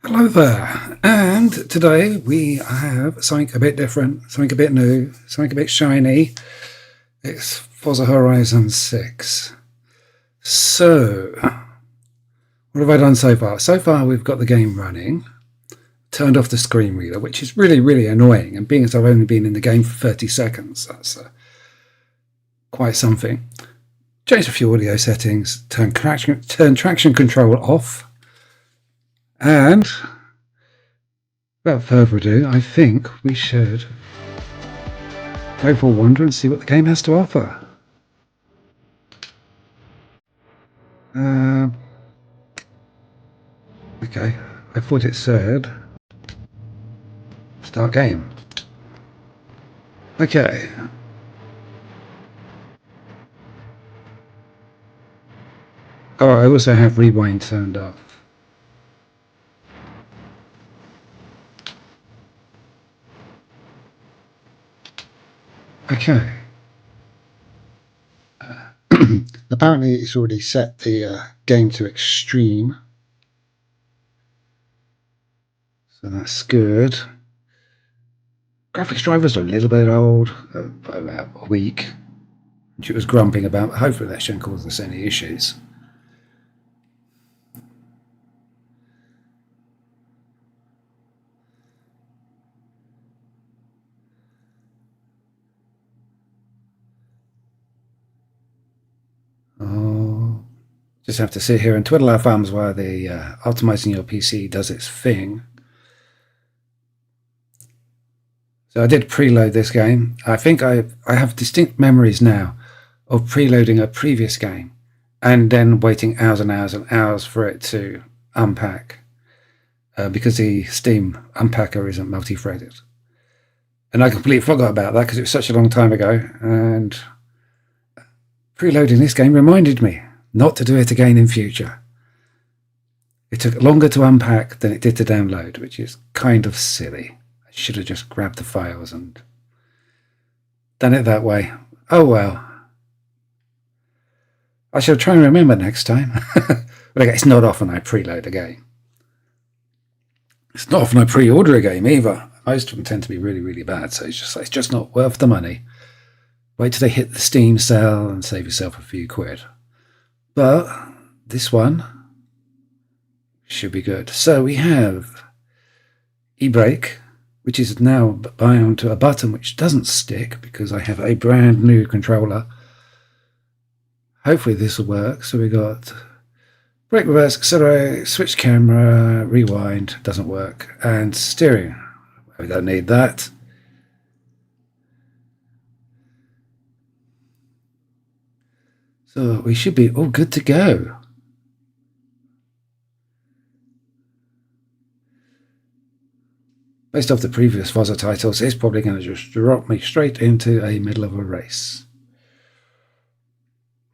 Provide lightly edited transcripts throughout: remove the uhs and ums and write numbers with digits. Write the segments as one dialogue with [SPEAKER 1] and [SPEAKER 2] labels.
[SPEAKER 1] Hello there, and today we have something a bit different, something a bit new, something a bit shiny. It's Forza Horizon 6. So, what have I done so far? So far we've got the game running, turned off the screen reader, which is really annoying, and being as I've only been in the game for 30 seconds, that's quite something. Changed a few audio settings, turned traction control off. And without further ado, I think we should go for a wander and see what the game has to offer. Okay, I thought it said start game. Okay. Oh, I also have rewind turned off. Okay. Apparently it's already set the game to extreme. So that's good. Graphics driver's a little bit old, about a week, which it was grumping about. Hopefully that shouldn't cause us any issues. Oh, just have to sit here and twiddle our thumbs while the optimizing your PC does its thing. So I did preload this game. I think I have distinct memories now of preloading a previous game and then waiting hours and hours and hours for it to unpack because the Steam unpacker isn't multi-threaded. And I completely forgot about that because it was such a long time ago, and preloading this game reminded me not to do it again in future. It took longer to unpack than it did to download, which is kind of silly. I should have just grabbed the files and done it that way. Oh well. I shall try and remember next time. But it's not often I preload a game. It's not often I pre-order a game either. Most of them tend to be really bad, so it's just not worth the money. Wait till they hit the Steam sale and save yourself a few quid. But this one should be good. So we have e-brake, which is now bound to a button which doesn't stick because I have a brand new controller. Hopefully this will work. So we got brake, reverse, accelerate, switch camera, rewind, doesn't work, and steering. We don't need that. So we should be all good to go. Based off the previous Forza titles, it's probably going to just drop me straight into a middle of a race.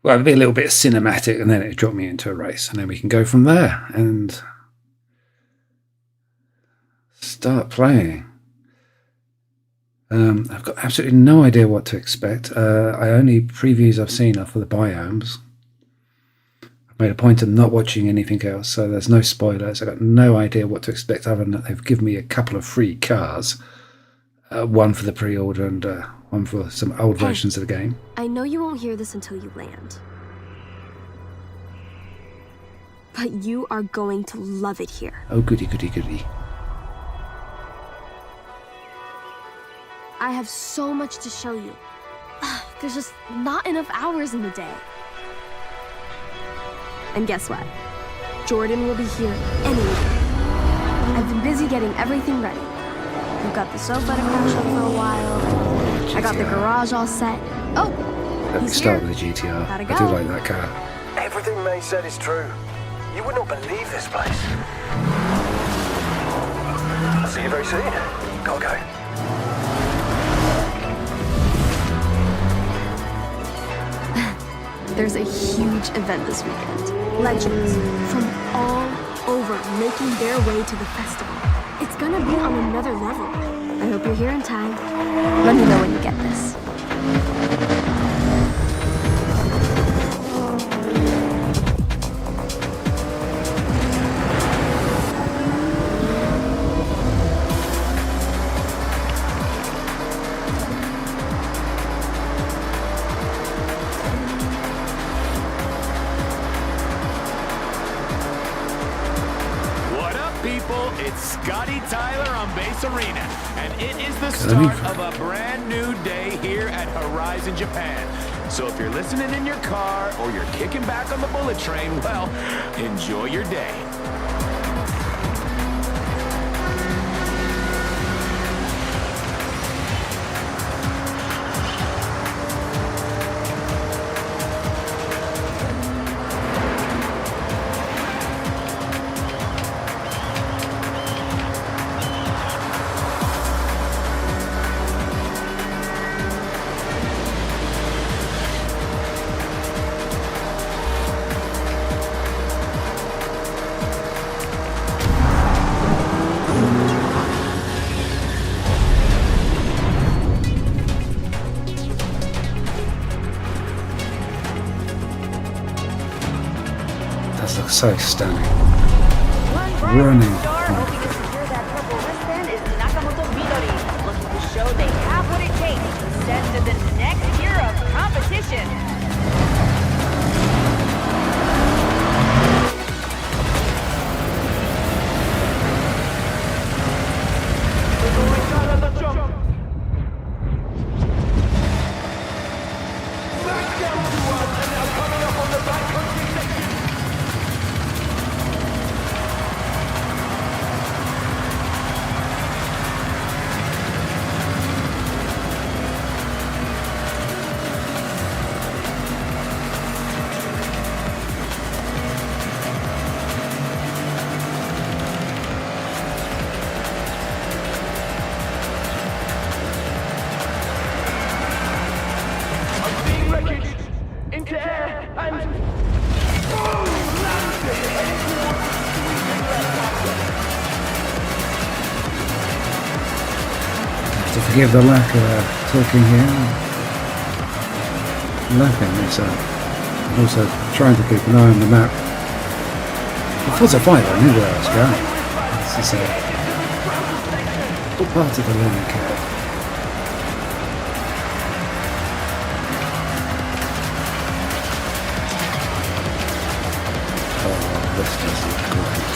[SPEAKER 1] Well, it'll be a little bit cinematic and then it'll drop me into a race, and then we can go from there and start playing. I've got absolutely no idea what to expect. Only previews I've seen are for the biomes. I've made a point of not watching anything else, so there's no spoilers. I've got no idea what to expect other than that they've given me a couple of free cars. One for the pre-order and one for some old versions of the game.
[SPEAKER 2] I know you won't hear this until you land. But you are going to love it here.
[SPEAKER 1] Oh, goody.
[SPEAKER 2] I have so much to show you. There's just not enough hours in the day. And guess what? Jordan will be here anyway. I've been busy getting everything ready. We've got the sofa to crash on for a while. I got the garage all set. Oh,
[SPEAKER 1] At the start with the GTR. I do like that car.
[SPEAKER 3] Everything May said is true. You would not believe this place. I'll see you very soon. Gotta go.
[SPEAKER 2] There's a huge event this weekend. Legends from all over making their way to the festival. It's gonna be on another level. I hope you're here in time. Let me know when you get this.
[SPEAKER 4] Scotty Tyler on Base Arena, and it is the start of a brand new day here at Horizon Japan. So if you're listening in your car or you're kicking back on the bullet train, well, enjoy your day.
[SPEAKER 1] Looks so stunning.
[SPEAKER 5] Running. Hoping to secure that purple wristband is Nakamoto Midori, looking to show they have what it takes to send to the next tier of competition.
[SPEAKER 1] Forgive the lack of talking here. Laughing is also trying to keep an eye on the map. Forza 5 I knew where I was going. This is all part of the learning curve. Oh, this is great.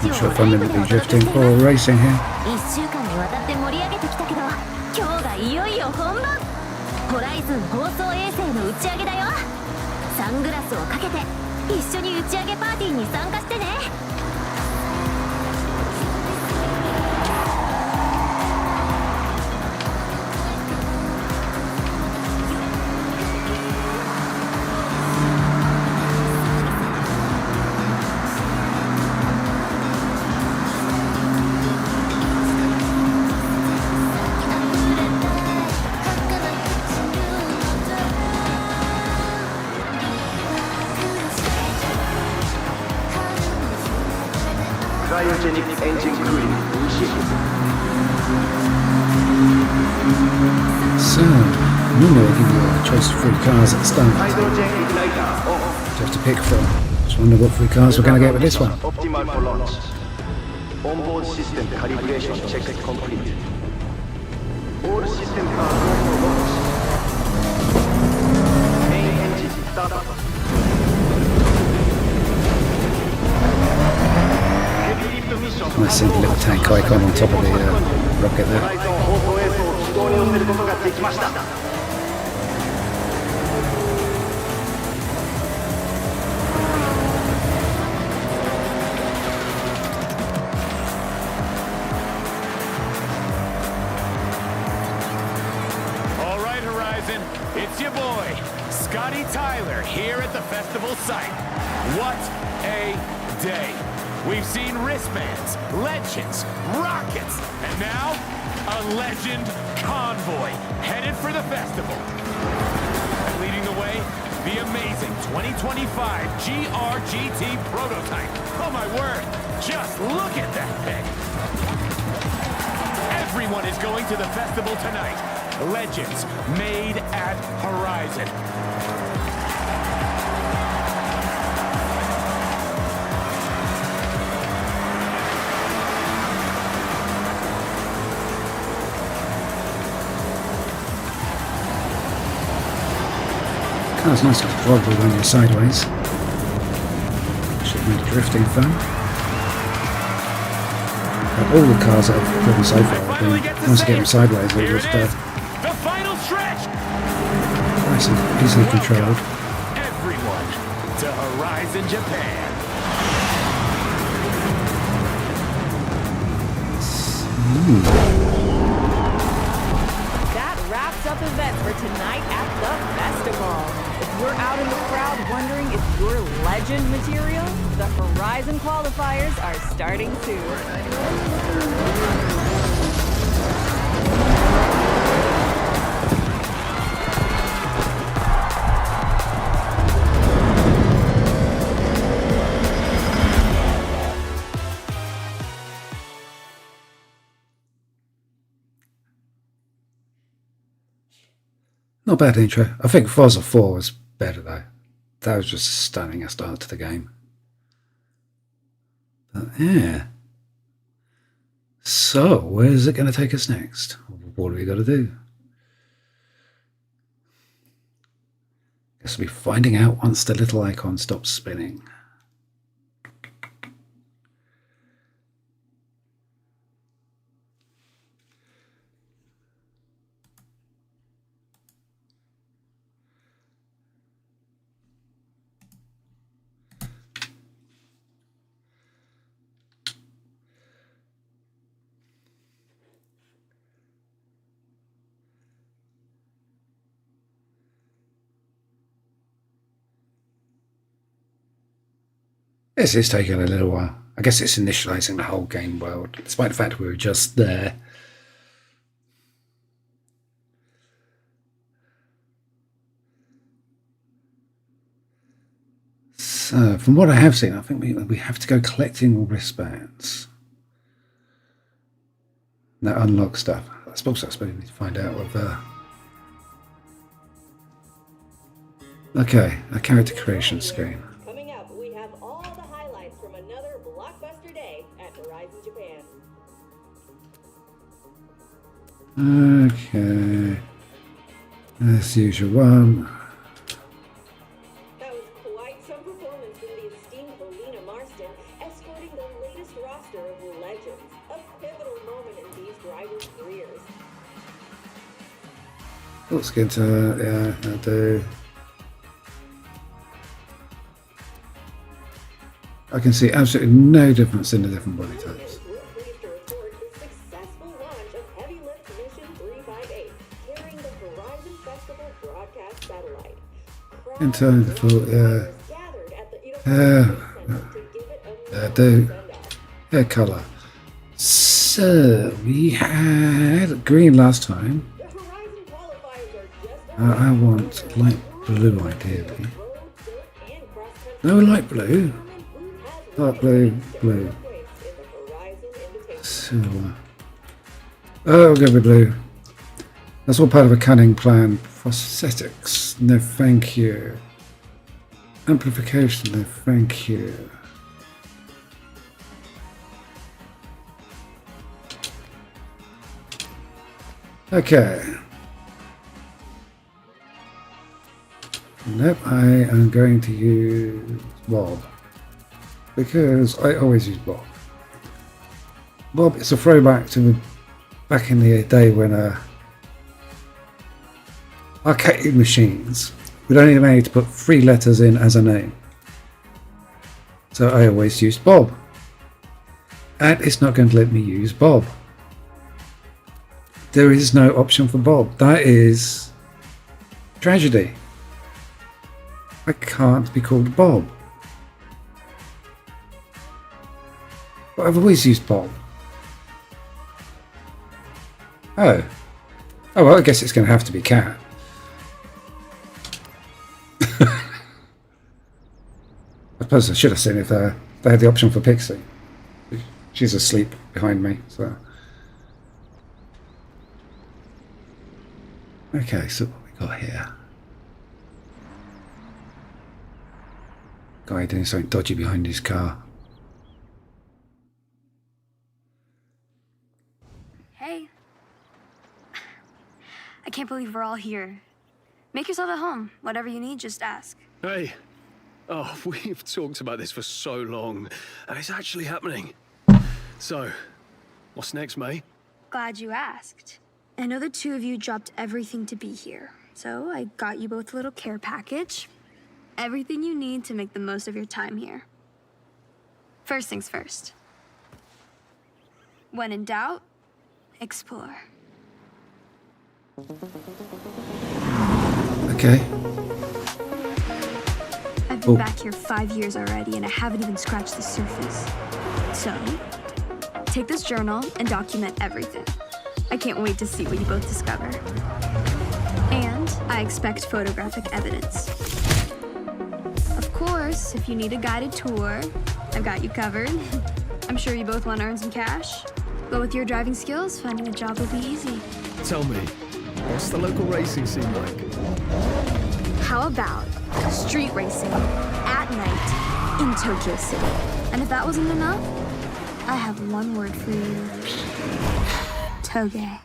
[SPEAKER 1] Not sure if I'm going to be drifting or racing here.
[SPEAKER 5] 1週間にわたって盛り上げてきたけど、今日がいよいよ本番。ホライズン放送衛星の打ち上げだよ。サングラスをかけて一緒に打ち上げパーティーに参加してね。
[SPEAKER 3] Cryogenic engine cooling initiated.
[SPEAKER 1] So, normally I give you a choice of 3 cars at the start.
[SPEAKER 3] Hydrogen igniter off.
[SPEAKER 1] Just to pick from. Just wonder what 3 cars we're going to get with this one.
[SPEAKER 3] Optimal for launch. Onboard system calibration check complete. All system cars go for launch. Main engine start up.
[SPEAKER 1] Nice simple little tank icon on top of the rocket there.
[SPEAKER 3] Horizon 放送衛星を軌道に乗せることができました。
[SPEAKER 4] Horizon, it's your boy, Scotty Tyler, here at the festival site. What a day. We've seen wristbands, legends, rockets, and now a legend convoy headed for the festival. Leading the way, the amazing 2025 GRGT prototype. Oh my word, just look at that thing. Everyone is going to the festival tonight. Legends made at Horizon.
[SPEAKER 1] Car's nice and drivable when you're sideways. Should make drifting fun. All the cars that I've driven so far have been, once you get them sideways, they're just
[SPEAKER 4] the final stretch.
[SPEAKER 1] nice and easily controlled.
[SPEAKER 4] Everyone to Horizon Japan.
[SPEAKER 6] That wraps up events for tonight at the festival. If you're out in the crowd wondering if you're legend material, the Horizon qualifiers are starting soon.
[SPEAKER 1] Not bad intro. I think Forza 4 was better though. That was just a stunning start to the game. But yeah. So, where's it going to take us next? What do we got to do? Guess we'll be finding out once the little icon stops spinning. This is taking a little while. I guess it's initializing the whole game world, despite the fact we were just there. So, from what I have seen, I think we have to go collecting wristbands. That unlocks stuff. I suppose we need to find out what the... Okay, a character creation screen.
[SPEAKER 6] Coming up, we have all the highlights from another blockbuster day at Horizon Japan.
[SPEAKER 1] Okay. As usual one.
[SPEAKER 6] That was quite some performance from the esteemed Helena Marston, escorting the latest roster of legends. A pivotal moment in these drivers' careers.
[SPEAKER 1] Let's get into yeah, I'll do. I can see absolutely no difference in the different body types.
[SPEAKER 6] We're pleased to report the successful launch of Heavy Lift Mission 358, carrying the Horizon Festival broadcast satellite.
[SPEAKER 1] In terms of
[SPEAKER 6] Gathered at the
[SPEAKER 1] do hair color. So we had green last time.
[SPEAKER 6] The Horizon qualifiers are just
[SPEAKER 1] I want light blue ideally.
[SPEAKER 6] road, dirt, and cross-country.
[SPEAKER 1] No light blue. Dark blue, blue.
[SPEAKER 6] In the Horizon Invitational.
[SPEAKER 1] Silver. Oh, we'll go with blue. That's all part of a cunning plan. Prosthetics, no thank you. Amplification, no thank you. Okay. Nope, I am going to use Bob. Because I always use Bob. Bob is a throwback to back in the day when arcade machines would only allow you to put 3 letters in as a name. So I always used Bob. And it's not going to let me use Bob. There is no option for Bob. That is Tragedy. I can't be called Bob. But I've always used Bob. Oh. Oh, well, I guess it's going to have to be Cat. I suppose I should have seen if they had the option for Pixie. She's asleep behind me, so... Okay, so what we got here? Guy doing something dodgy behind his car.
[SPEAKER 2] Hey. I can't believe we're all here. Make yourself at home. Whatever you need, just ask.
[SPEAKER 7] Hey. Oh, we've talked about this for so long, and it's actually happening. So, what's next, May?
[SPEAKER 2] Glad you asked. I know the two of you dropped everything to be here, so I got you both a little care package. Everything you need to make the most of your time here. First things first. When in doubt, explore.
[SPEAKER 1] Okay.
[SPEAKER 2] I've been back here 5 years already, and I haven't even scratched the surface. So, take this journal and document everything. I can't wait to see what you both discover. And I expect photographic evidence. Of course, if you need a guided tour, I've got you covered. I'm sure you both want to earn some cash. But with your driving skills, finding a job will be easy.
[SPEAKER 7] Tell me, what's the local racing scene like?
[SPEAKER 2] How about street racing at night in Tokyo City? And if that wasn't enough, I have one word for you. Toge.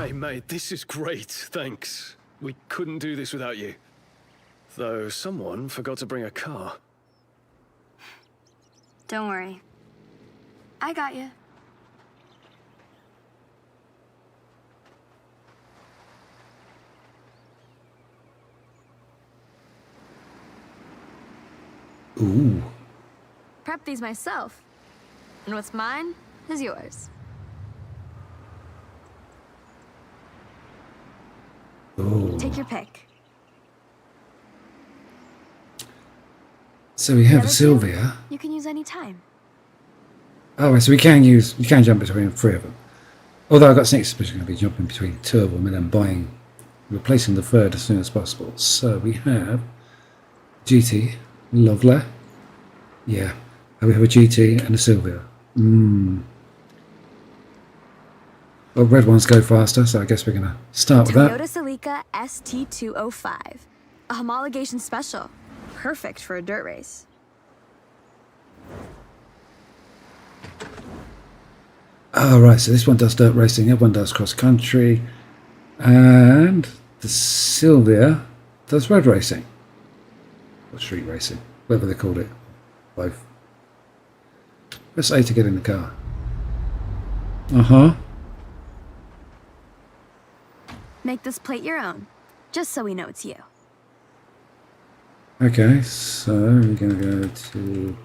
[SPEAKER 7] Hey, mate, this is great, thanks. We couldn't do this without you. Though someone forgot to bring a car.
[SPEAKER 2] Don't worry. I got you.
[SPEAKER 1] Ooh.
[SPEAKER 2] Prep these myself. And what's mine is yours.
[SPEAKER 1] Ooh.
[SPEAKER 2] Take your pick.
[SPEAKER 1] So we have
[SPEAKER 2] The other two,
[SPEAKER 1] Sylvia.
[SPEAKER 2] You can use any time.
[SPEAKER 1] Oh, so we can jump between 3 of them. Although I've got sneak suspicion going to be jumping between 2 of them and then replacing the 3rd as soon as possible. So we have GT, lovely. Yeah, and we have a GT and a Sylvia. Well, red ones go faster, so I guess we're going to start with that.
[SPEAKER 2] Toyota Celica ST205. A homologation special. Perfect for a dirt race.
[SPEAKER 1] Oh, right, so this one does dirt racing, the other one does cross country, and the Sylvia does road racing. Or street racing, whatever they called it. Both. Press A to get in the car.
[SPEAKER 2] Make this plate your own, just so we know it's you.
[SPEAKER 1] Okay, so we're going to go to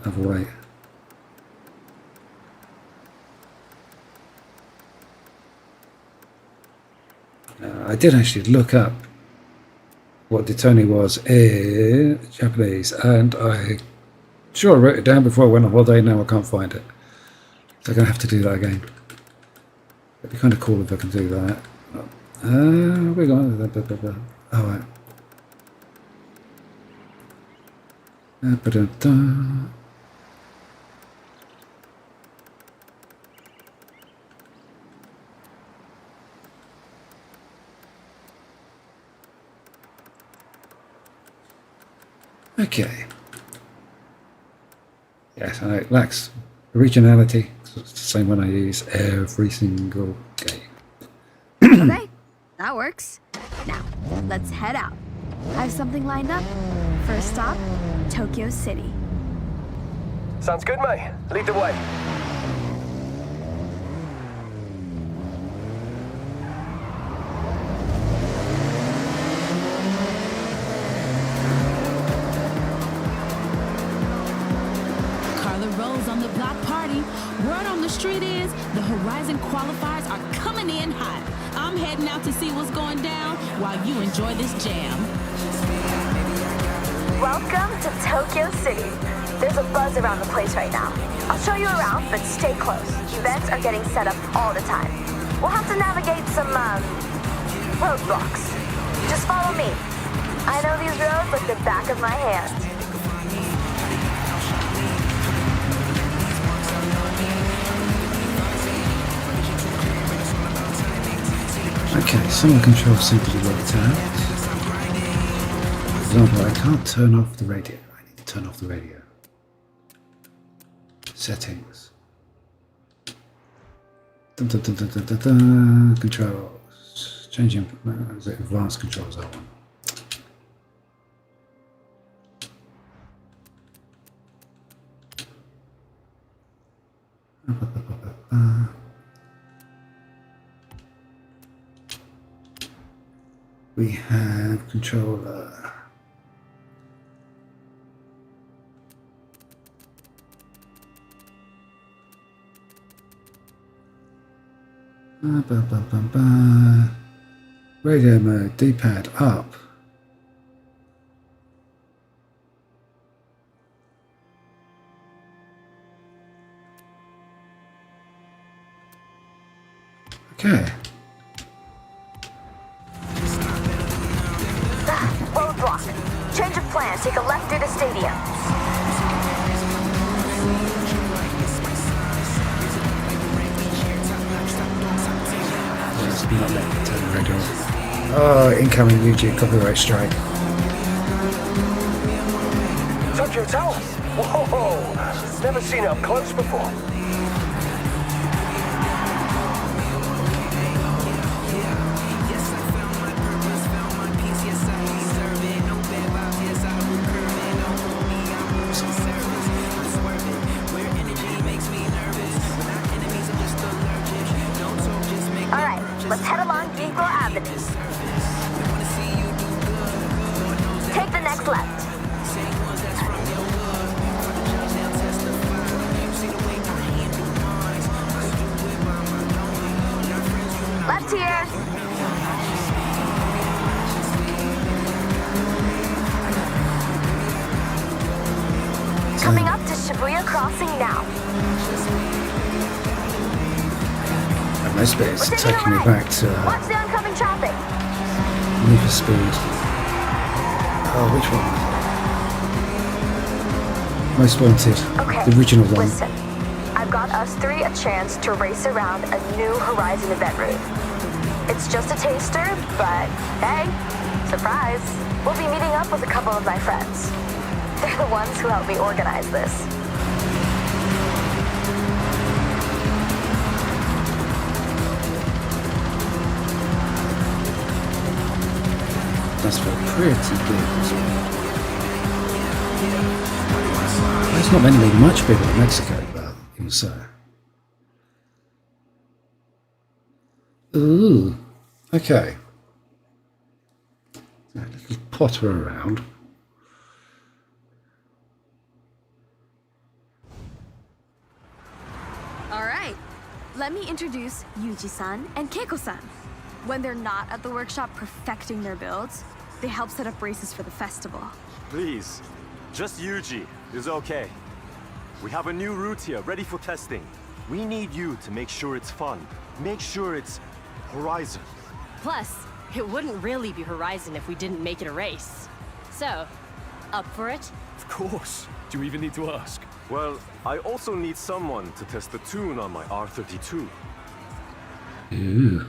[SPEAKER 1] other way. I did actually look up what Detoni was in Japanese, and I sure I wrote it down before I went on holiday. Now I can't find it, so I'm going to have to do that again. It'd be kind of cool if I can do that. We're going. All right. Okay. Yes, I know it lacks originality. It's the same one I use every single game.
[SPEAKER 2] Okay, that works. Now, let's head out. I have something lined up. First stop, Tokyo City.
[SPEAKER 3] Sounds good, mate. Lead the way.
[SPEAKER 8] street is, the Horizon qualifiers are coming in hot. I'm heading out to see what's going down while you enjoy this jam.
[SPEAKER 2] Welcome to Tokyo City. There's a buzz around the place right now. I'll show you around, but stay close. Events are getting set up all the time. We'll have to navigate some, roadblocks. Just follow me. I know these roads like the back of my hand.
[SPEAKER 1] Okay, some of the controls seem to be worked out. For example, I can't turn off the radio. I need to turn off the radio. Settings. Dun, dun, dun, dun, dun, dun, dun. Controls. Changing. Is it advanced controls? That one. We have controller. Radio mode, D-pad up. Okay.
[SPEAKER 2] Roadblock. Change of plan. Take a left through the stadium.
[SPEAKER 1] Let's not let me turn the radio off. Oh, incoming YouTube copyright strike.
[SPEAKER 3] Tokyo Tower? Whoa! Never seen it up close before.
[SPEAKER 2] Let's head along Ginkgo Avenue. Take the next left. Left here. Coming up to Shibuya Crossing now.
[SPEAKER 1] Most bit is taking me back to
[SPEAKER 2] Watch the oncoming traffic.
[SPEAKER 1] Need for Speed. Oh, which one? Most Wanted.
[SPEAKER 2] Okay,
[SPEAKER 1] the original one.
[SPEAKER 2] Listen, I've got us three a chance to race around a new Horizon event route. It's just a taster, but hey, surprise. We'll be meeting up with a couple of my friends. They're the ones who helped me organize this.
[SPEAKER 1] That's for pretty big. It's not meant to be much bigger than Mexico, but even so. Ooh, okay. A little potter around.
[SPEAKER 2] All right, let me introduce Yuji-san and Keiko-san. When they're not at the workshop perfecting their builds, they help set up races for the festival.
[SPEAKER 9] Please, just Yuji is okay. We have a new route here, ready for testing. We need you to make sure it's fun. Make sure it's Horizon.
[SPEAKER 10] Plus, it wouldn't really be Horizon if we didn't make it a race. So, up for it?
[SPEAKER 7] Of course. Do you even need to ask?
[SPEAKER 9] Well, I also need someone to test the tune on my R32.
[SPEAKER 1] Ooh.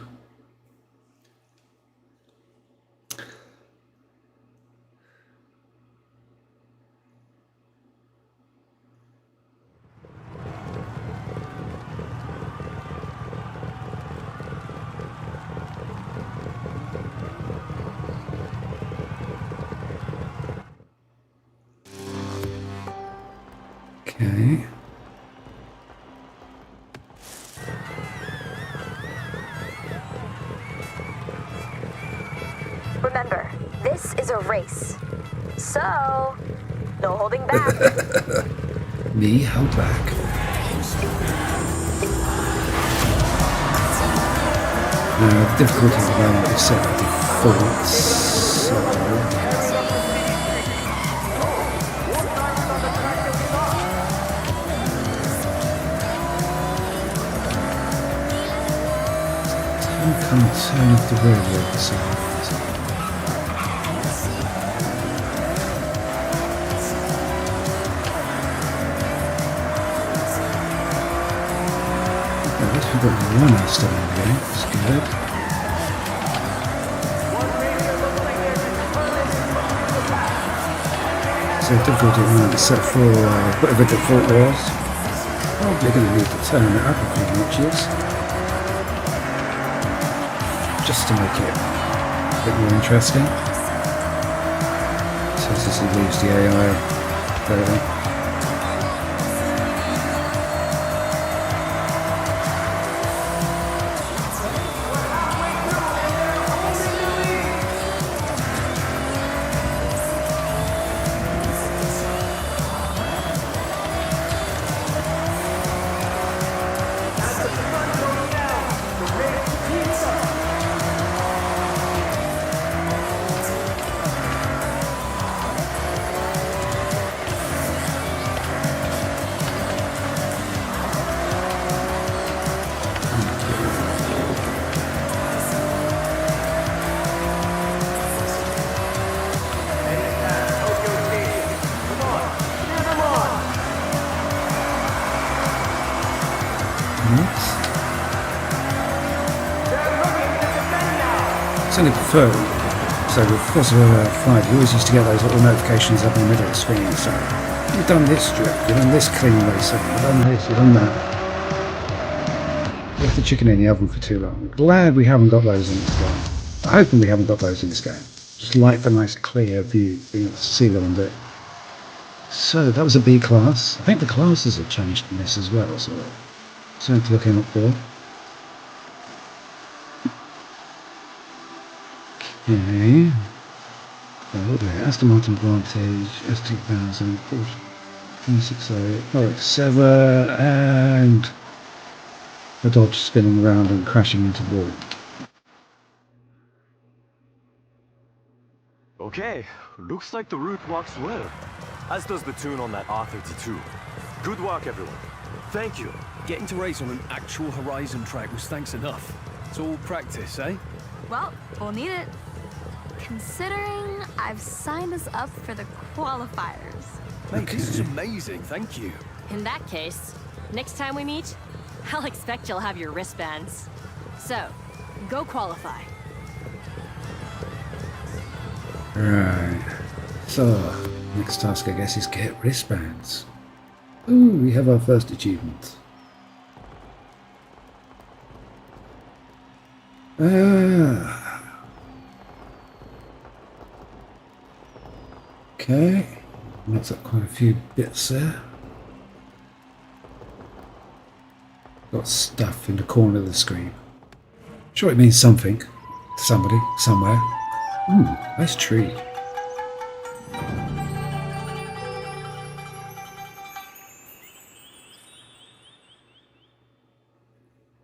[SPEAKER 1] Okay.
[SPEAKER 2] Remember, this is a race. So, no holding back.
[SPEAKER 1] Me held back. The difficulty at the moment is set by default, so I can't turn off the radio for some reason. At least we've got one outstanding game, that's good. So difficulty at the moment is set for whatever default was. Probably going to need to turn it up a few notches, just to make it a bit more interesting. So as he leaves the AI there. It's only preferred. So with Forza 5, you always used to get those little notifications up in the middle of the screen. So you've done this strip, you've done this clean racing, you've done this, you've done that. You left the chicken in the oven for too long. Glad we haven't got those in this game. I'm hoping we haven't got those in this game. Just like the nice clear view, being able to see them a bit. So that was a B class. I think the classes have changed in this as well, so something to look out for. Okay. What do we have? Aston Martin Vantage, S2000, Porsche 960, RX-7, and a Dodge spinning around and crashing into the wall.
[SPEAKER 9] Okay, looks like the route works well. As does the tune on that R32. Good work, everyone. Thank you.
[SPEAKER 7] Getting to race on an actual Horizon track was thanks enough. It's all practice, eh?
[SPEAKER 2] Well, we'll need it. Considering I've signed us up for the qualifiers.
[SPEAKER 7] Mate, this is amazing, thank you.
[SPEAKER 10] In that case, next time we meet, I'll expect you'll have your wristbands. So, go qualify.
[SPEAKER 1] Right. So, next task I guess is get wristbands. Ooh, we have our first achievement. Okay, looks up quite a few bits there. Got stuff in the corner of the screen. Sure, it means something to somebody, somewhere. Ooh, nice tree.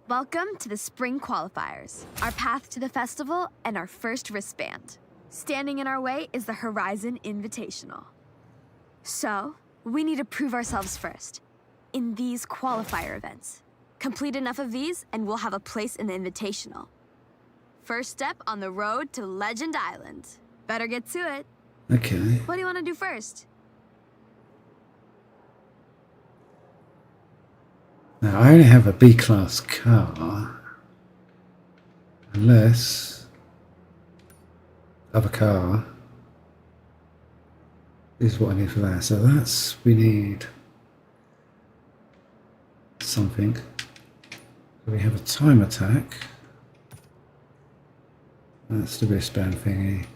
[SPEAKER 2] Welcome to the Spring Qualifiers, our path to the festival and our first wristband. Standing in our way is the Horizon Invitational. So, we need to prove ourselves first, in these qualifier events. Complete enough of these and we'll have a place in the Invitational. First step on the road to Legend Island. Better get to it.
[SPEAKER 1] Okay.
[SPEAKER 2] What do you want to do first?
[SPEAKER 1] Now, I only have a B-class car. Unless... other car is what I need for that. So that's... we need... something. So we have a time attack. That's the wristband thingy.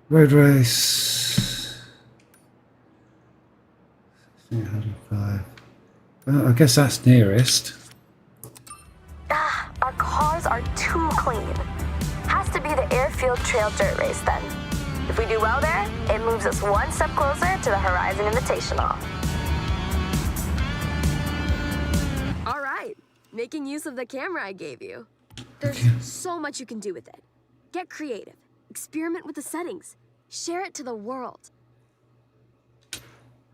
[SPEAKER 1] Road race. 105. Well, I guess that's nearest.
[SPEAKER 2] Our cars are too clean. Has to be the airfield trail dirt race then. If we do well there, it moves us one step closer to the Horizon Invitational. All right, making use of the camera I gave you. There's so much you can do with it. Get creative. Experiment with the settings. Share it to the world.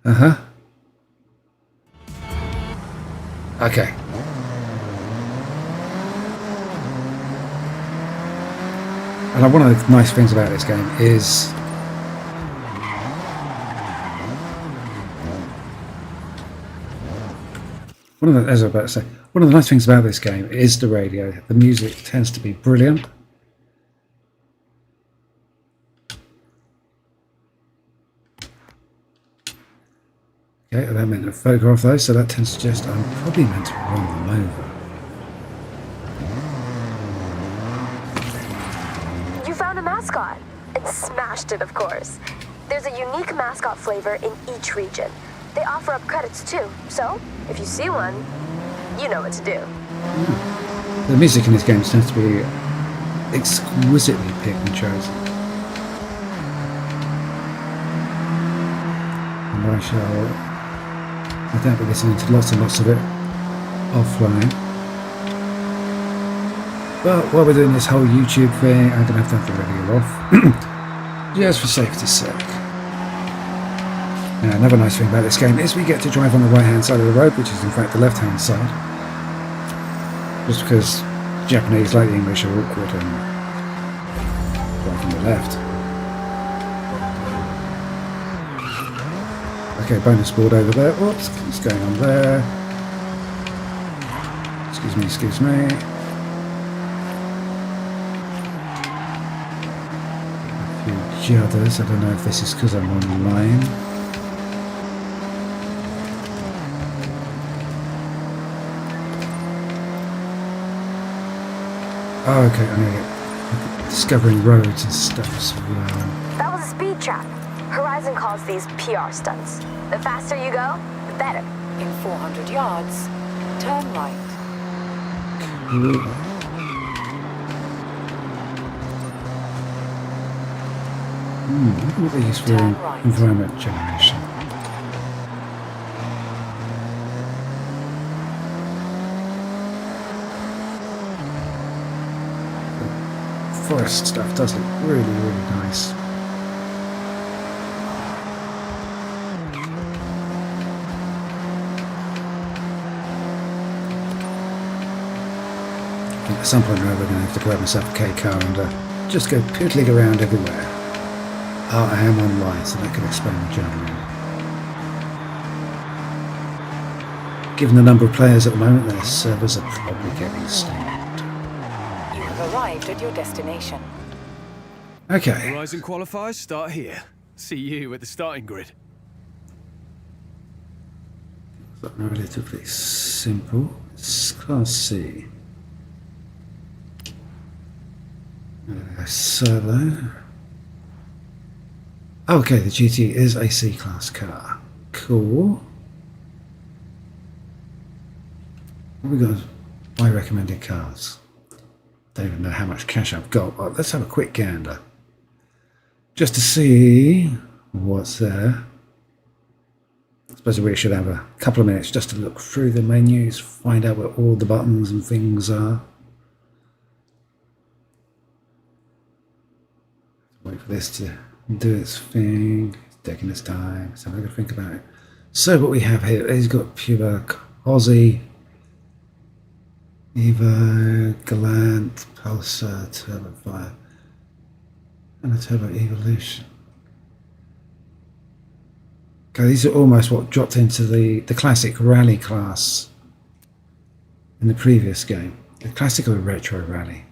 [SPEAKER 1] Uh-huh. Okay. And one of the nice things about this game is one of the, as I was about to say, one of the nice things about this game is the radio. The music tends to be brilliant. Okay, I don't meant to photograph those, so that tends to suggest I'm probably meant to run them over.
[SPEAKER 2] You found a mascot. And smashed it, of course. There's a unique mascot flavor in each region. They offer up credits too, so if you see one, you know what to do.
[SPEAKER 1] The music in these games tends to be exquisitely picked and chosen. And I shall, I doubt, be listening to lots and lots of it offline. But while we're doing this whole YouTube thing, I'm going to have the radio off, just for safety's sake. Now, another nice thing about this game is we get to drive on the right-hand side of the road, which is in fact the left-hand side. Just because Japanese, like the English, are awkward and drive from the left. Okay, bonus board over there. Whoops, what's going on there? Excuse me, excuse me. A few judders. I don't know if this is because I'm online. Oh, okay, I'm going to get discovering roads and stuff as well.
[SPEAKER 2] That was a speed trap. Horizon calls these PR stunts. The faster you go, the better.
[SPEAKER 6] In 400 yards, turn right.
[SPEAKER 1] Cool. What are these for environment generation? Forest stuff does look really, really nice. At some point or other, we're going to have to grab myself a K car and just go pootling around everywhere. Oh, I am online, so that could explain the journey. Given the number of players at the moment, their servers are probably getting slow.
[SPEAKER 6] Arrived at your destination.
[SPEAKER 1] Okay.
[SPEAKER 7] Horizon qualifiers start here. See you at the starting grid.
[SPEAKER 1] Relatively simple. It's Class C. Servo. Okay, the GT is a C-Class car. Cool. What have we got? My recommended cars. Don't even know how much cash I've got, but let's have a quick gander just to see what's there. I suppose we should have a couple of minutes just to look through the menus, find out where all the buttons and things are. Wait for this to do its thing. It's taking its time, so I'm going to think about it. So what we have here is got Puma, Aussie, Evo, Galant, Pulsar, Turbo Fire, and a Turbo Evolution. Okay, these are almost what dropped into the classic rally class in the previous game. The classic or the retro rally.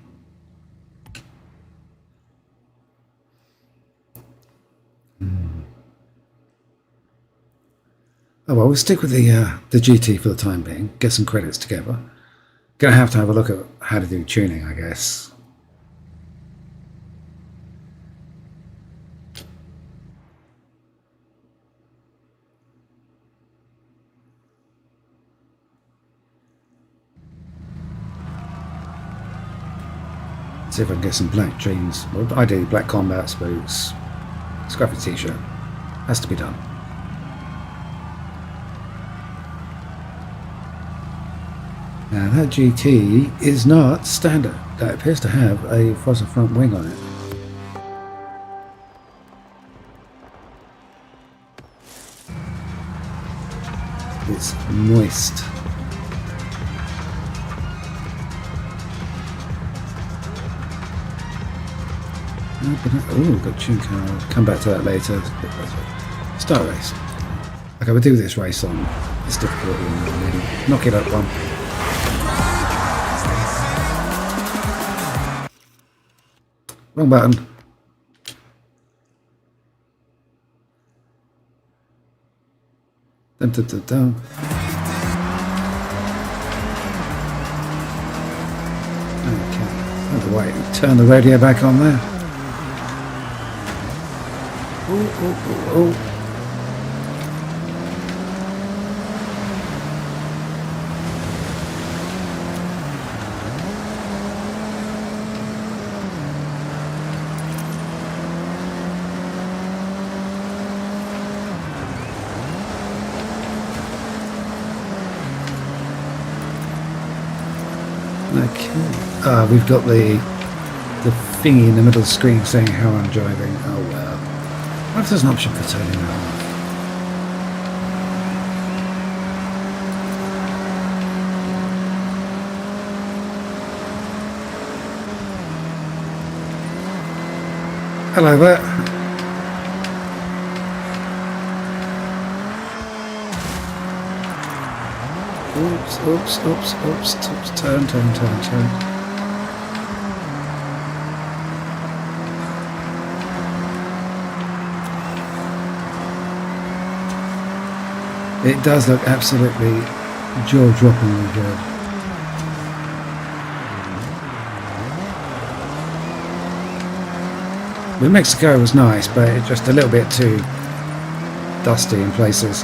[SPEAKER 1] Oh well, we'll stick with the GT for the time being. Get some credits together. Gonna have to have a look at how to do tuning, I guess. See if I can get some black jeans. Well, ideally black combat boots. Scruffy t-shirt. Has to be done. Now that GT is not standard. that appears to have a Forza front wing on it. It's moist. Oh, got tune car. I'll come back to that later. Start race. Okay, we'll do this race on this difficulty and then knock it up one. Wrong button. Dun, dun, dun, dun. Okay. Oh, wait. Turn the radio back on there. Oh, oh, oh, oh. Okay. We've got the thingy in the middle of the screen saying how I'm driving. Oh well. What if there's an option for turning that off? Hello there. Oops, oops, oops, oops, oops, turn. It does look absolutely jaw-droppingly good. With Mexico was nice, but it's just a little bit too dusty in places.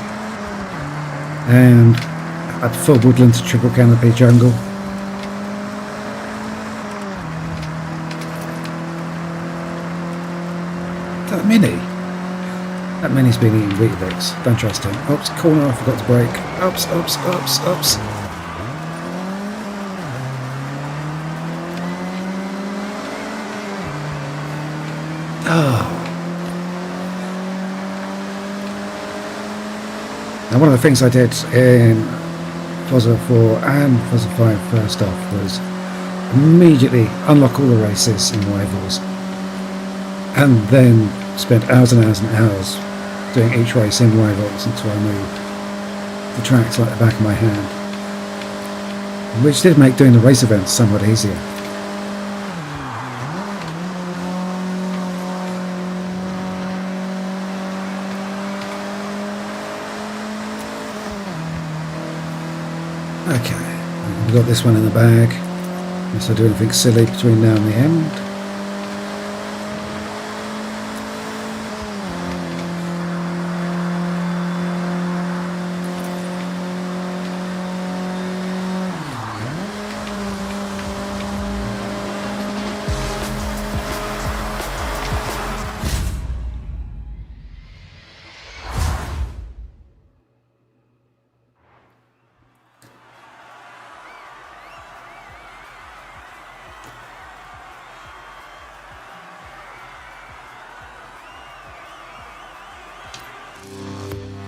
[SPEAKER 1] And a full woodland to triple canopy jungle. That Mini? That Mini's been eating Weetabix. Don't trust him. Oops, corner, I forgot to brake. Oops, oops, oops, oops. Oh. Now one of the things I did in Forza 4 and Forza 5 first off was immediately unlock all the races in rivals and then spent hours and hours and hours doing each race in rivals until I knew the tracks like the back of my hand, which did make doing the race events somewhat easier. Okay, we've got this one in the bag, unless I do anything silly between now and the end.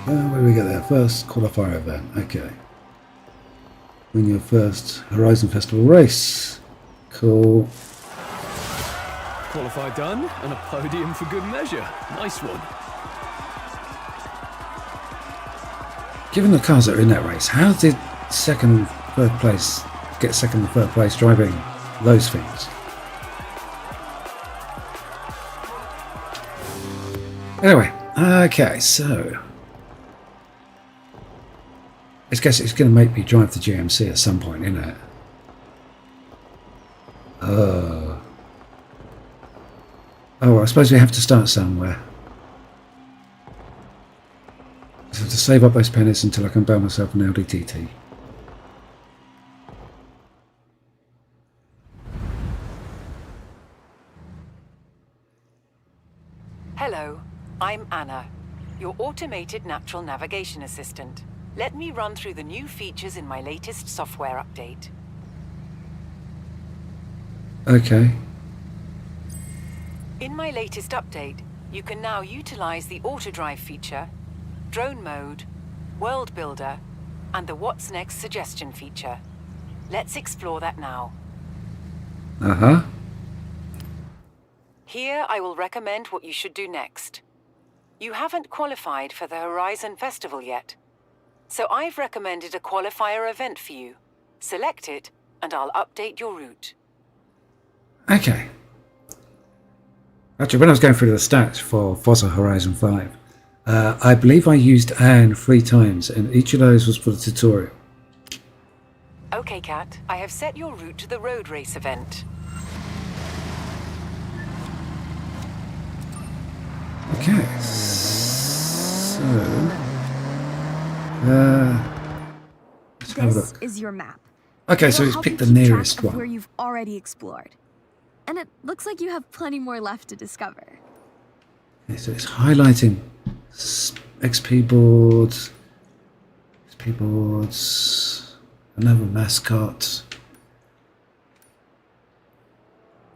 [SPEAKER 1] Where do we get there? First qualifier event. Okay. Win your first Horizon Festival race. Cool.
[SPEAKER 7] Qualify done, and a podium for good measure. Nice one.
[SPEAKER 1] Given the cars that are in that race, how did second and third place get second and third place driving those things? Anyway, okay, so I guess it's going to make me drive the GMC at some point, isn't it? Oh, I suppose we have to start somewhere. I have to save up those pennies until I can buy myself an Audi TT.
[SPEAKER 11] Hello, I'm Anna, your automated natural navigation assistant. Let me run through the new features in my latest software update.
[SPEAKER 1] Okay.
[SPEAKER 11] In my latest update, you can now utilize the auto drive feature, drone mode, world builder, and the what's next suggestion feature. Let's explore that now.
[SPEAKER 1] Uh-huh.
[SPEAKER 11] Here I will recommend what you should do next. You haven't qualified for the Horizon Festival yet, so I've recommended a qualifier event for you. Select it, and I'll update your route.
[SPEAKER 1] Okay. Actually, when I was going through the stats for Forza Horizon 5, I believe I used Anne 3 times, and each of those was for the tutorial.
[SPEAKER 11] Okay, Kat, I have set your route to the road race event.
[SPEAKER 1] Okay, so let's have a
[SPEAKER 2] This
[SPEAKER 1] look.
[SPEAKER 2] is your map.
[SPEAKER 1] Okay, so
[SPEAKER 2] It'll
[SPEAKER 1] he's
[SPEAKER 2] help
[SPEAKER 1] picked
[SPEAKER 2] you
[SPEAKER 1] the
[SPEAKER 2] keep track
[SPEAKER 1] nearest
[SPEAKER 2] of where
[SPEAKER 1] one.
[SPEAKER 2] you've already explored. And it looks like you have plenty more left to discover.
[SPEAKER 1] Okay, so it's highlighting XP boards, another mascot.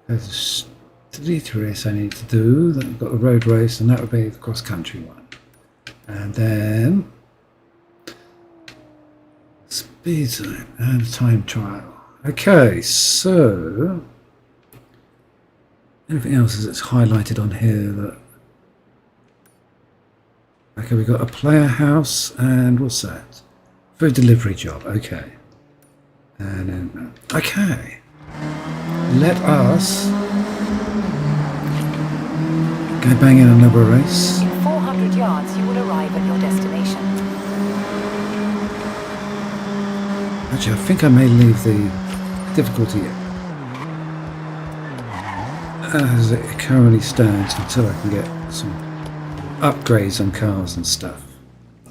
[SPEAKER 1] There's 3 race I need to do. Then I've got a road race, and that would be the cross country one. And then speed zone and time trial. Okay, so anything else that's highlighted on here that... Okay, we've got a player house, and what's that? Food delivery job, okay. And then, okay. Let us go bang in another race.
[SPEAKER 11] In 400 yards, you will arrive at your destination.
[SPEAKER 1] Actually, I think I may leave the difficulty as it currently stands until I can get some upgrades on cars and stuff.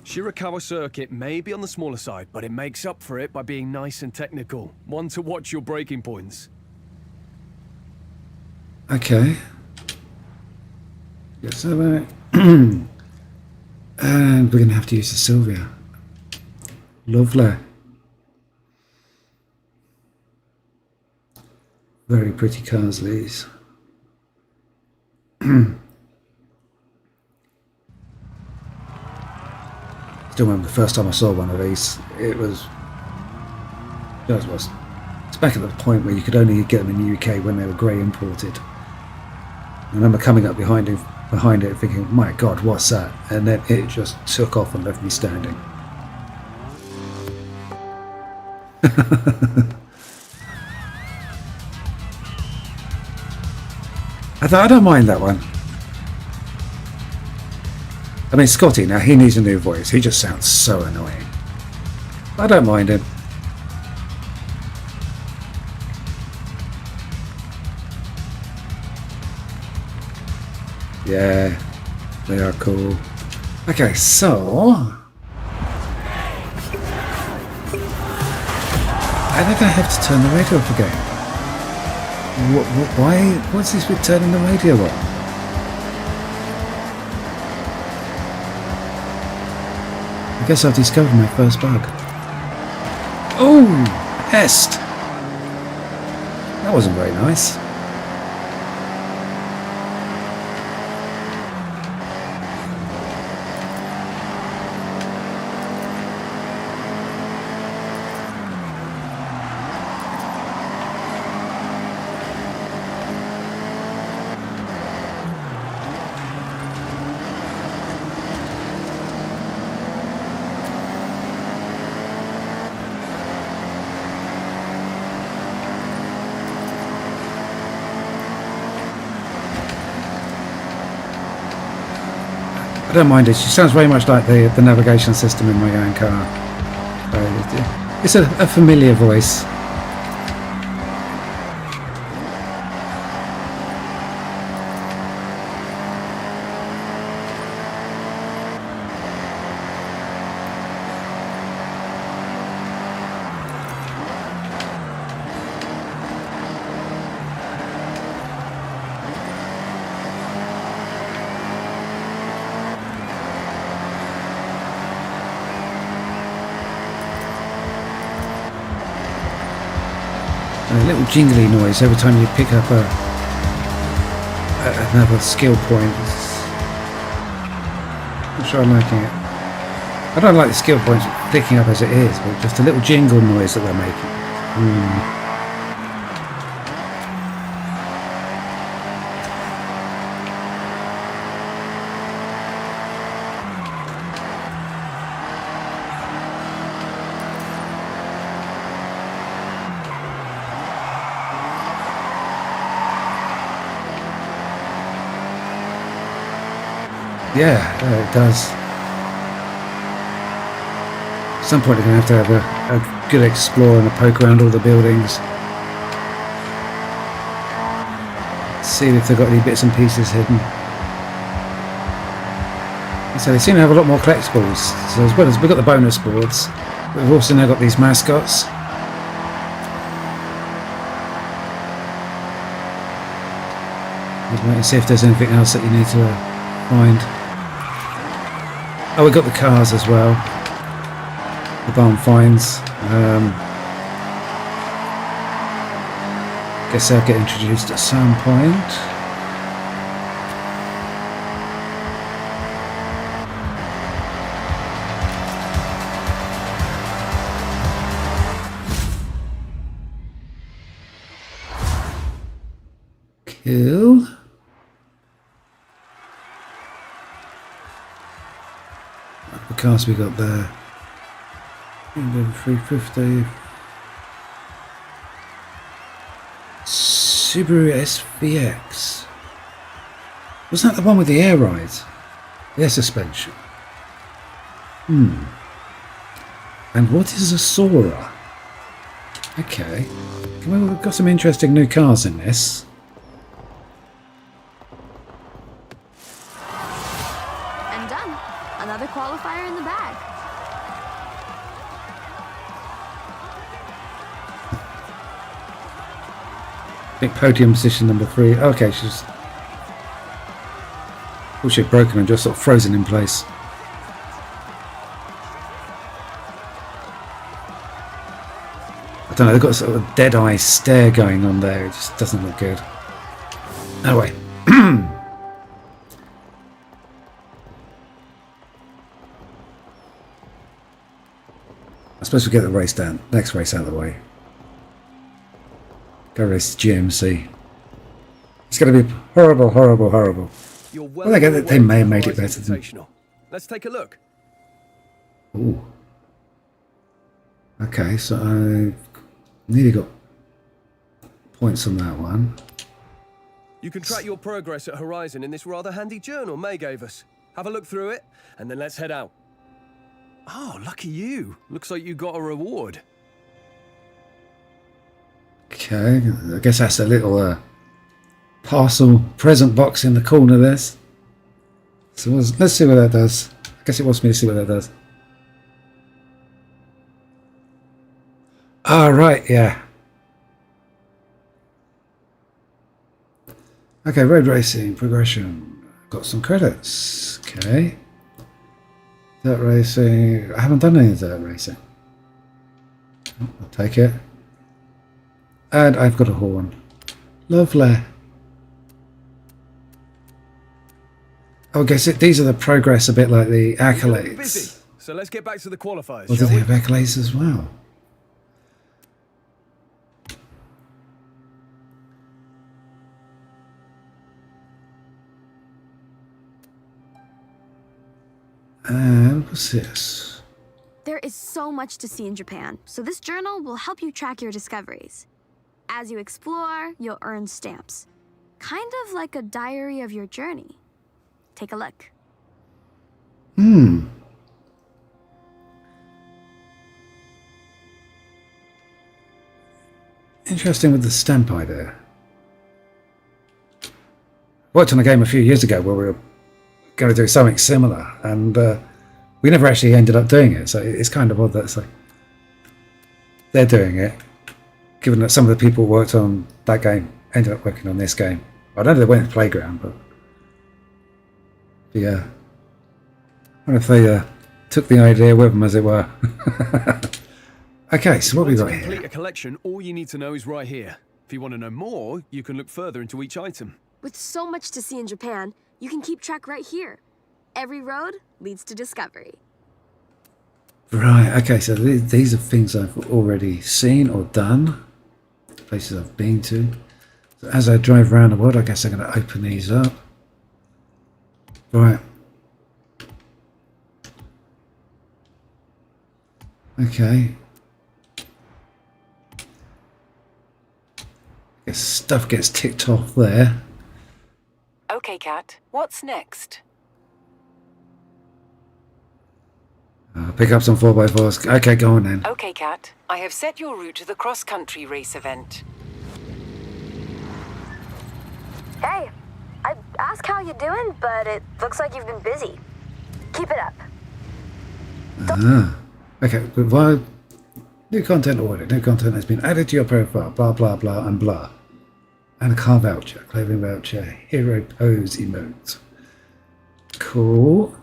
[SPEAKER 7] Shirakawa Circuit may be on the smaller side, but it makes up for it by being nice and technical. One to watch your braking points.
[SPEAKER 1] Okay. Yes, so that. And we're going to have to use the Sylvia. Lovely. Very pretty cars, these. Still remember the first time I saw one of these. It was... It's back at the point where you could only get them in the UK when they were grey imported. I remember coming up behind it thinking, my god, what's that? And then it just took off and left me standing. I thought, I don't mind that one. I mean, Scotty, now he needs a new voice. He just sounds so annoying. I don't mind him. Yeah, they are cool. Okay, so... I think I have to turn the radio off again. Why? What's this with turning the radio on? I guess I've discovered my first bug. Oh, Est. That wasn't very nice. I don't mind it. She sounds very much like the navigation system in my own car. It's a familiar voice. a little jingly noise every time you pick up another skill point. Not sure I'm liking it. I don't like the skill points picking up as it is, but just a little jingle noise that they're making. Yeah, it does. At some point you're going to have a good explore and a poke around all the buildings. See if they've got any bits and pieces hidden. So they seem to have a lot more collectibles. So as well as we've got the bonus boards, we've also now got these mascots. Wait and see if there's anything else that you need to find. Oh, we've got the cars as well. The barn finds. Guess they'll get introduced at some point. Cool. The cars we got there. 350. Subaru SVX. Was that the one with the air ride? The air suspension. And what is a Sora? Okay. Well, we've got some interesting new cars in this.
[SPEAKER 2] And done. Another qualifier in the bag.
[SPEAKER 1] I think podium position number 3. Okay, she's... Oh, she'd broken and just sort of frozen in place. I don't know, they've got sort of a dead-eye stare going on there. It just doesn't look good. Anyway. I suppose we get the race down. Next race out of the way. Go race the GMC. It's going to be horrible, horrible, horrible. Well, they may have made it better than...
[SPEAKER 7] Let's take a look.
[SPEAKER 1] Ooh. Okay, so I nearly got points on that one.
[SPEAKER 7] You can track your progress at Horizon in this rather handy journal May gave us. Have a look through it, and then let's head out. Oh, lucky you. Looks like you got a reward.
[SPEAKER 1] Okay, I guess that's a little parcel present box in the corner there. So let's see what that does. I guess it wants me to see what that does. Ah, right, yeah. Okay, road racing, progression. Got some credits. Okay. Dirt racing. I haven't done any dirt racing. I'll take it. And I've got a horn. Lovely. Oh, I guess these are the progress, a bit like the accolades.
[SPEAKER 7] Busy. So let's get back to the qualifiers.
[SPEAKER 1] Or do they have accolades as well? And what's this?
[SPEAKER 2] There is so much to see in Japan, so this journal will help you track your discoveries. As you explore, you'll earn stamps. Kind of like a diary of your journey. Take a look.
[SPEAKER 1] Interesting with the stamp idea. Worked on a game a few years ago where we were going to do something similar, and we never actually ended up doing it, so it's kind of odd that it's like they're doing it, given that some of the people who worked on that game ended up working on this game. I don't know if they went to the playground, but yeah, I wonder if they took the idea with them, as it were. Okay, so what we
[SPEAKER 7] To
[SPEAKER 1] got
[SPEAKER 7] complete
[SPEAKER 1] here?
[SPEAKER 7] a collection, all you need to know is right here. If you want to know more, you can look further into each item.
[SPEAKER 2] With so much to see in Japan, you can keep track right here. Every road leads to discovery.
[SPEAKER 1] Right, okay, so these are things I've already seen or done. Places I've been to. So as I drive around the world, I guess I'm going to open these up. Right. Okay. Guess stuff gets ticked off there.
[SPEAKER 11] Okay, Kat, what's next?
[SPEAKER 1] Pick up some 4x4s. Okay, go on then.
[SPEAKER 11] Okay, Kat, I have set your route to the cross-country race event.
[SPEAKER 2] Hey, I'd ask how you're doing, but it looks like you've been busy. Keep it up.
[SPEAKER 1] Okay, but why? New content order. New content has been added to your profile. Blah, blah, blah, and blah. And a car voucher, clothing voucher, hero pose emote. Cool.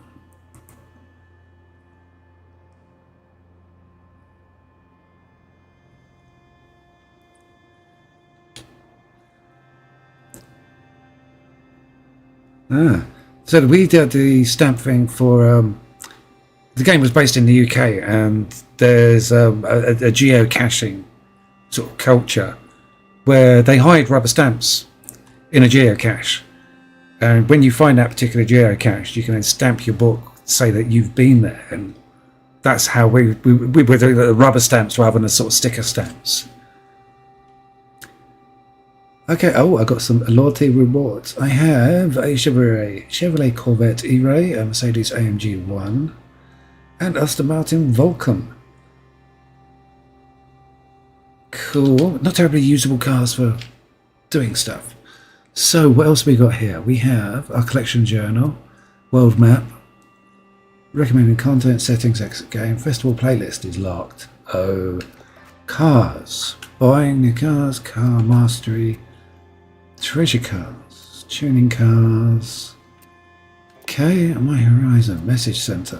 [SPEAKER 1] So we did the stamp thing for the game was based in the UK, and there's a geocaching sort of culture where they hide rubber stamps in a geocache, and when you find that particular geocache, you can then stamp your book, say that you've been there, and that's how we were doing the rubber stamps rather than the sort of sticker stamps. Okay, oh, I got some loyalty rewards. I have a Chevrolet Corvette E-Ray, a Mercedes AMG 1, and Aston Martin Vulcan. Cool. Not terribly usable cars for doing stuff. So, what else we got here? We have our collection journal, world map, recommended content, settings, exit game, festival playlist is locked. Oh, cars. Buying new cars, car mastery, treasure cars, tuning cars. Okay, my Horizon, message center.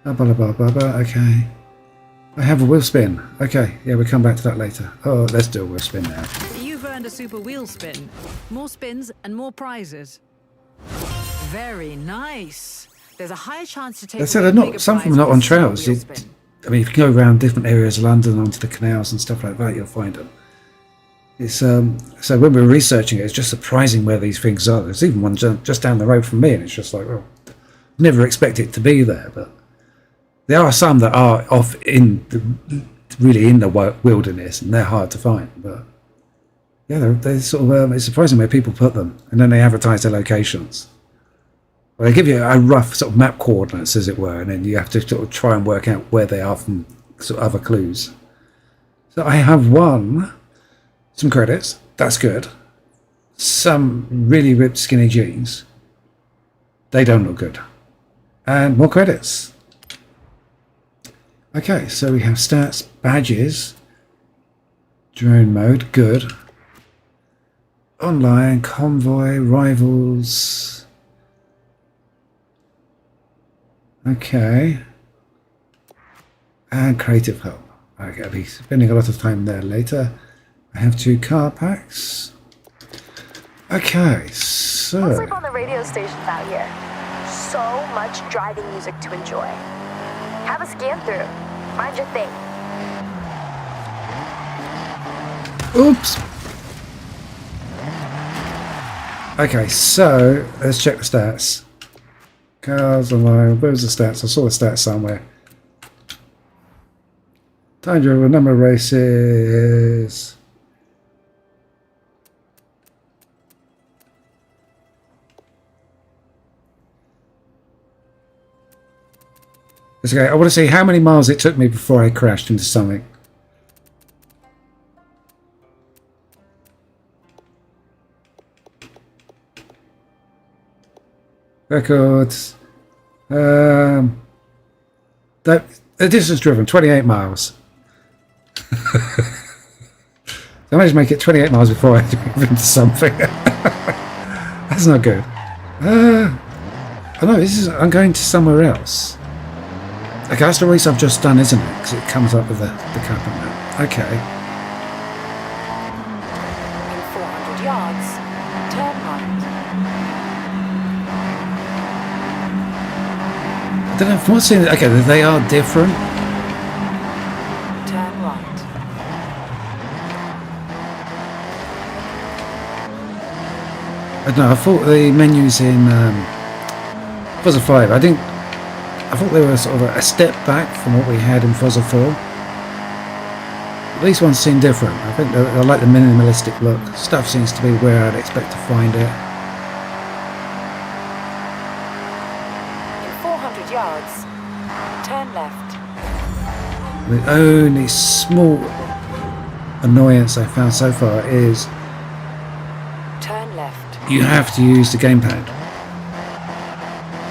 [SPEAKER 1] Blah, blah, blah, blah, blah, okay. I have a wheel spin. Okay, yeah, we'll come back to that later. Oh, let's do a wheel spin now.
[SPEAKER 12] You've earned a super wheel spin. More spins and more prizes. Very nice. There's a higher chance to take.
[SPEAKER 1] They said they're not. Some of them are not on trails. I mean, if you go around different areas of London onto the canals and stuff like that, you'll find them. It's so when we were researching it, it's just surprising where these things are. There's even one just down the road from me, and it's just like, well, never expect it to be there. But there are some that are off really in the wilderness, and they're hard to find. But yeah, they're sort of it's surprising where people put them, and then they advertise their locations. Well, they give you a rough sort of map coordinates, as it were, and then you have to sort of try and work out where they are from sort of other clues. So I have some credits. That's good. Some really ripped skinny jeans. They don't look good. And more credits. Okay, so we have stats, badges, drone mode, good. Online, convoy, rivals. Okay. And creative help. Okay, I'll be spending a lot of time there later. I have 2 car packs. Okay, so...
[SPEAKER 2] Let's sleep on the radio stations out here. So much driving music to enjoy. Have a scan through. Find your thing.
[SPEAKER 1] Oops! Okay, so let's check the stats. Cars online, where's the stats? I saw the stats somewhere. Time driven, number of races. Let's go. I want to see how many miles it took me before I crashed into something. Records. The distance driven, 28 miles. I managed to make it 28 miles before I drove into something. That's not good. Oh no, I'm going to somewhere else. Okay, that's the race I've just done, isn't it? Because it comes up with the cap on that. Okay.
[SPEAKER 11] In 400 yards, turn right.
[SPEAKER 1] I don't know, from what's in it, okay, they are different.
[SPEAKER 11] Turn right.
[SPEAKER 1] I don't know, I thought the menus in Forza 5, I thought they were sort of a step back from what we had in Forza 4. These ones seem different. I think I like the minimalistic look. Stuff seems to be where I'd expect to find it.
[SPEAKER 11] In 400 yards, turn left.
[SPEAKER 1] The only small annoyance I found so far is
[SPEAKER 11] Turn left.
[SPEAKER 1] you have to use the gamepad.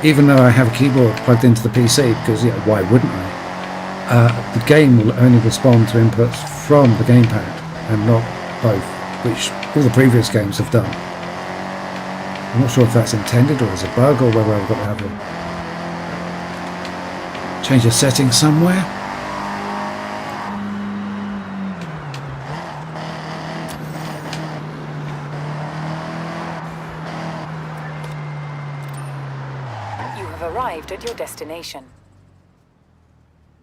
[SPEAKER 1] Even though I have a keyboard plugged into the PC, because yeah, why wouldn't I? The game will only respond to inputs from the gamepad and not both, which all the previous games have done. I'm not sure if that's intended or as a bug or whether I've got to have a change the settings somewhere.
[SPEAKER 11] You have arrived at your destination.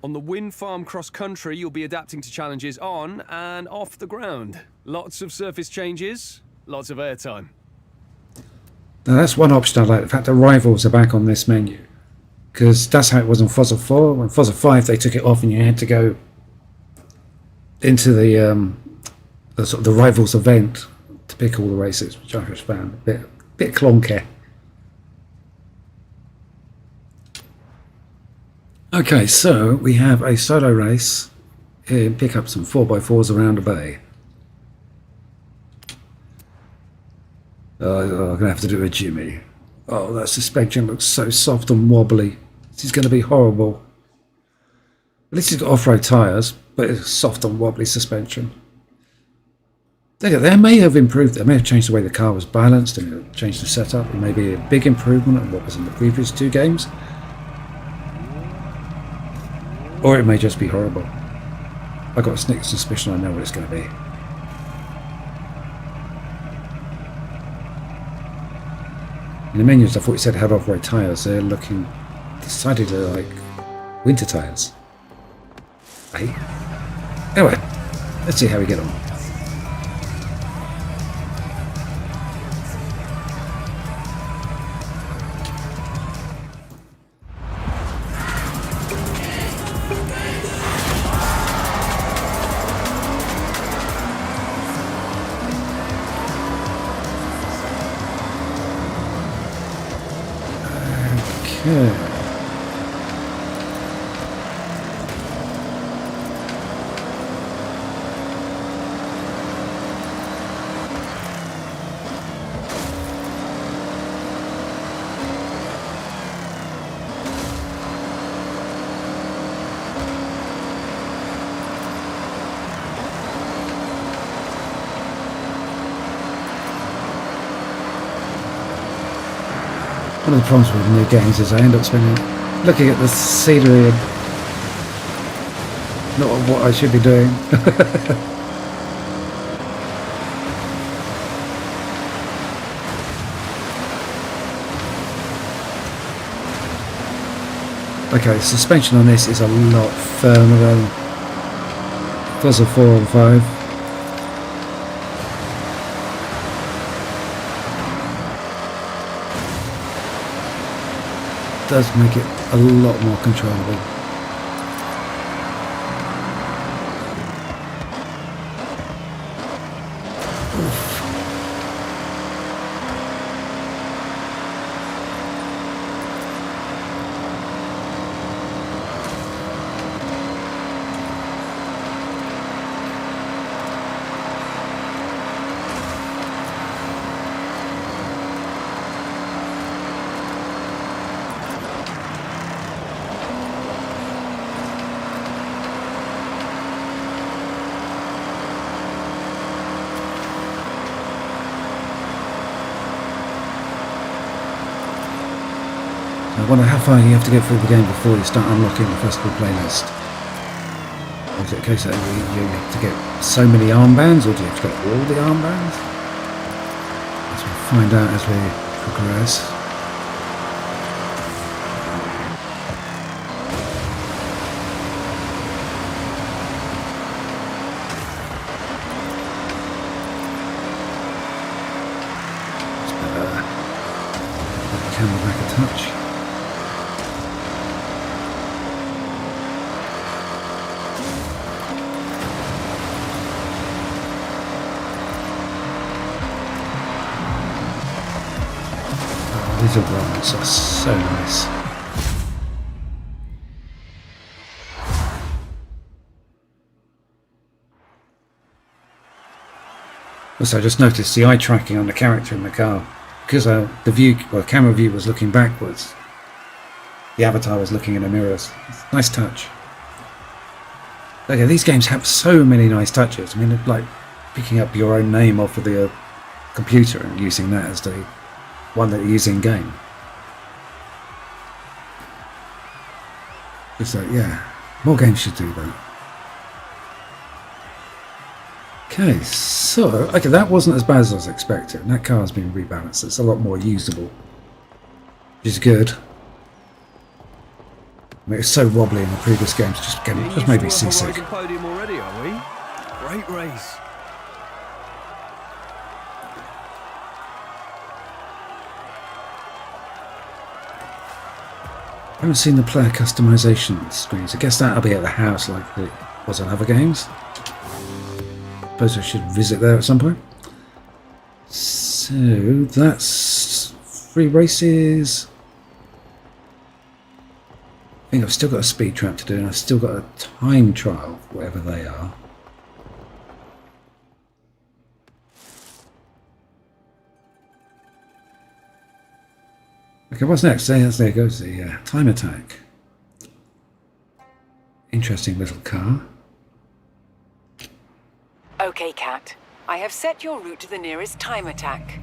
[SPEAKER 7] On the wind farm cross-country, you'll be adapting to challenges on and off the ground. Lots of surface changes, lots of airtime.
[SPEAKER 1] Now that's one option I like, the fact that rivals are back on this menu. Because that's how it was in Forza 4. When Forza 5 they took it off and you had to go into the sort of the rivals event to pick all the races, which I just found a bit clunky. Okay, so we have a solo race in pickups and 4x4s around a bay. I'm going to have to do a Jimmy. Oh, that suspension looks so soft and wobbly. This is going to be horrible. At least it's got off-road tyres, but it's soft and wobbly suspension. They may have improved, they may have changed the way the car was balanced and changed the setup. It may be a big improvement on what was in the previous two games. Or it may just be horrible. I've got a sneaking suspicion I know what it's going to be. In the menus I thought it said had off-road tyres. They're looking decidedly like winter tyres. Hey. Anyway, let's see how we get on. Okay. One of the problems with new games is I end up looking at the scenery and not what I should be doing. Okay, the suspension on this is a lot firmer than Forza 4 and 5. Does make it a lot more controllable. I wonder how far you have to get through the game before you start unlocking the festival playlist. Or is it a case that you have to get so many armbands, or do you have to get all the armbands? As we'll find out as we progress. Camera back a touch. Oh, these environments are so nice. Also, I just noticed the eye tracking on the character in the car. Because the camera view was looking backwards, the avatar was looking in the mirrors. Nice touch. Okay, these games have so many nice touches. I mean, like picking up your own name off of the computer and using that as the one that you use in game. It's like, yeah, more games should do that. Okay, so, that wasn't as bad as I was expecting. That car's been rebalanced. It's a lot more usable, which is good. I mean, it's so wobbly in the previous games, just made me seasick.
[SPEAKER 7] Podium already, are we? Great race.
[SPEAKER 1] I haven't seen the player customization screens. I guess that'll be at the house like it was on other games. Suppose I should visit there at some point. So that's 3 races. I think I've still got a speed trap to do, and I've still got a time trial, whatever they are. Okay, what's next? There goes the time attack. Interesting little car.
[SPEAKER 11] Okay, Cat. I have set your route to the nearest time attack.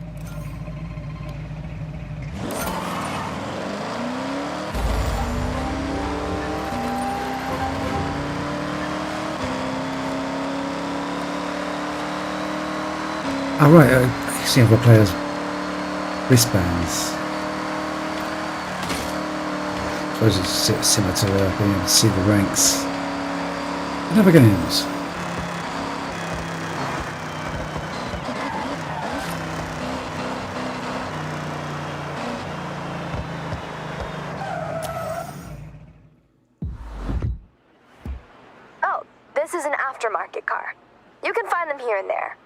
[SPEAKER 1] Oh right, you see other players' wristbands. I suppose it's similar to being able to see the ranks in other games.
[SPEAKER 2] This is an aftermarket car. You can find them here and there.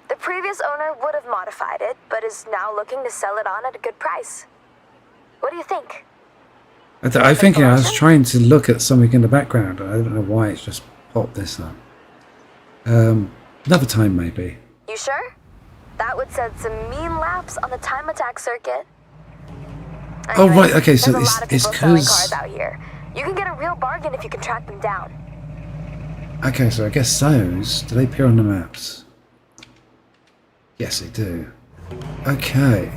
[SPEAKER 2] The previous owner would have modified it, but is now looking to sell it on at a good price. What do you think?
[SPEAKER 1] I think I was trying to look at something in the background. I don't know why it's just popped this up. Another time maybe.
[SPEAKER 2] You sure? That would set some mean laps on the time attack circuit.
[SPEAKER 1] Oh right, okay, so
[SPEAKER 2] there's a lot of
[SPEAKER 1] it's
[SPEAKER 2] people selling
[SPEAKER 1] because...
[SPEAKER 2] cars out here. You can get a real bargain if you can track them down.
[SPEAKER 1] Okay, so I guess those, do they appear on the maps? Yes, they do. Okay.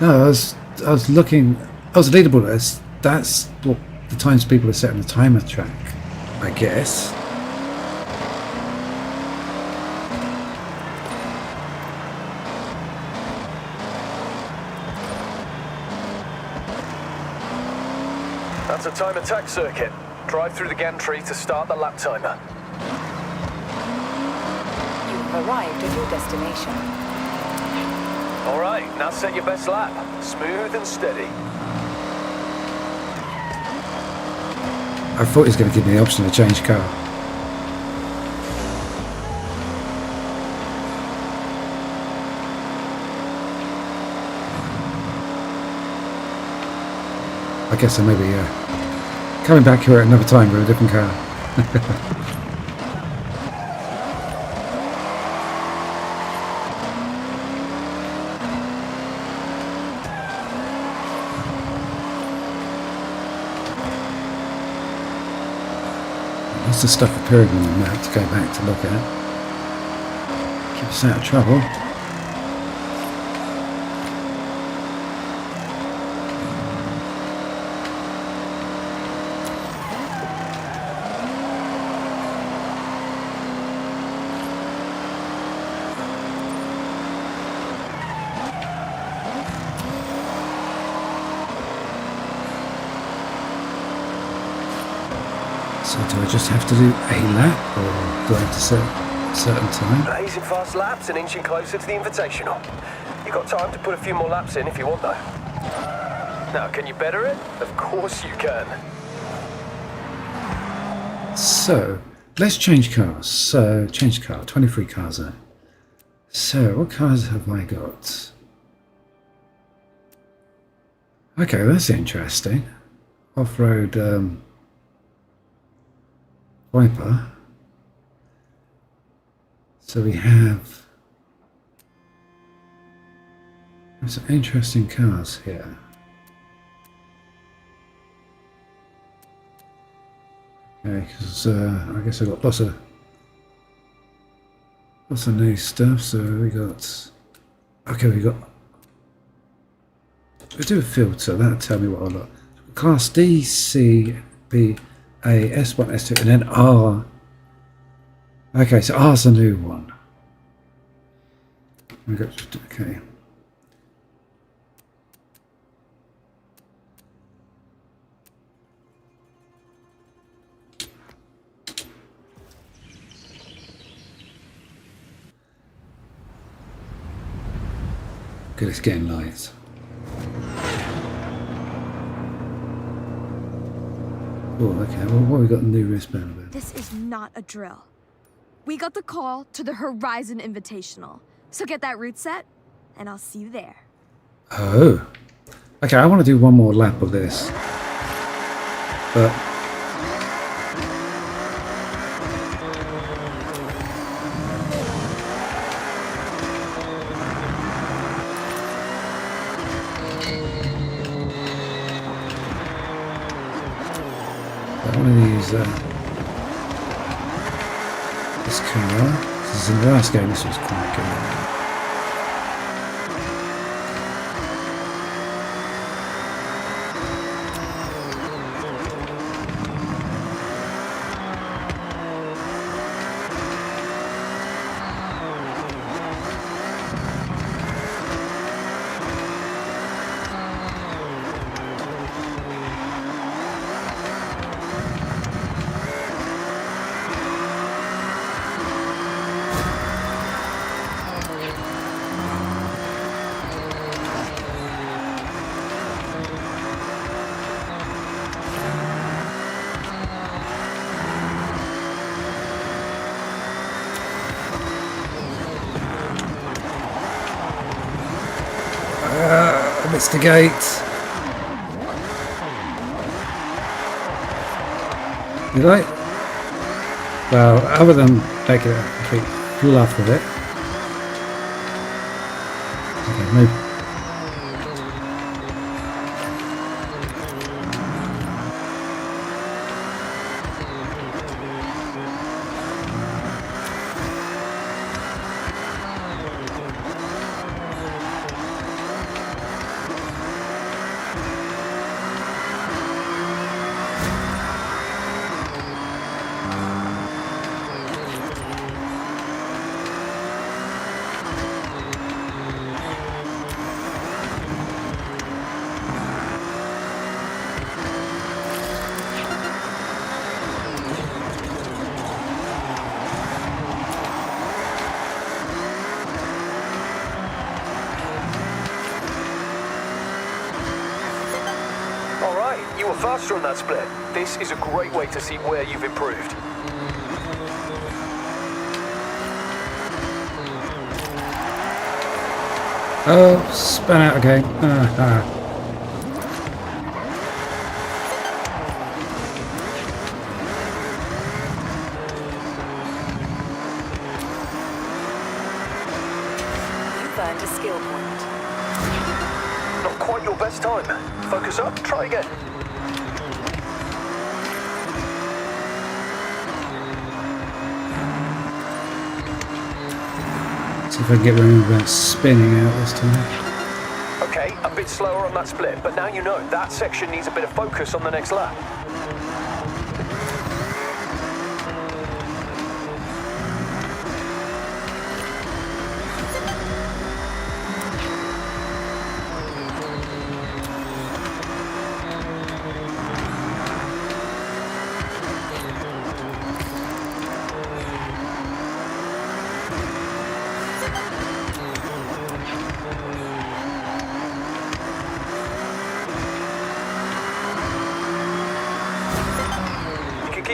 [SPEAKER 1] No, I was looking... Oh, it's a leaderboard. That's what the times people are setting the timer track, I guess.
[SPEAKER 7] That's a time attack circuit. Drive through the gantry to start the lap timer.
[SPEAKER 11] You've arrived at your destination.
[SPEAKER 7] All right, now set your best lap. Smooth and steady.
[SPEAKER 1] I thought he was going to give me the option to change car. I guess I may be coming back here at another time with a different car. Lots of stuff appearing on the map to go back to look at. Keep us out of trouble. So do I just have to do a lap, or do I have to set a certain time?
[SPEAKER 7] Blazing fast laps and inching closer to the Invitational. You've got time to put a few more laps in if you want, though. Now, can you better it? Of course you can.
[SPEAKER 1] So, let's change cars. So, change car, 23 cars there. So, what cars have I got? Okay, that's interesting. Off-road Viper. So we have some interesting cars here. Okay, because I guess I've got lots of new stuff. So we got, okay, we do a filter. That'll tell me what I got. Class D, C, B, A, S1, S2, and then R. Okay, so R's the new one. We got, okay. Good, it's getting light. Oh, okay. Well, what have we got the new wristband about?
[SPEAKER 2] This is not a drill. We got the call to the Horizon Invitational. So get that route set, and I'll see you there.
[SPEAKER 1] Oh. Okay, I want to do one more lap of this. But I want to use this camera. This is in the last game, this was quite good. Missed the gate. Did I? Well, other than making a complete fluff of it. Okay, maybe.
[SPEAKER 7] You were faster on that split. This is a great way to see where you've improved.
[SPEAKER 1] Oh, spun out again.
[SPEAKER 11] You've earned a skill point.
[SPEAKER 7] Not quite your best time. Focus up, try again.
[SPEAKER 1] See if I can get around without spinning out this time.
[SPEAKER 7] Okay, a bit slower on that split, but now you know that section needs a bit of focus on the next lap.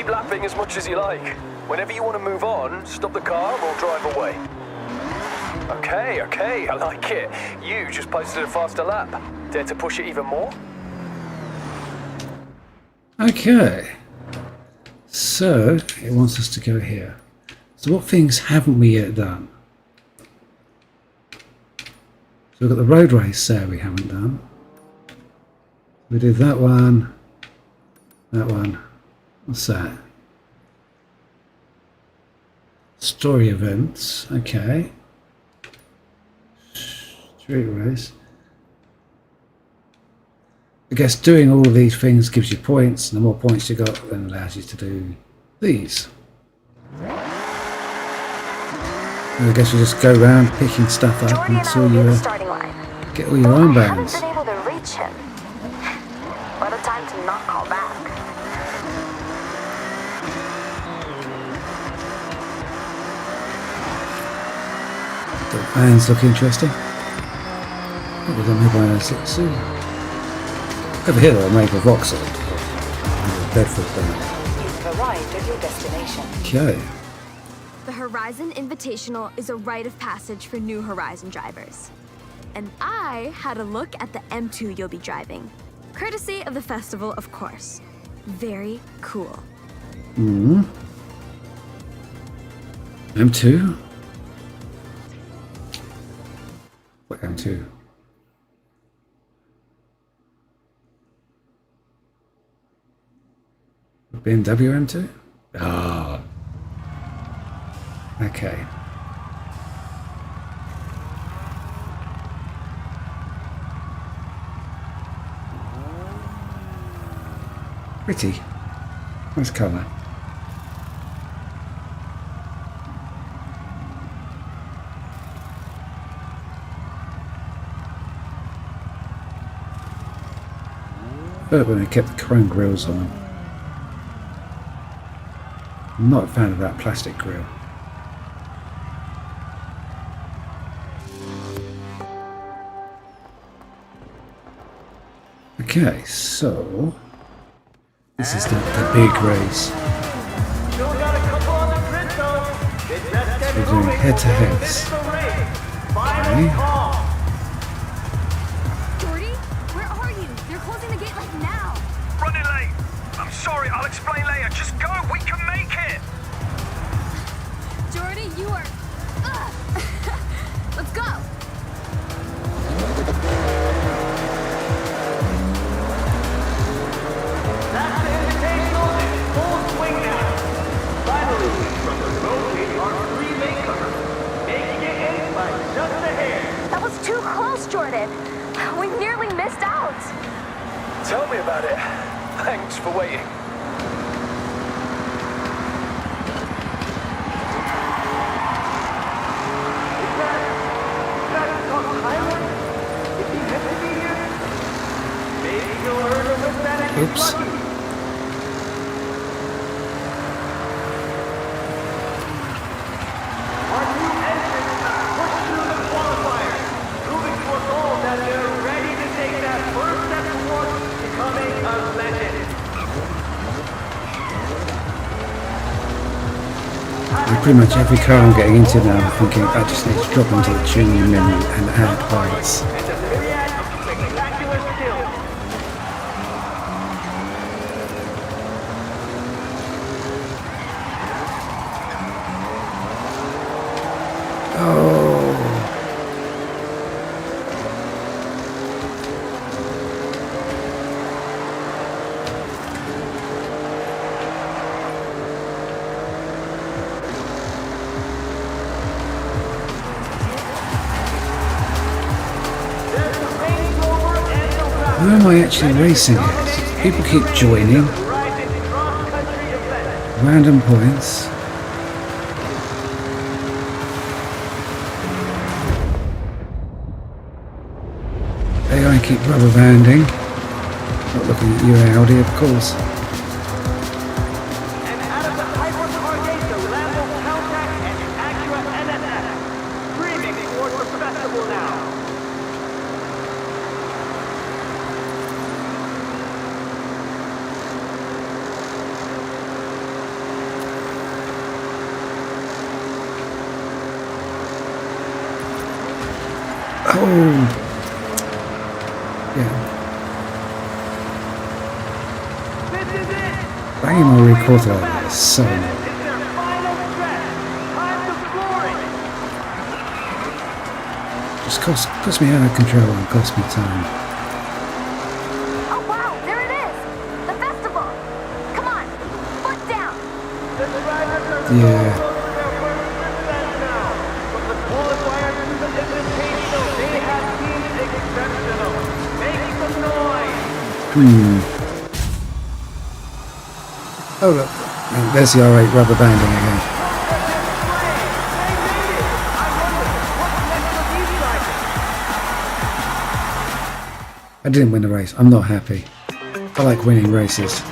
[SPEAKER 7] Keep lapping as much as you like. Whenever you want to move on, stop the car or drive away. Okay, I like it. You just posted a faster lap. Dare to push it even more?
[SPEAKER 1] Okay. So, it wants us to go here. So what things haven't we yet done? So we've got the road race there we haven't done. We did that one. That one. What's that? Story events. Okay. Street race. I guess doing all of these things gives you points, and the more points you got, then allows you to do these. And I guess you just go around picking stuff up until you get all your armbands.
[SPEAKER 2] I haven't been able to reach him. What a time to not call back.
[SPEAKER 1] The vans look interesting. What was made by soon? Over here they're made of rock salt. Bedford band.
[SPEAKER 11] You've arrived at your destination.
[SPEAKER 1] Okay.
[SPEAKER 2] The Horizon Invitational is a rite of passage for new Horizon drivers. And I had a look at the M2 you'll be driving. Courtesy of the festival, of course. Very cool.
[SPEAKER 1] M2? What M2? BMW M2? Ah. Okay. Pretty. Nice colour. But when they kept the chrome grills on. I'm not a fan of that plastic grill. Okay, so this is the big race. So we're doing head-to-heads. Okay.
[SPEAKER 2] Jordy, where are you? They're closing the gate like now.
[SPEAKER 7] Running late. I'm sorry, I'll explain later. Just go, we can make it.
[SPEAKER 2] Jordy, you are... Let's go.
[SPEAKER 3] That's the invitational in full swing now. Finally, from the road we are three makers, making it in by just a hair.
[SPEAKER 2] That was too close, Jordan. We nearly missed out.
[SPEAKER 7] Tell me about it. Thanks for waiting.
[SPEAKER 1] Oops.
[SPEAKER 3] Our new entrants have pushed through the qualifiers, proving to us all that they're ready to take that first step towards becoming a legend.
[SPEAKER 1] And pretty much every car I'm getting into now, I'm thinking I just need to drop into the tuning menu and add parts.
[SPEAKER 3] It's a myriad of spectacular skills.
[SPEAKER 1] Where am I actually racing at? People keep joining. Random points. AI keep rubber banding. Not looking at you, Audi, of course.
[SPEAKER 3] And out of the hypercar gate, the Lambo Countach and the Acura NSX, screaming towards the festival now.
[SPEAKER 1] Yeah.
[SPEAKER 3] This is it!
[SPEAKER 1] Banging my recorder like this is so annoying.
[SPEAKER 3] It's their final stretch. Time to floor it.
[SPEAKER 1] Just costs me out of control and costs me time.
[SPEAKER 2] Oh wow, there it is! The festival! Come on, foot down!
[SPEAKER 3] The drivers are
[SPEAKER 1] Yeah.
[SPEAKER 3] close to their first success now. But the qualifiers to the Invitational, they have been exceptional. Make some noise.
[SPEAKER 1] Oh look, there's the R8 rubber banding again. I didn't win the race. I'm not happy. I like winning races.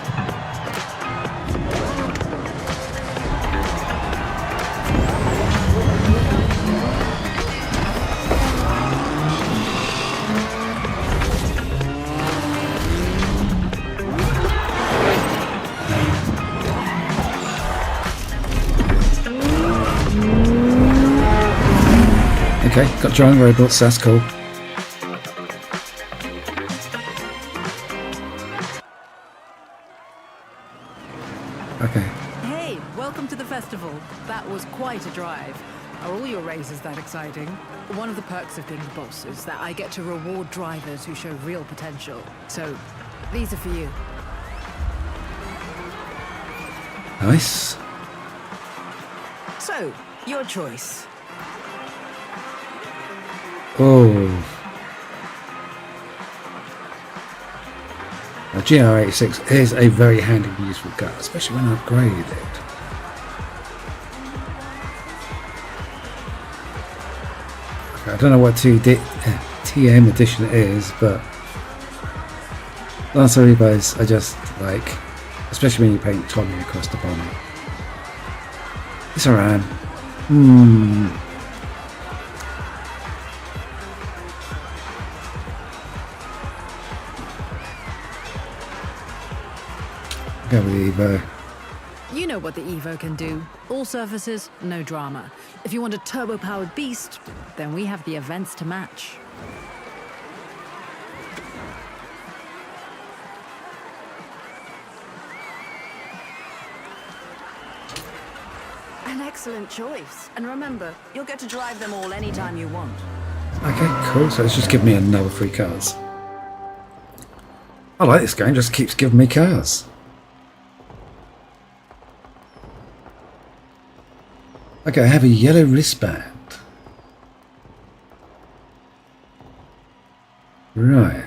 [SPEAKER 1] Okay, got giant robots, that's cool. Okay.
[SPEAKER 12] Hey, welcome to the festival. That was quite a drive. Are all your races that exciting? One of the perks of being the boss is that I get to reward drivers who show real potential. So, these are for you.
[SPEAKER 1] Nice.
[SPEAKER 12] So, your choice.
[SPEAKER 1] Oh. Now, GR86 is a very handy and useful car, especially when I upgrade it. Okay, I don't know what TM edition it is, but Lancer Rebos are just like, especially when you paint Tommy across the bonnet. It's alright. Go with the Evo.
[SPEAKER 12] You know what the Evo can do. All surfaces, no drama. If you want a turbo-powered beast, then we have the events to match. An excellent choice. And remember, you'll get to drive them all anytime you want.
[SPEAKER 1] Okay, cool. So it's just giving me another 3 cars. I like this game, just keeps giving me cars. Okay, I have a yellow wristband. Right.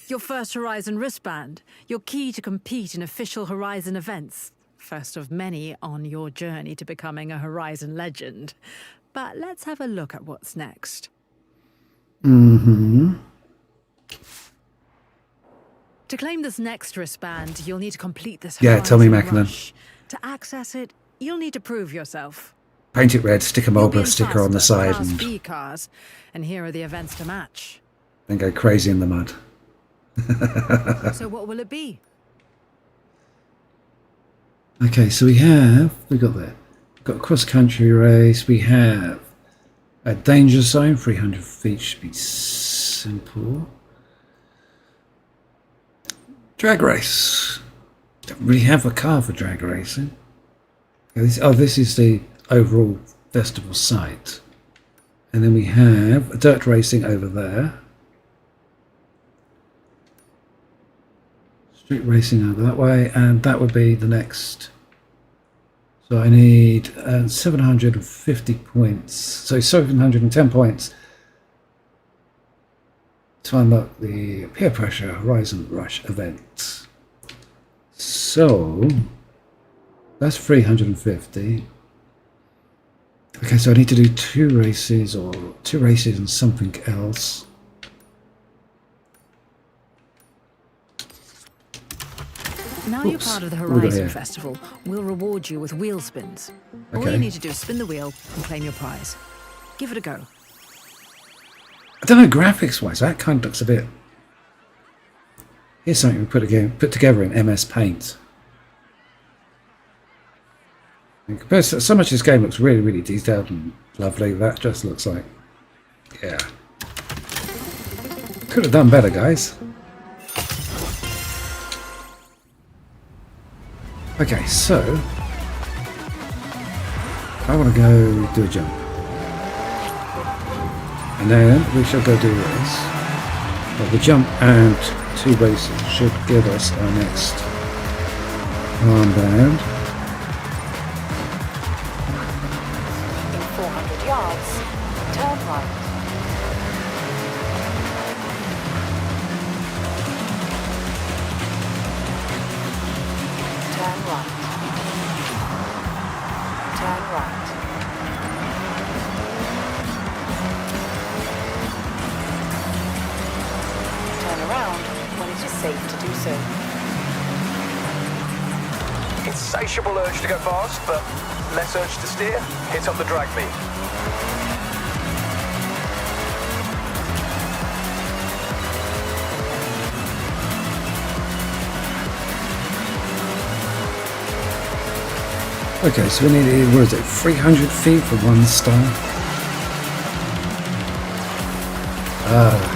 [SPEAKER 12] Your first Horizon wristband. Your key to compete in official Horizon events. First of many on your journey to becoming a Horizon legend. But let's have a look at what's next. To claim this next wristband, you'll need to complete this
[SPEAKER 1] Yeah, tell me,
[SPEAKER 12] Horizon
[SPEAKER 1] Macklin.
[SPEAKER 12] rush. To access it, you'll need to prove yourself.
[SPEAKER 1] Paint it red, stick a
[SPEAKER 12] You'll be
[SPEAKER 1] Marlboro
[SPEAKER 12] in
[SPEAKER 1] sticker on the
[SPEAKER 12] faster
[SPEAKER 1] side
[SPEAKER 12] Class
[SPEAKER 1] and
[SPEAKER 12] B cars, and here are the events to match.
[SPEAKER 1] then go crazy in the mud.
[SPEAKER 12] So what will it be?
[SPEAKER 1] Okay, so we got a cross-country race, we have a danger zone, 300 feet should be simple. Drag race. Don't really have a car for drag racing. This is the overall festival site. And then we have a dirt racing over there. Street racing over that way, and that would be the next. So I need 750 points. So 710 points to unlock the Peer Pressure Horizon Rush event. So that's 350. Okay, so I need to do 2 races and something else.
[SPEAKER 12] Now you're part of the
[SPEAKER 1] What we got
[SPEAKER 12] Horizon
[SPEAKER 1] here?
[SPEAKER 12] Festival. We'll reward you with wheel spins. All
[SPEAKER 1] Okay.
[SPEAKER 12] you need to do is spin the wheel and claim your prize. Give it a go.
[SPEAKER 1] I don't know, graphics wise, that kind of looks a bit. Here's something we put together in MS Paint. And compared to, so much of this game looks really, really detailed and lovely. That just looks like, yeah. Could have done better, guys. Okay, so I want to go do a jump. And then we shall go do a race. Well, the jump and 2 races should give us our next armband.
[SPEAKER 11] In 400 yards, turn right. Turn right. Turn right. Turn around when it is safe to do so.
[SPEAKER 3] Insatiable urge to go fast, but less urge to steer. Hit up the drag me.
[SPEAKER 1] Okay, so we need, what is it, 300 feet for 1 star?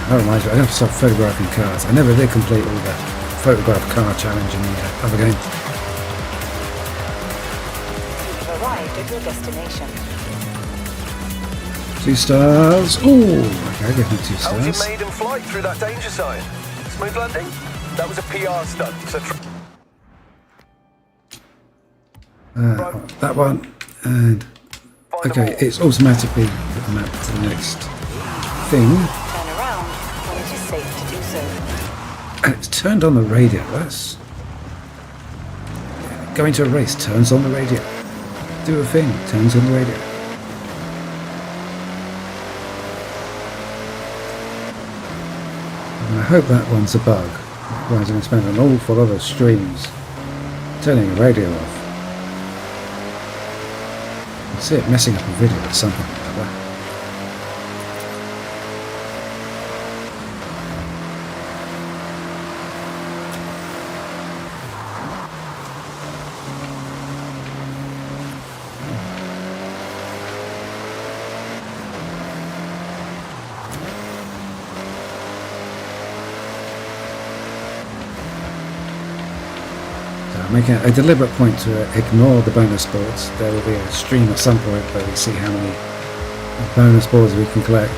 [SPEAKER 1] That reminds me, I have to start photographing cars. I never did complete all the photograph car challenge in the other game.
[SPEAKER 11] You've arrived at your destination.
[SPEAKER 1] 2 stars. Oh, okay, I give them 2
[SPEAKER 3] How was your
[SPEAKER 1] stars.
[SPEAKER 3] maiden flight through that danger zone? Smooth landing? That was a PR stunt, so
[SPEAKER 1] That one, and okay, it's automatically put the map to the next thing,
[SPEAKER 11] Turn around when it is safe to do so.
[SPEAKER 1] and it's turned on the radio. That's going to a race, turns on the radio. Do a thing, turns on the radio. And I hope that one's a bug. Otherwise, I'm going to spend an awful lot of streams turning the radio off. See it messing up a video or something like that. Making a deliberate point to ignore the bonus boards. There will be a stream at some point where we see how many bonus boards we can collect.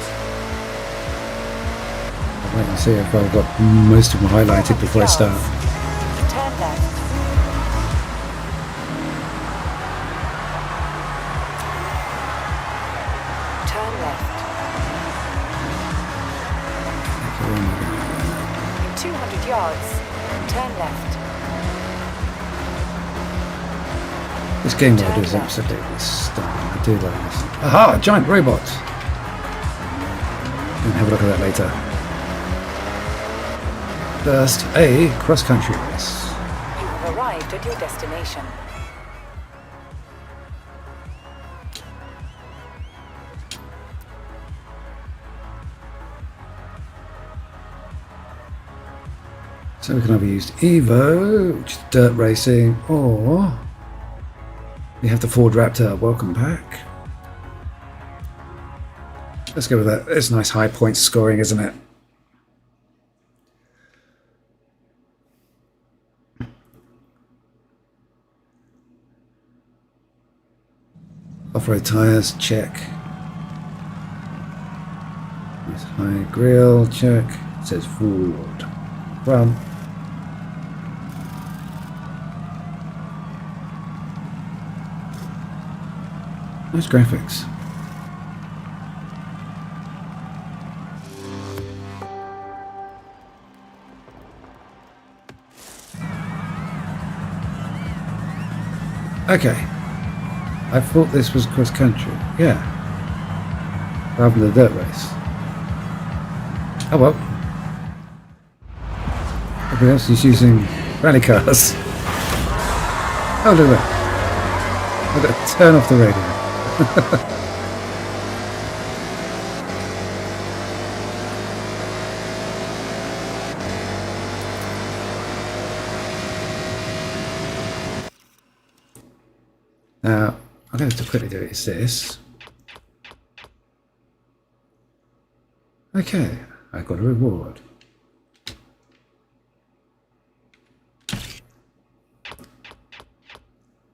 [SPEAKER 1] I'll wait and see if I've got most of them highlighted before I start.
[SPEAKER 11] Turn left. Turn left. In 200 yards, turn left.
[SPEAKER 1] This game mode is absolutely stunning. I do like this. Aha! A giant robot! We can have a look at that later. First, a cross-country race.
[SPEAKER 11] You have arrived at your destination.
[SPEAKER 1] So we can either use Evo, which is dirt racing, or we have the Ford Raptor welcome pack. Let's go with that. It's nice high point scoring, isn't it? Off-road tyres, check. Nice high grille, check. It says Ford. Front. Nice graphics. Okay. I thought this was cross country. Yeah. Rather than the dirt race. Oh well. Everybody else is using rally cars. Oh, look at that. I've got to turn off the radio. Now, I'm going to have to quickly do it. Is this? Okay, I got a reward.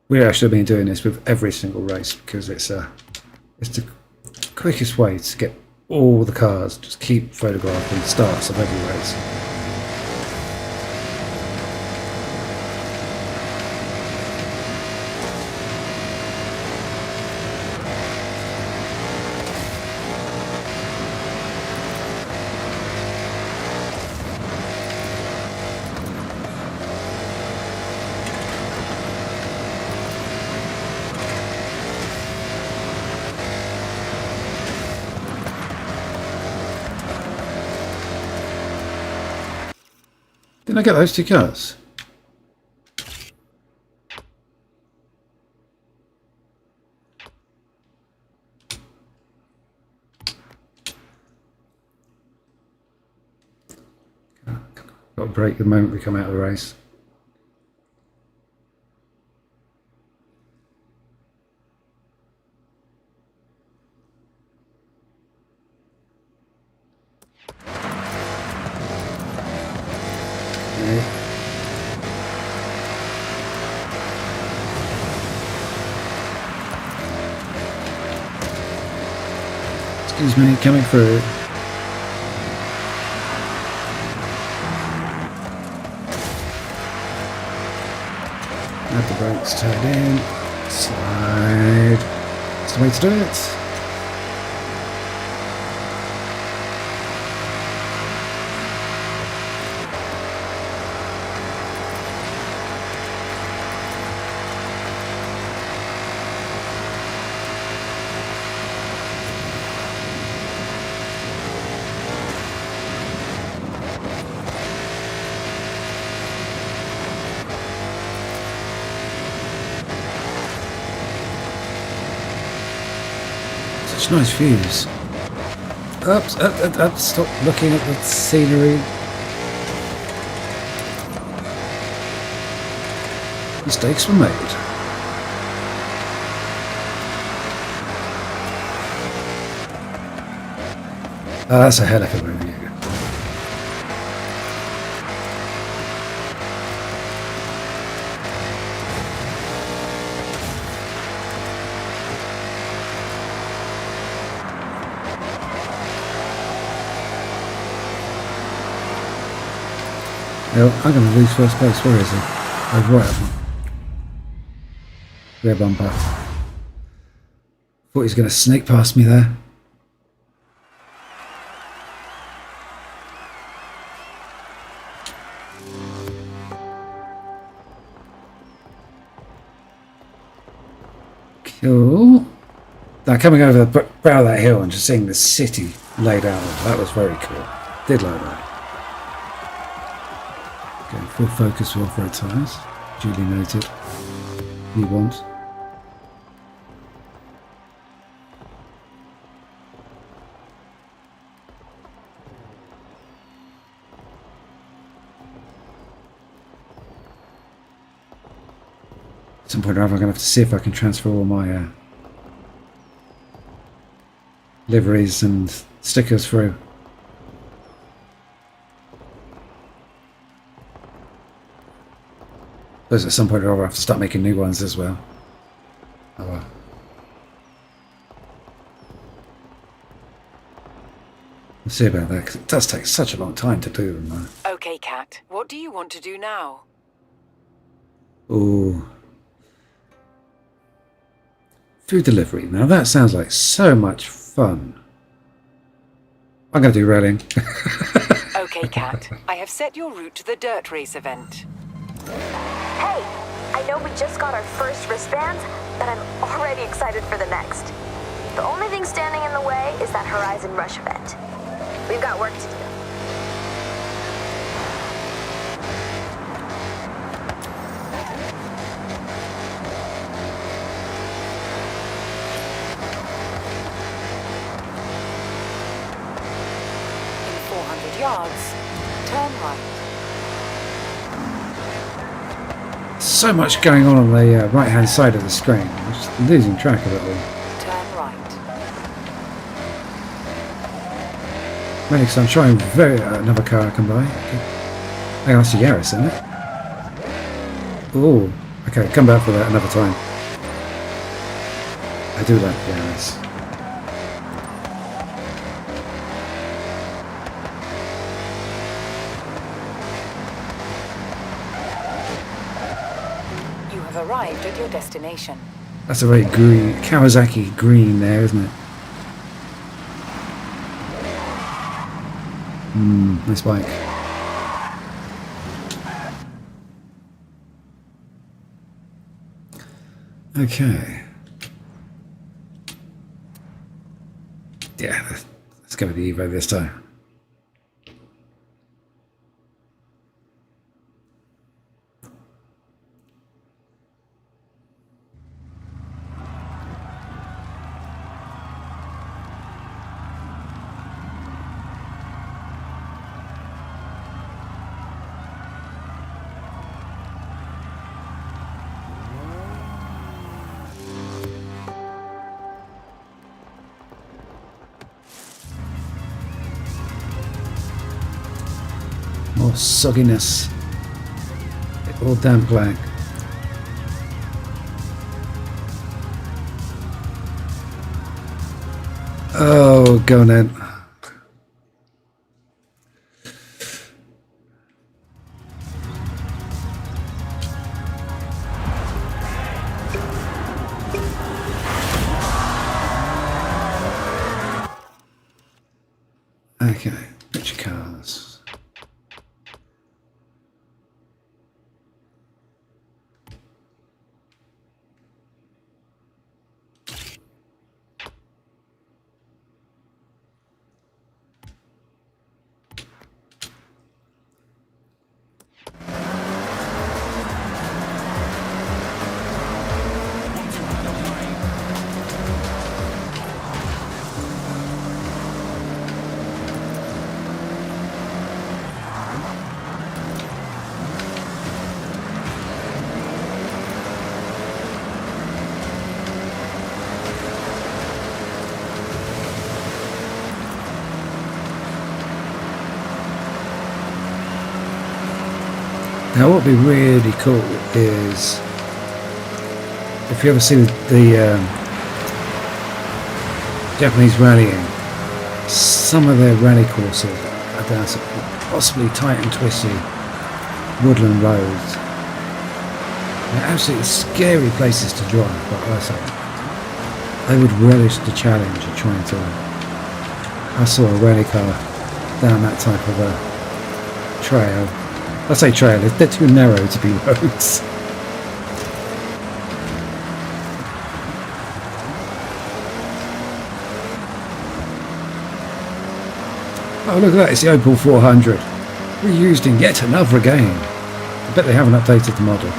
[SPEAKER 1] We actually been doing this with every single race because it's the quickest way to get all the cars. Just keep photographing starts of every race. Didn't I get those 2 cars? Got a break the moment we come out of the race. Excuse me, coming through. Add the brakes, turn in, slide. That's the way to do it. Such nice views. Up, stop looking at the scenery. Mistakes were made. That's a hell of a review. I'm going to lose first place. Where is he? Oh, right up. Rear bumper. Thought he was going to sneak past me there. Cool. Now coming over the brow of that hill and just seeing the city laid out, that was very cool. Did like that. Okay, full focus for off-road tyres. Duly noted. You want. At some point or other, I'm going to have to see if I can transfer all my liveries and stickers through. Suppose at some point or other I have to start making new ones as well. Oh well. We'll see about that, because it does take such a long time to do them though.
[SPEAKER 11] Okay, Kat, what do you want to do now?
[SPEAKER 1] Ooh. Food delivery. Now that sounds like so much fun. I'm going to do rallying.
[SPEAKER 11] Okay, Kat, I have set your route to the dirt race event.
[SPEAKER 2] Hey, I know we just got our first wristbands, but I'm already excited for the next. The only thing standing in the way is that Horizon Rush event. We've got work to do.
[SPEAKER 11] In 400 yards, turn right.
[SPEAKER 1] So much going on the right-hand side of the screen. I'm just losing track of it all.
[SPEAKER 11] Turn right.
[SPEAKER 1] Mainly because I'm trying another car I can buy. Okay. Hang on, that's a Yaris, isn't it? Oh, Okay, come back for that another time. I do like pianos.
[SPEAKER 11] You have arrived at your destination.
[SPEAKER 1] That's a very green, Kawasaki green there, isn't it? Nice bike. Okay. Yeah, let's go with the Evo this time. More sogginess. All damp black. Oh, go on then. Okay, which cars? Now what would be really cool is if you ever see the Japanese rallying, some of their rally courses are down some possibly tight and twisty woodland roads. They're absolutely scary places to drive, but I say they would relish the challenge of trying to. I saw a rally car down that type of a trail. I say trail, they're too narrow to be roads. Oh, look at that, it's the Opel 400. Reused in yet another game. I bet they haven't updated the model.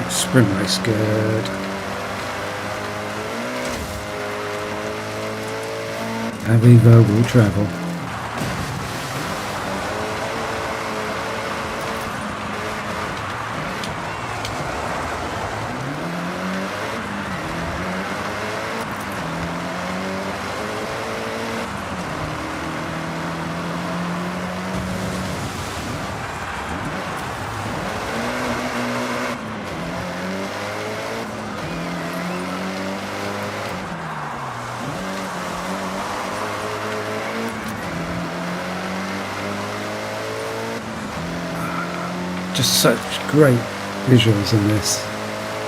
[SPEAKER 1] Sprint race good. Avivo will travel. Just such great visuals in this.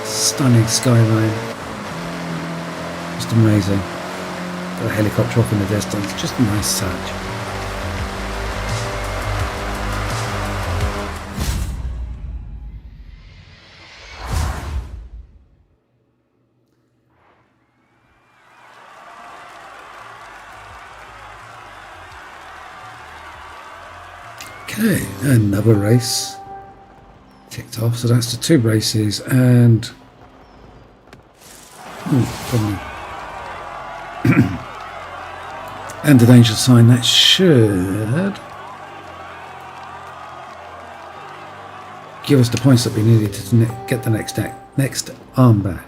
[SPEAKER 1] Stunning skyline. Just amazing. Got a helicopter off in the distance. Just a nice touch. Okay, another race. Ticked off, so that's the 2 races and And the danger sign, that should give us the points that we needed to get the next armband.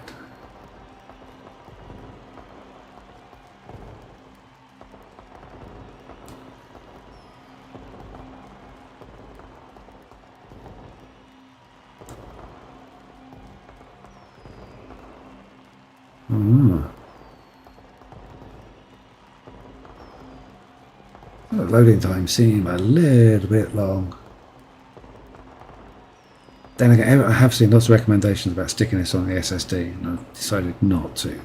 [SPEAKER 1] The loading time seemed a little bit long. Then again, I have seen lots of recommendations about sticking this on the SSD, and I've decided not to.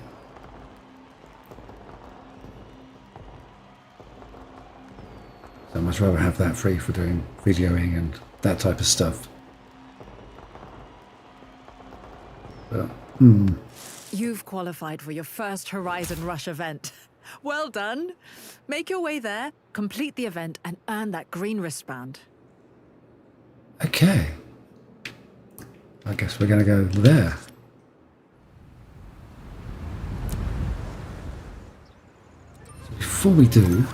[SPEAKER 1] So I'd much rather have that free for doing videoing and that type of stuff. But,
[SPEAKER 12] You've qualified for your first Horizon Rush event. Well done. Make your way there, complete the event, and earn that green wristband.
[SPEAKER 1] okay. I guess we're going to go there. So before we do,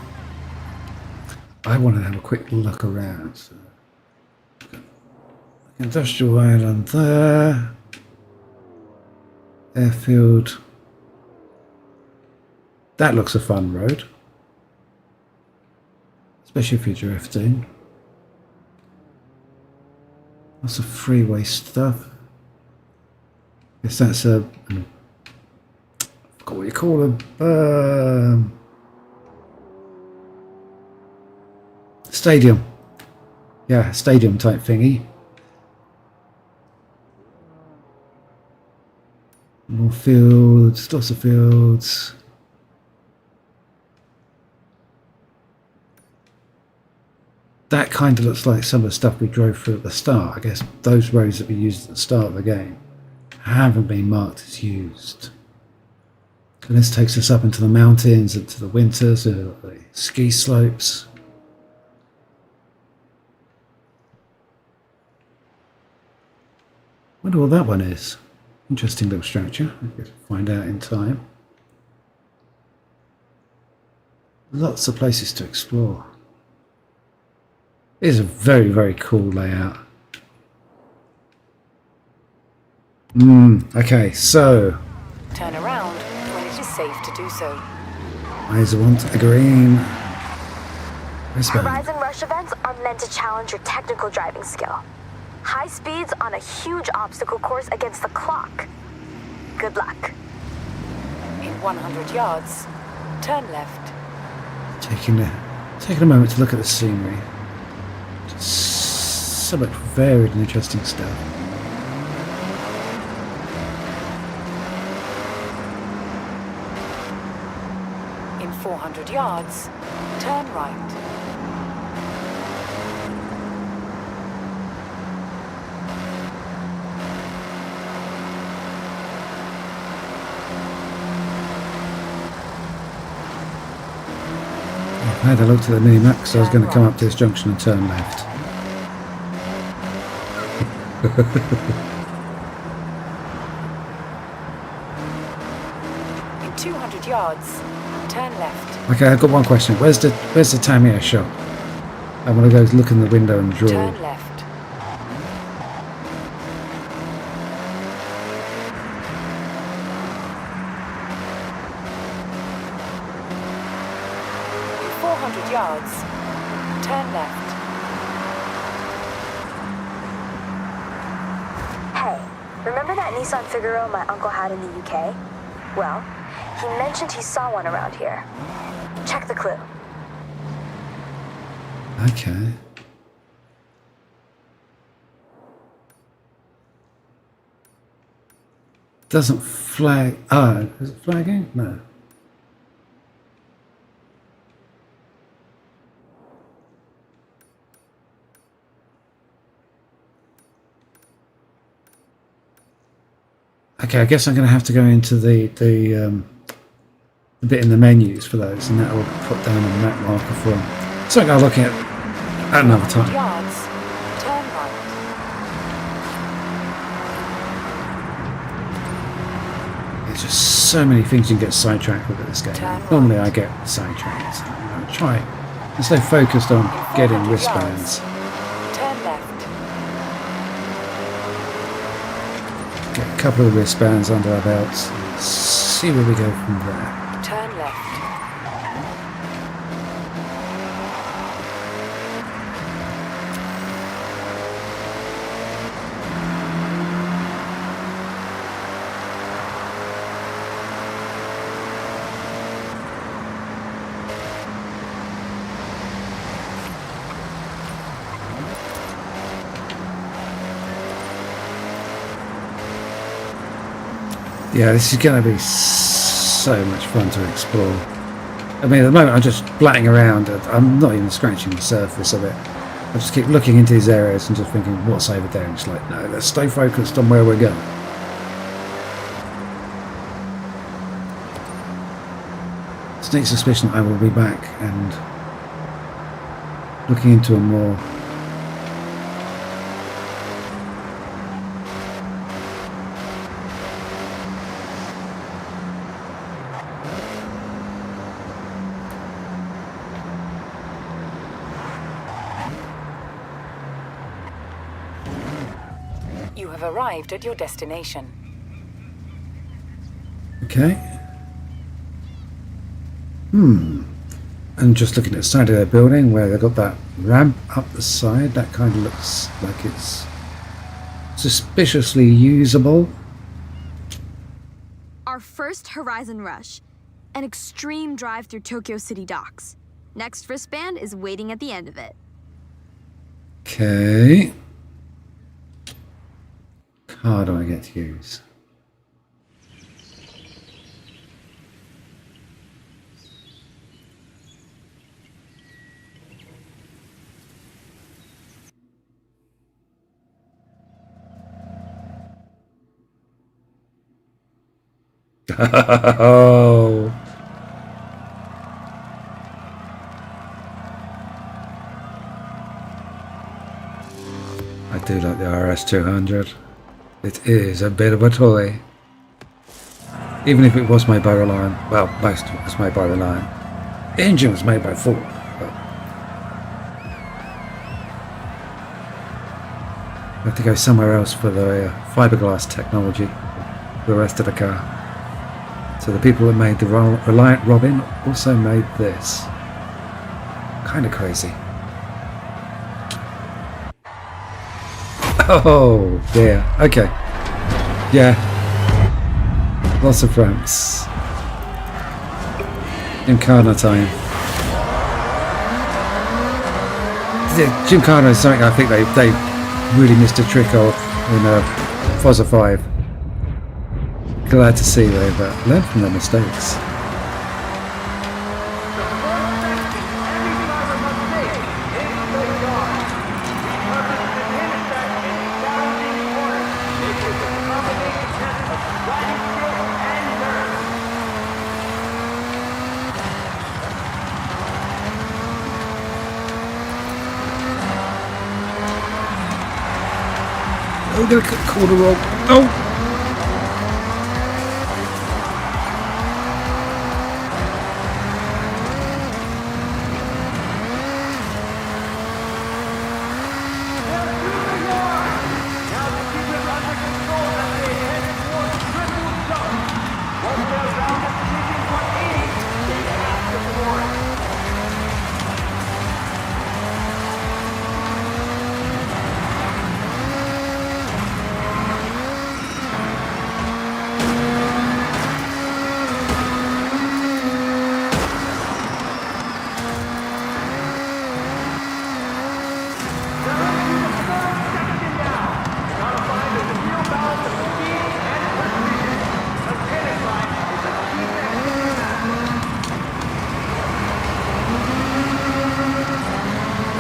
[SPEAKER 1] I want to have a quick look around. So, industrial island there. Airfield. That looks a fun road. Especially if you're drifting. Lots of freeway stuff. Guess that's a... I forgot what you call them. Stadium. Yeah, stadium type thingy. More fields, lots of fields. That kind of looks like some of the stuff we drove through at the start. I guess those roads that we used at the start of the game haven't been marked as used. And this takes us up into the mountains, into the winters, the ski slopes. Wonder what that one is. Interesting little structure. I'll find out in time. Lots of places to explore. It is a very, very cool layout. Okay, so
[SPEAKER 11] Turn around when it is safe to do so.
[SPEAKER 1] I want a green wristband.
[SPEAKER 2] Horizon Rush events are meant to challenge your technical driving skill. High speeds on a huge obstacle course against the clock. Good luck.
[SPEAKER 11] In 100 yards, turn left.
[SPEAKER 1] Taking a moment to look at the scenery. Just so much varied and interesting stuff.
[SPEAKER 11] In 400 yards, turn right.
[SPEAKER 1] I had a look at the mini map because I was going to come up to this junction and turn left.
[SPEAKER 11] In 200 yards, turn left.
[SPEAKER 1] Okay, I've got one question. Where's the Tamiya shop? I want to go look in the window and draw.
[SPEAKER 11] Turn left. In 400 yards, turn left.
[SPEAKER 2] Hey, remember that Nissan Figaro my uncle had in the UK? Well, he mentioned he saw one around here. Check the clue.
[SPEAKER 1] Okay. Doesn't flag. Ah, is it flagging? No. Okay, I guess I'm going to have to go into the bit in the menus for those, and that will put down a map marker for them. Something I'll look at another time.
[SPEAKER 11] Yards, turn right.
[SPEAKER 1] There's just so many things you can get sidetracked with at this game. Normally I get sidetracked. I try and stay focused on getting wristbands.
[SPEAKER 11] Turn left.
[SPEAKER 1] Get a couple of wristbands under our belts. See where we go from there.
[SPEAKER 11] Turn left.
[SPEAKER 1] Yeah, this is going to be so much fun to explore. I mean, at the moment I'm just blatting around. I'm not even scratching the surface of it. I just keep looking into these areas and just thinking, what's over there? And it's like, no, let's stay focused on where we're going. Sneak suspicion I will be back and looking into a more
[SPEAKER 11] You have arrived at your destination.
[SPEAKER 1] okay. And just looking at the side of their building where they've got that ramp up the side, that kind of looks like it's suspiciously usable.
[SPEAKER 2] Our first Horizon Rush. An extreme drive through Tokyo City docks. Next wristband is waiting at the end of it.
[SPEAKER 1] Okay. Car do I get to use? Oh. I do like the RS200. It is a bit of a toy. Even if it was made by Reliant, well, most of it was made by Reliant. The engine was made by Ford. But I have to go somewhere else for the fiberglass technology, the rest of the car. So the people that made the Reliant Robin also made this. Kind of crazy. Oh, yeah. Okay. Yeah. Lots of ramps. Gymkhana time. Yeah, Gymkhana is something I think they really missed a trick of in Forza 5. Glad to see they've learned from their mistakes. Oh, they're gonna corner roll. Oh!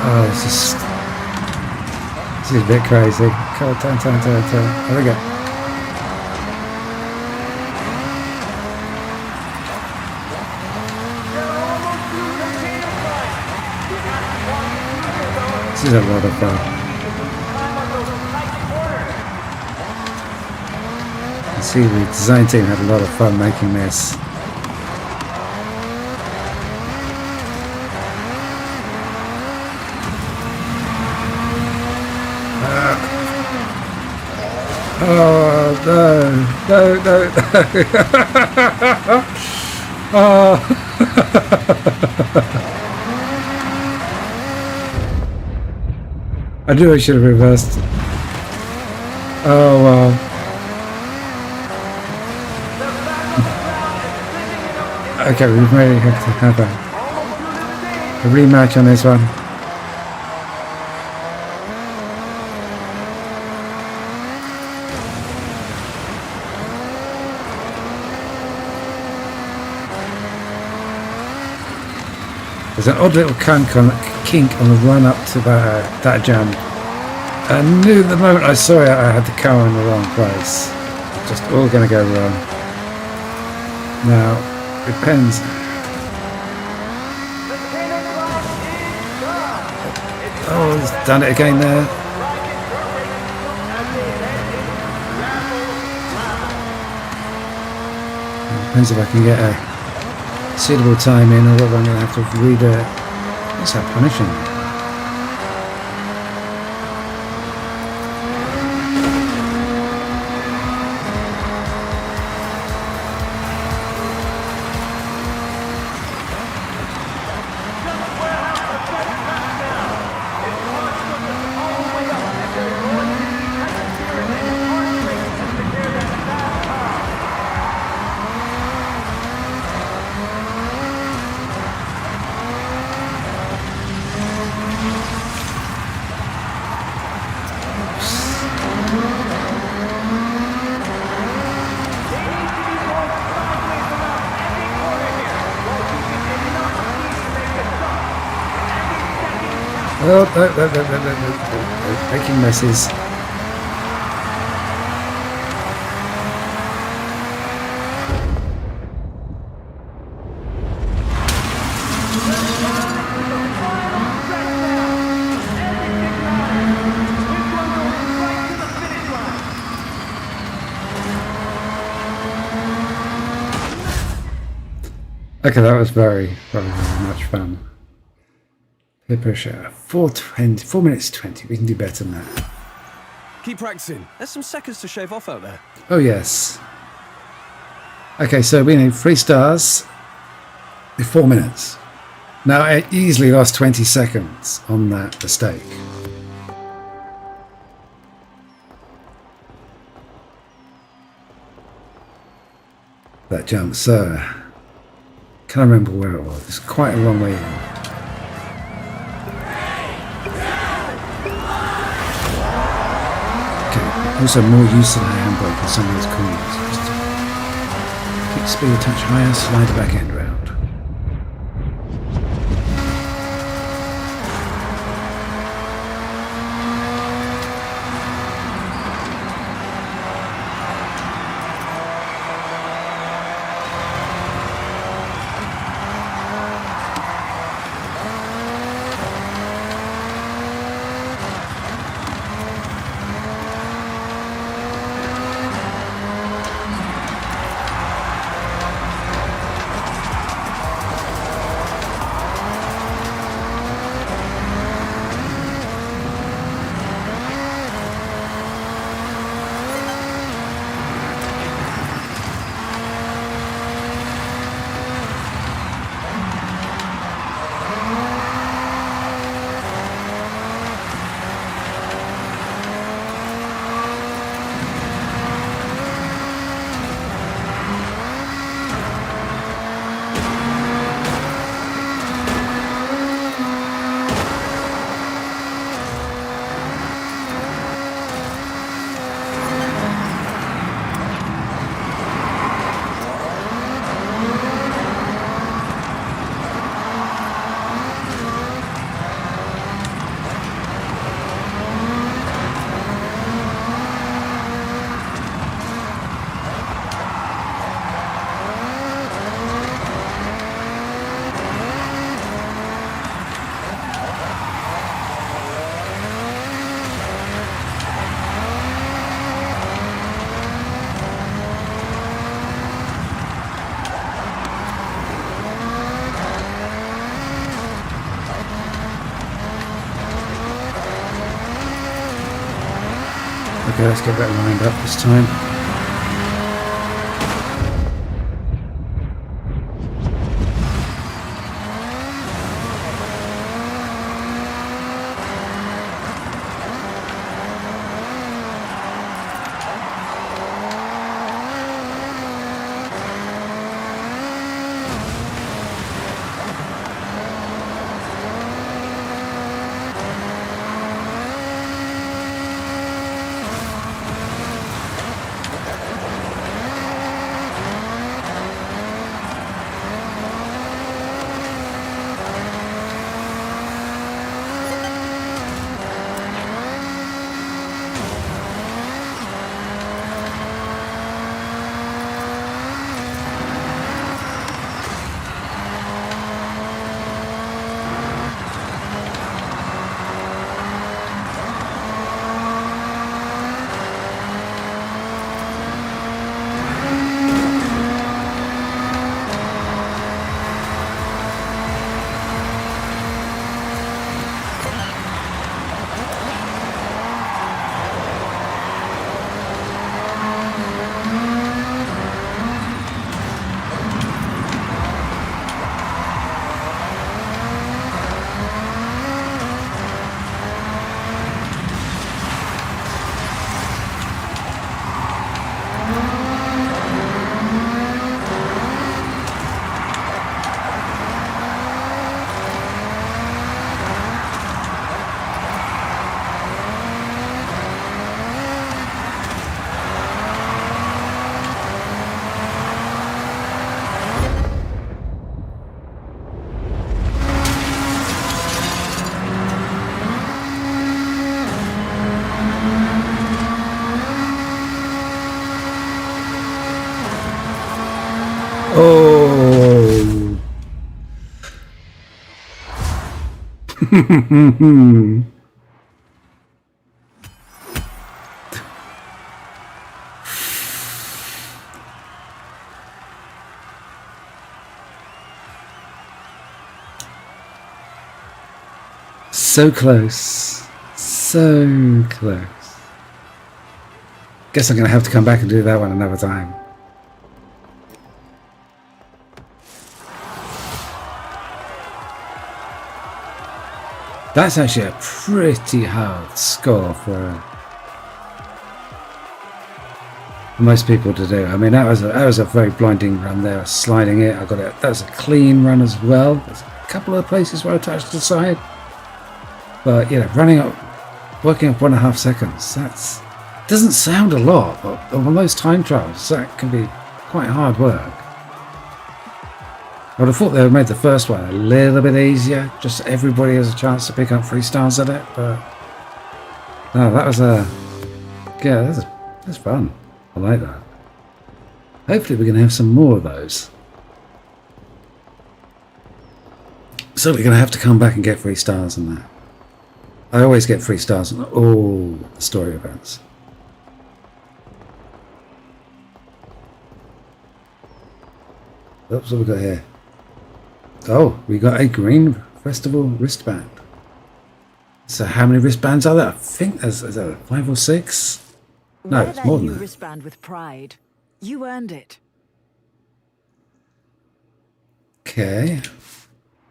[SPEAKER 1] Oh, this is a bit crazy. Turn. There we go. This is a lot of fun. See, the design team had a lot of fun making this. Oh no, no, no, no. Oh. I knew I should have reversed. Oh wow. Okay, we may have to have a rematch on this one. There's an odd little kink on the run up to that jump. I knew the moment I saw it I had the car in the wrong place. Just all going to go wrong. Now, it depends. Oh, he's done it again there. Depends if I can get a suitable time in or whether I'm going to have to redo it. That's how punishing. Oh, no, making messes. Okay, that was very much fun. Pusher 4 minutes 20. We can do better than that.
[SPEAKER 7] Keep practicing. There's some seconds to shave off out there.
[SPEAKER 1] Oh yes. Okay, so we need 3 stars in 4 minutes. Now I easily lost 20 seconds on that mistake. That jump, so can't remember where it was. It's quite a long way in. Also more use of the handbrake in some of these corners. Just keep speed a touch higher, slide the back end round. Okay, let's get that lined up this time. Oh. So close. So close. Guess I'm going to have to come back and do that one another time. That's actually a pretty hard score for most people to do. I mean, that was a very blinding run there, sliding it. I got it. That was a clean run as well. There's a couple of places where I touched the side, but running up, working up 1.5 seconds. That doesn't sound a lot, but on those time trials, that can be quite hard work. I would have thought they would have made the first one a little bit easier, just so everybody has a chance to pick up 3 stars at it, but no, that was that's fun. I like that. Hopefully we're going to have some more of those. So we're going to have to come back and get 3 stars on that. I always get 3 stars on all the story events. Oops, what have we got here? Oh, we got a green festival wristband. So how many wristbands are there? I think there's 5 or 6. No, it's more than that.
[SPEAKER 12] Wristband with pride. You earned it.
[SPEAKER 1] Okay.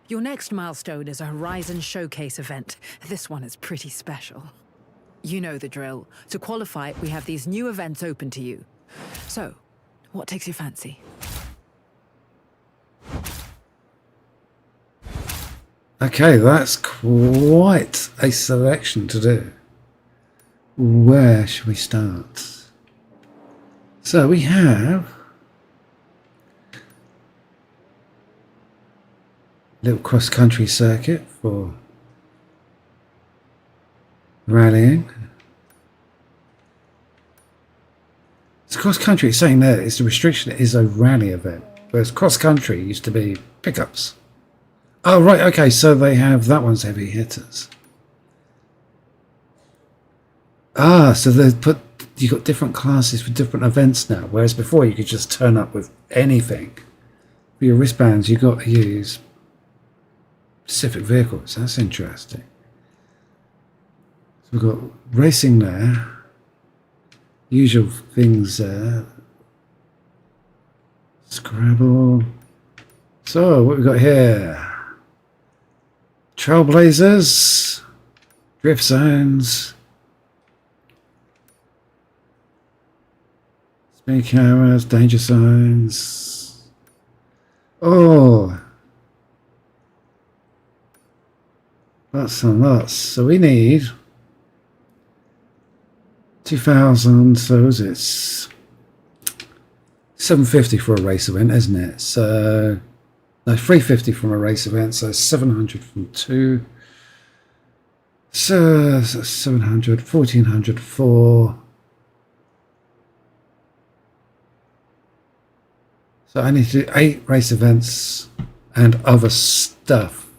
[SPEAKER 12] Your next milestone is a Horizon Showcase event. This one is pretty special. You know the drill. To qualify, we have these new events open to you. So, what takes your fancy?
[SPEAKER 1] Okay, that's quite a selection to do. Where should we start? So we have a little cross-country circuit for rallying. It's cross-country, it's saying there, it's the restriction is a rally event, whereas cross-country used to be pickups. Oh, right, okay, so they have, that one's heavy hitters. Ah, so they've put, you've got different classes for different events now, whereas before you could just turn up with anything. For your wristbands, you've got to use specific vehicles. That's interesting. So we've got racing there. Usual things there. Scrabble. So, what we got here? Trailblazers, drift zones, speed cameras, danger zones. Oh, lots and lots. So we need 2,000. So is it 750 for a race event, isn't it? So. No, 350 from a race event, so 700 from 2. So 700, 1400 for. So I need to do 8 race events and other stuff.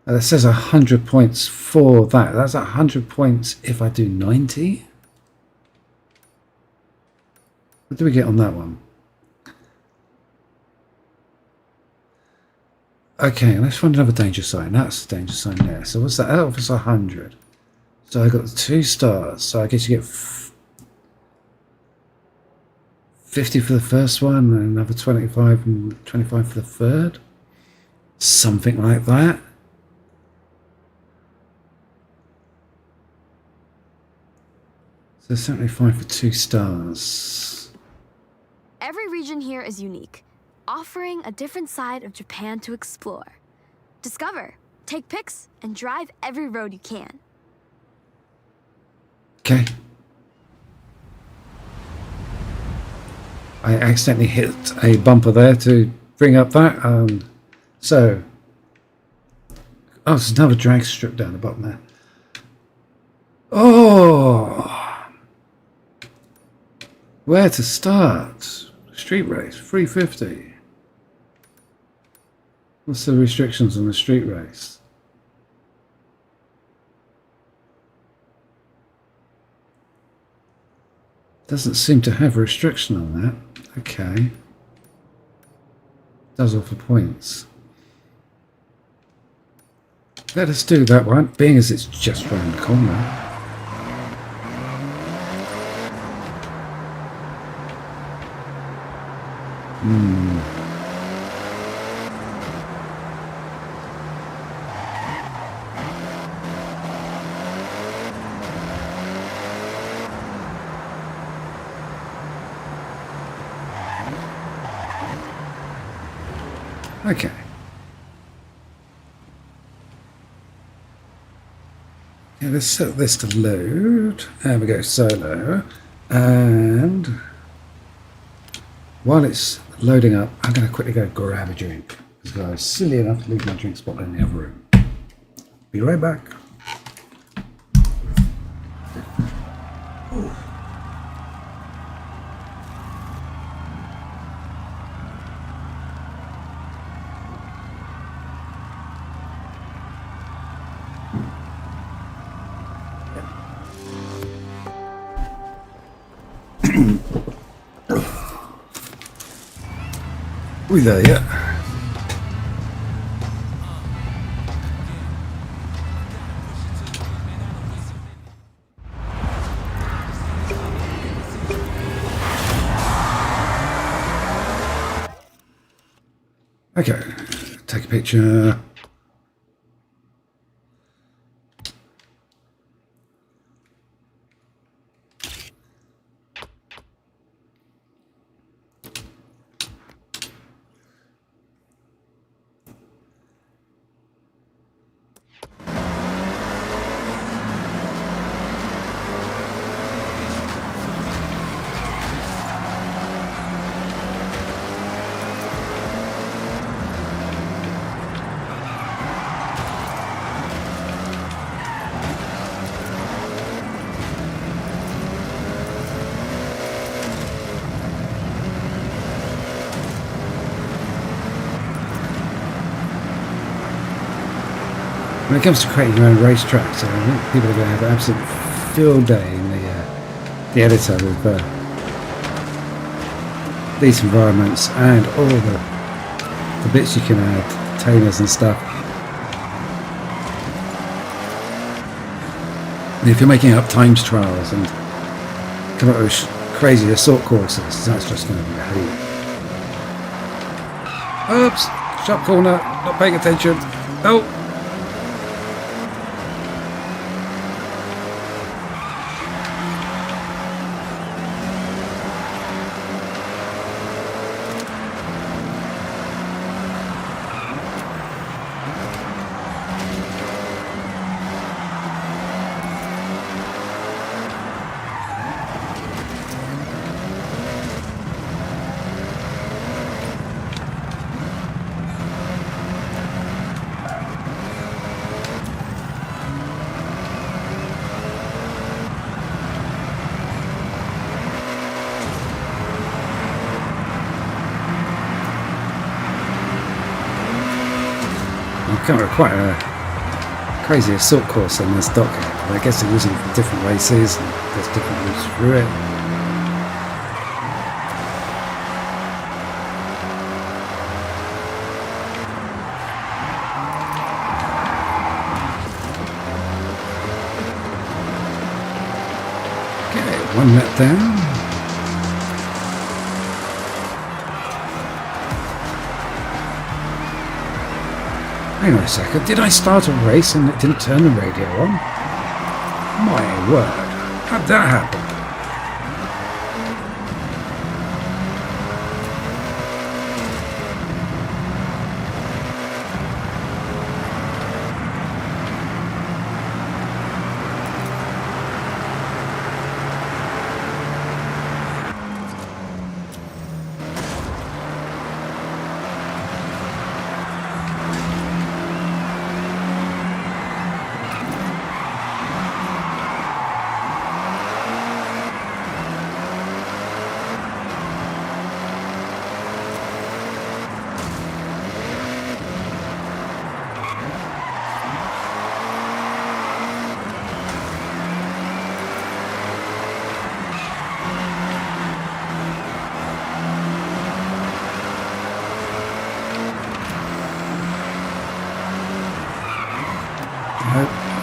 [SPEAKER 1] It says 100 points for that. That's 100 points if I do 90. What do we get on that one? Okay, let's find another danger sign. That's the danger sign there. So what's that? That was 100. So I got 2 stars. So I guess you get 50 for the first one, and another 25 and 25 for the third. Something like that. So 75 for 2 stars.
[SPEAKER 2] Every region here is unique, offering a different side of Japan to explore. Discover, take pics, and drive every road you can.
[SPEAKER 1] Okay. I accidentally hit a bumper there to bring up that. So, oh, there's another drag strip down the bottom there. Oh, where to start? Street race, 350. What's the restrictions on the street race? Doesn't seem to have a restriction on that. Okay. Does offer points. Let us do that one, being as it's just round the corner. Okay. Yeah, let's set this to load. There we go, solo. And while it's loading up, I'm going to quickly go grab a drink, because I was silly enough to leave my drink spot in the other room. Be right back. We there yet? Okay, take a picture. When it comes to creating your own racetracks, I think people are going to have an absolute field day in the editor with these environments and all the bits you can add, containers and stuff. And if you're making up times trials and come up with crazy assault courses, that's just going to be a hoot. Oops! Sharp corner, not paying attention. Oh! Kind of quite a crazy assault course on this dock here, but I guess they're using it for different races and there's different routes through it. Okay, one lap down. Hang on a second, did I start a race and it didn't turn the radio on? My word, how'd that happen?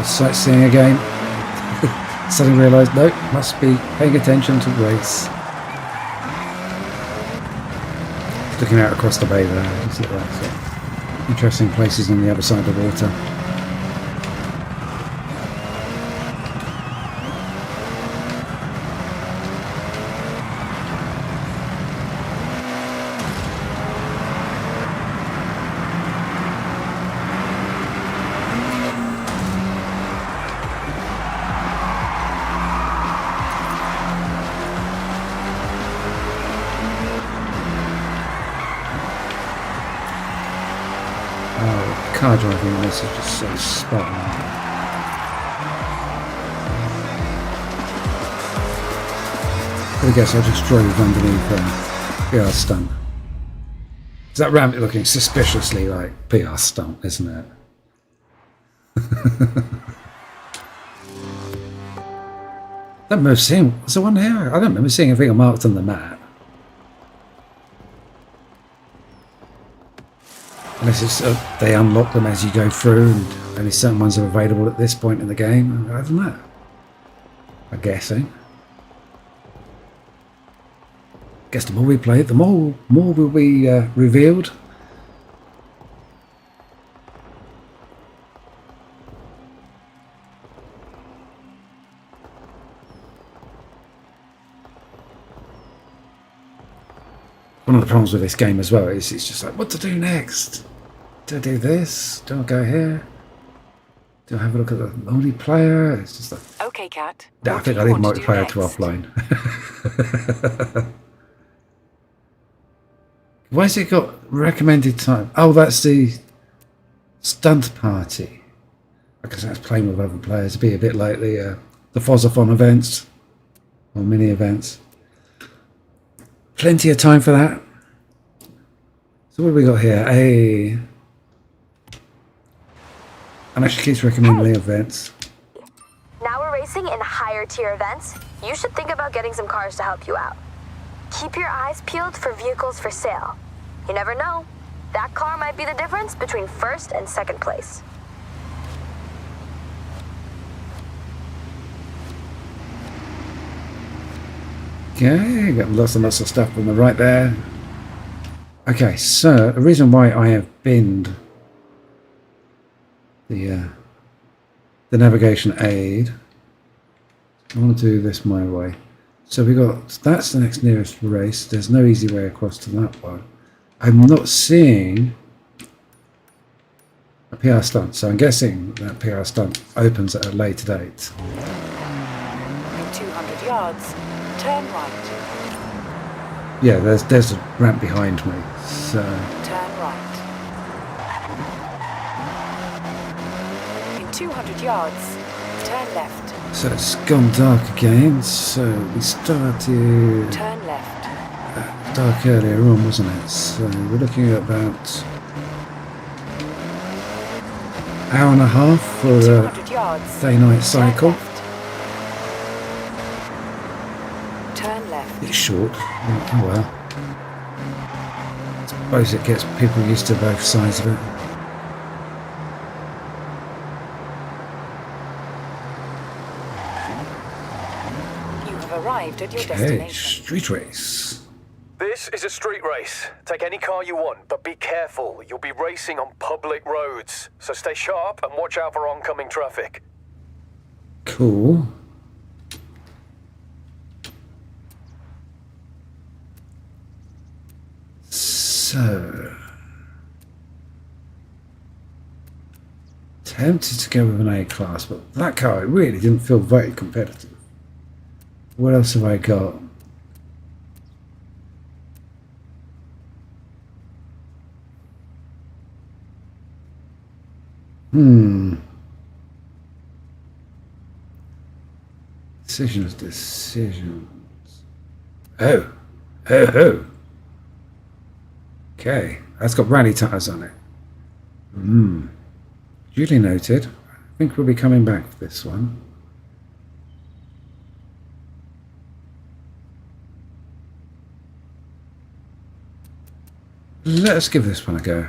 [SPEAKER 1] Sightseeing again. Suddenly realised, nope, must be paying attention to race. Looking out across the bay there, you see that? So interesting places on the other side of the water. Car driving in this is just so spot on. I guess I just drove underneath PR stunt. Is that ramp looking suspiciously like PR stunt, isn't it? I don't remember seeing, was there one here? I don't remember seeing anything marked on the map. Unless it's, they unlock them as you go through and only certain ones are available at this point in the game. I don't know. I'm guessing. I guess the more we play it, the more will be revealed. One of the problems with this game as well is it's just like, what to do next? Do I do this? Do I go here? Do I have a look at the multiplayer? It's just like...
[SPEAKER 11] Okay, Kat.
[SPEAKER 1] I think I leave multiplayer to offline. Why has it got recommended time? Oh, that's the stunt party. I guess that's playing with other players. It'd be a bit like the Forza Horizon events or mini events. Plenty of time for that. So what have we got here? And actually keeps recommending events.
[SPEAKER 2] Now we're racing in higher tier events. You should think about getting some cars to help you out. Keep your eyes peeled for vehicles for sale. You never know. That car might be the difference between first and second place.
[SPEAKER 1] Okay, got lots and lots of stuff on the right there. Okay, so the reason why I have binned the navigation aid, I want to do this my way. So we got, that's the next nearest race. There's no easy way across to that one. I'm not seeing a PR stunt, so I'm guessing that PR stunt opens at a later date.
[SPEAKER 11] In 200 yards, turn right.
[SPEAKER 1] Yeah, there's a ramp behind me, so
[SPEAKER 11] Turn right. In 200 yards, turn left.
[SPEAKER 1] so it's gone dark again. So we started
[SPEAKER 11] Turn left.
[SPEAKER 1] dark earlier on, wasn't it? So we're looking at about hour and a half for a
[SPEAKER 11] 200 yards.
[SPEAKER 1] day-night cycle.
[SPEAKER 11] Turn left.
[SPEAKER 1] It's short. Oh well. I suppose it gets people used to both sides of it.
[SPEAKER 11] You have arrived at your
[SPEAKER 1] Okay,
[SPEAKER 11] destination.
[SPEAKER 1] street race.
[SPEAKER 7] This is a street race. Take any car you want, but be careful. You'll be racing on public roads. So stay sharp and watch out for oncoming traffic.
[SPEAKER 1] Cool. So, tempted to go with an A class, but that car it really didn't feel very competitive. What else have I got? Decisions. Oh. Okay, that's got rally tyres on it. Duly noted. I think we'll be coming back for this one. Let's give this one a go.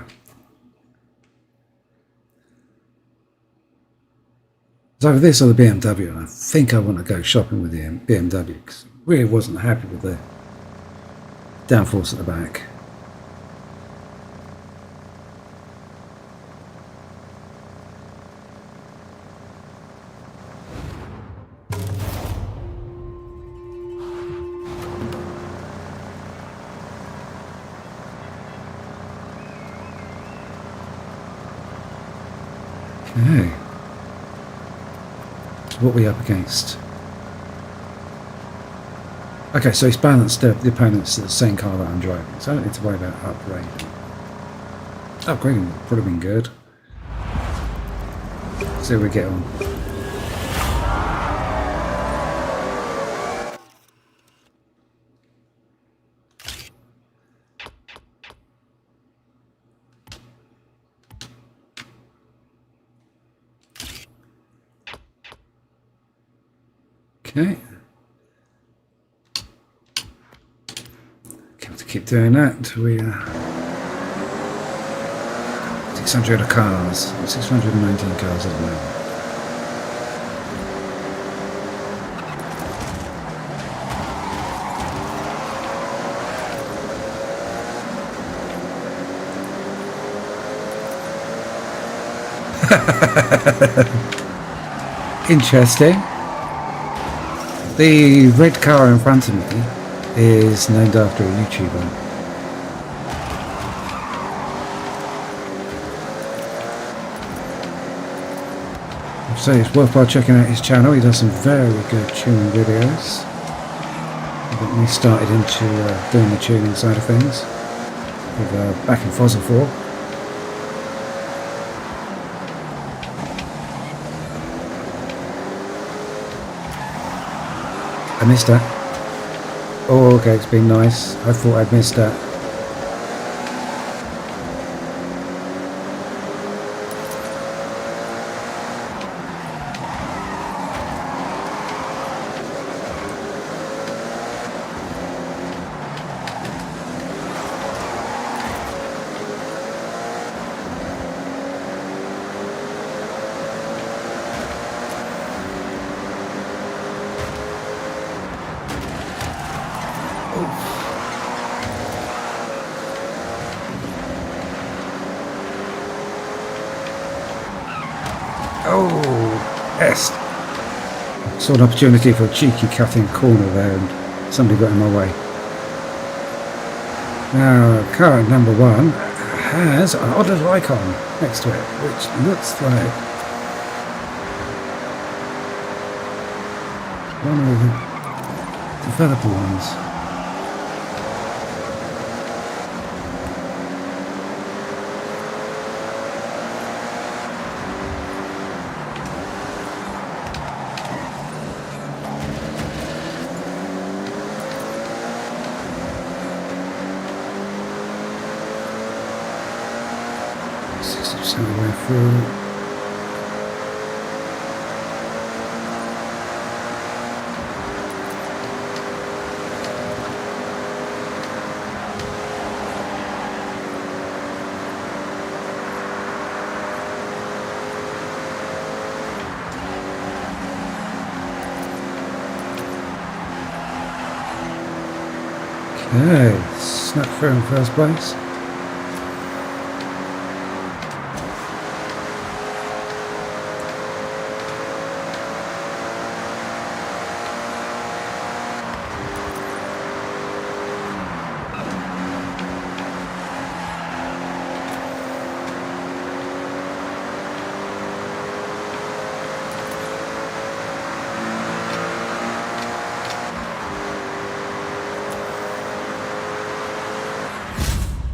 [SPEAKER 1] It's either this or the BMW, and I think I want to go shopping with the BMW because I really wasn't happy with the downforce at the back. Okay. So what are we up against? Okay, so he's balanced the opponents to the same car that I'm driving, so I don't need to worry about upgrading. Upgrading would probably been good. See how we get on. Okay. Have to keep doing that until we 600 cars, 619 cars at the moment. Interesting. The red car in front of me is named after a YouTuber. So it's worthwhile checking out his channel. He does some very good tuning videos. I got me started into doing the tuning side of things with, back in Forza 4. I missed that. Oh, okay, it's been nice. I thought I'd missed that. Oh, yes. Saw an opportunity for a cheeky cutting corner there and somebody got in my way. Now, car number 1 has an odd little icon next to it, which looks like one of the developer ones. All the way through. Okay, snap through in first place.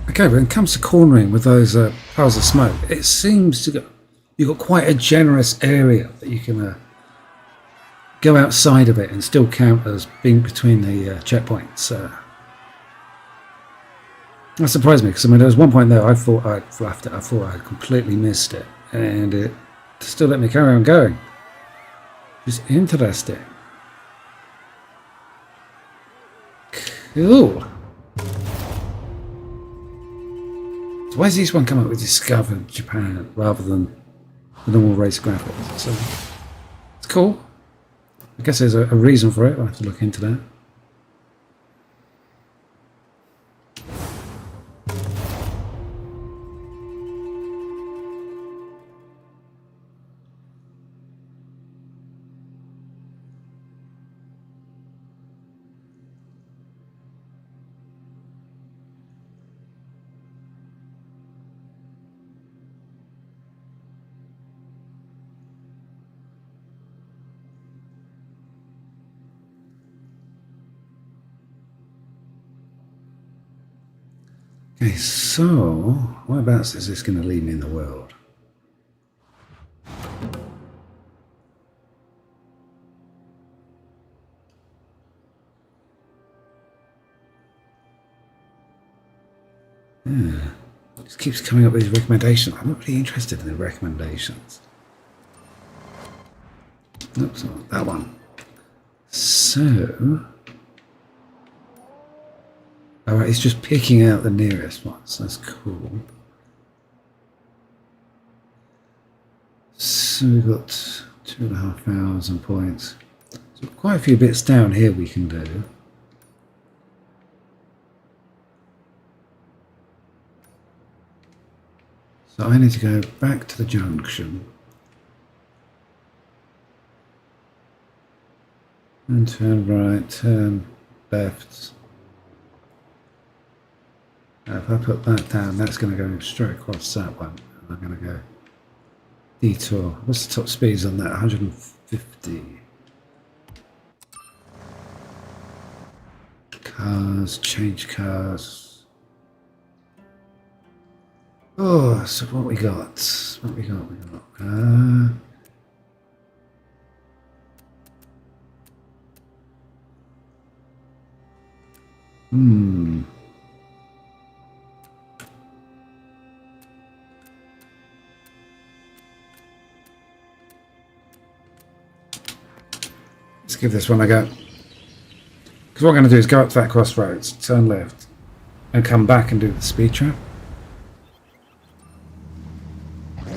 [SPEAKER 1] Okay, when it comes to cornering with those piles of smoke, it seems to go, you've got quite a generous area that you can go outside of it and still count as being between the checkpoints. That surprised me because I mean there was one point there I thought I'd fluffed it, I thought I'd completely missed it, and it still let me carry on going. It's interesting. Cool. So why does this one come up with Discovered Japan rather than the normal race graphics? So it's cool. I guess there's a reason for it. I'll have to look into that. Okay, so whereabouts is this going to lead me in the world? Yeah, it just keeps coming up with these recommendations. I'm not really interested in the recommendations. Oops, not that one. So, alright, it's just picking out the nearest ones. That's cool. So we've got 2,500 points. So quite a few bits down here we can do. So I need to go back to the junction and turn right, turn left. Now if I put that down, that's going to go straight across that one. And I'm going to go detour. What's the top speeds on that? 150. Cars, change cars. Oh, so what we got? What we got? Let's give this one a go. Because what I'm going to do is go up to that crossroads, turn left, and come back and do the speed trap.
[SPEAKER 11] In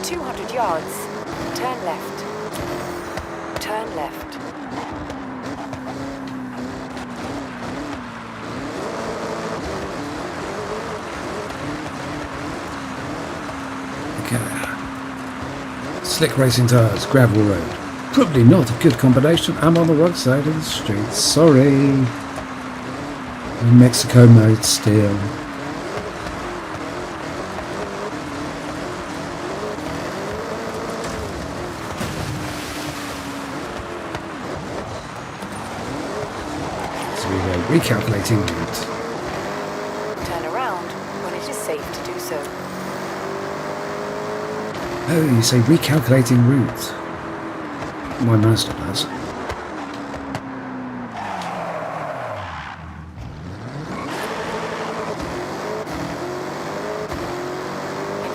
[SPEAKER 11] 200 yards, turn left. Turn left.
[SPEAKER 1] Slick racing tyres, gravel road. Probably not a good combination. I'm on the wrong side of the street. Sorry. In Mexico mode still. So we go recalculating route.
[SPEAKER 11] Turn around when it is safe to do so.
[SPEAKER 1] Oh, you say recalculating route. My master does.
[SPEAKER 11] In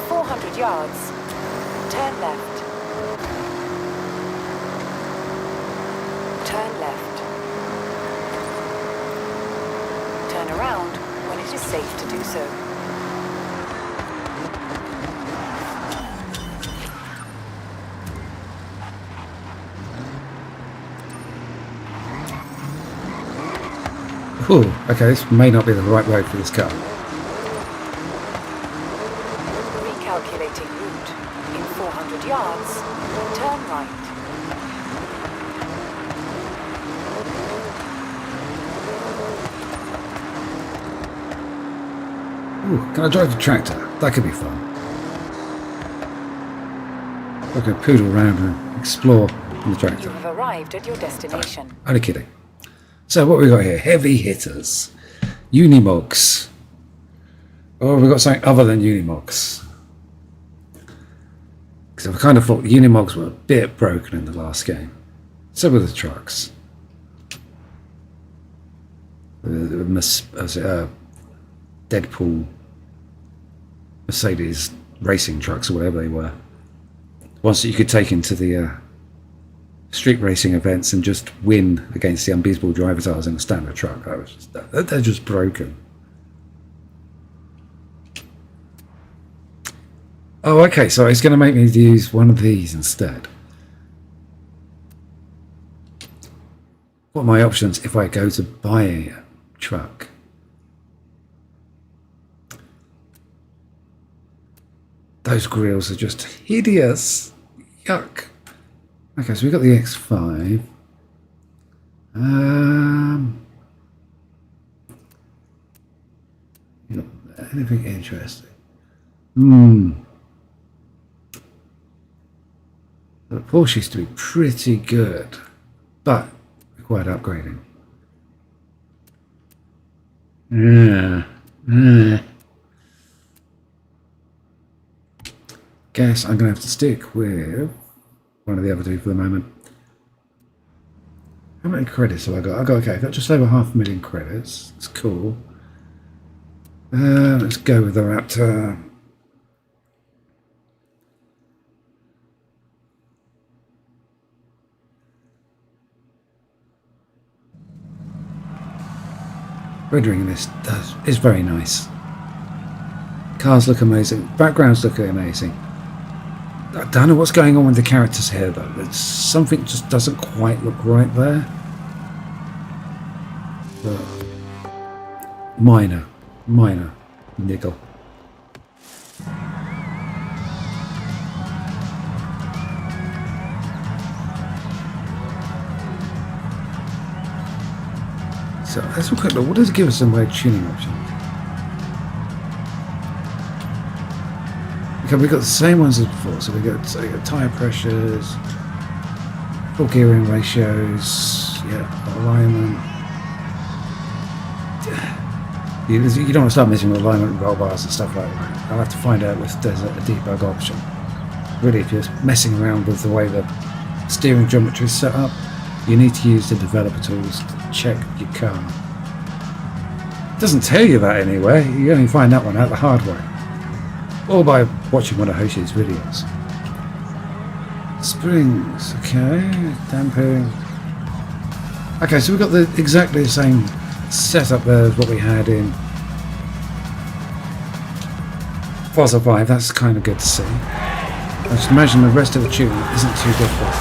[SPEAKER 11] 400 yards, turn left. Turn left. Turn around when it is safe to do so.
[SPEAKER 1] Oh, okay, this may not be the right road for this car.
[SPEAKER 11] Recalculating route. In 400 yards, turn right.
[SPEAKER 1] Ooh, can I drive the tractor? That could be fun. I can poodle around and explore on the
[SPEAKER 11] You
[SPEAKER 1] tractor.
[SPEAKER 11] have arrived at your destination.
[SPEAKER 1] Only kidding. So what we got here? Heavy hitters. Unimogs. Oh, we've got something other than Unimogs. Because I kind of thought Unimogs were a bit broken in the last game. So were the trucks. Deadpool Mercedes racing trucks or whatever they were. Ones that you could take into the street racing events and just win against the unbeatable drivers I was in a standard truck. That was just, they're just broken. Oh, okay, so it's going to make me use one of these instead. What are my options if I go to buy a truck? Those grills are just hideous. Yuck. Okay, so we've got the X5. Anything interesting? The Porsche used to be pretty good, but required upgrading. Guess I'm going to have to stick with one of the other two for the moment. How many credits have I got? Okay, I've got just over 500,000 credits. That's cool. Let's go with the Raptor. Rendering this is very nice. Cars look amazing. Backgrounds look amazing. I don't know what's going on with the characters here though. There's something just doesn't quite look right there. But minor niggle. So let's have a quick look. What does it give us in way of tuning options? Okay, we've got the same ones as before. So we got tyre pressures, full gearing ratios, yeah, alignment. You don't want to start messing with alignment, roll bars and stuff like that. I'll have to find out if there's a debug option. Really, if you're messing around with the way the steering geometry is set up, you need to use the developer tools to check your car. It doesn't tell you that anyway. You only find that one out the hard way. Or by watching one of Hoshi's videos. Springs, okay. Damping. Okay, so we've got exactly the same setup there as what we had in Forza 5. That's kind of good to see. I just imagine the rest of the tune isn't too different.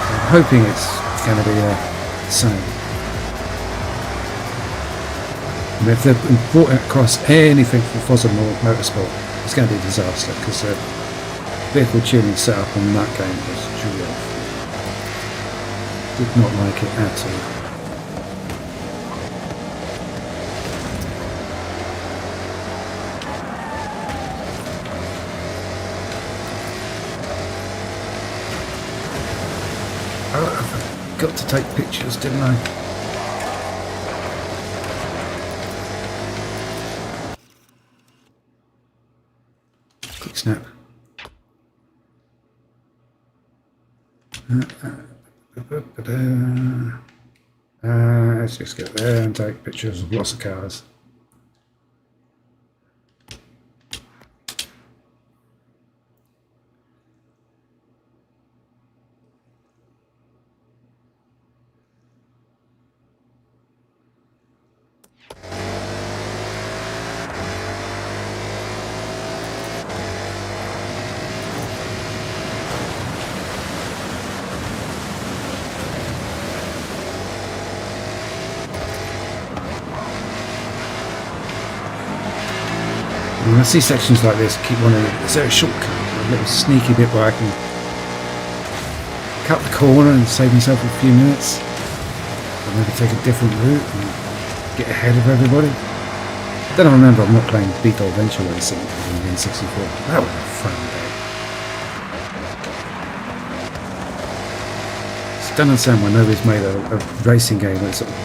[SPEAKER 1] I'm hoping it's going to be the same. And if they've brought across anything from Forza Motorsport, it's going to be a disaster because vehicle tuning setup on that game was dreadful. Did not like it at all. I got to take pictures, didn't I? Quick snap. Let's just get there and take pictures of lots of cars. When I see sections like this, I keep wondering, is there a shortcut, a little sneaky bit where I can cut the corner and save myself a few minutes, or maybe take a different route and get ahead of everybody? Then I remember I'm not playing Beetle Adventure Racing on the N64. That was a fun day. It's done and Sam when nobody's made a racing game that sort of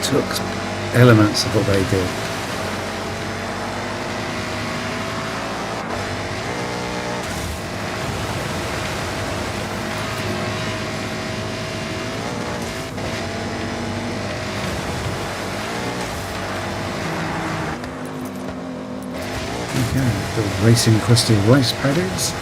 [SPEAKER 1] took elements of what they did. Racing across the rice paddies.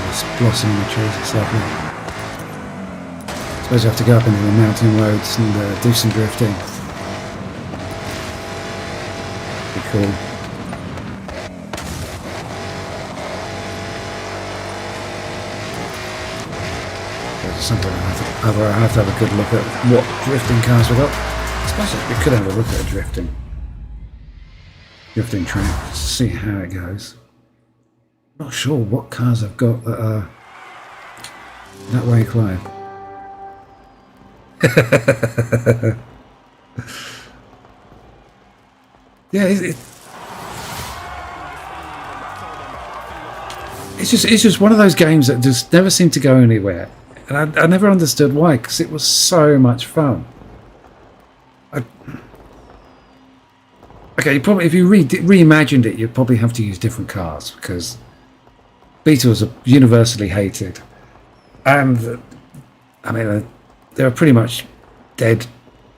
[SPEAKER 1] This blossom in the trees, it's lovely. I suppose you have to go up into the mountain roads and do some drifting. Be cool. Something I have to have a good look at what drifting cars we got. I suppose we could have a look at a drifting track to see how it goes. Not sure what cars I've got that are that way inclined. Yeah, it's just one of those games that just never seem to go anywhere. And I never understood why, because it was so much fun. Okay, probably if you reimagined it, you'd probably have to use different cars, because Beetles are universally hated. And, I mean, they were pretty much dead,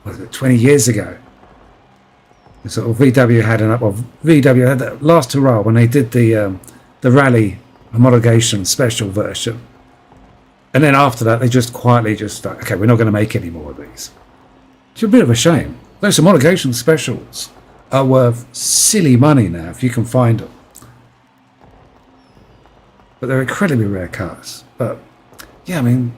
[SPEAKER 1] what was it, 20 years ago. Sort of VW had VW had that last hurrah when they did the rally homologation special version. And then after that, they just quietly like, okay, we're not going to make any more of these. It's a bit of a shame. Those homologation specials are worth silly money now, if you can find them. But they're incredibly rare cars. But, yeah, I mean...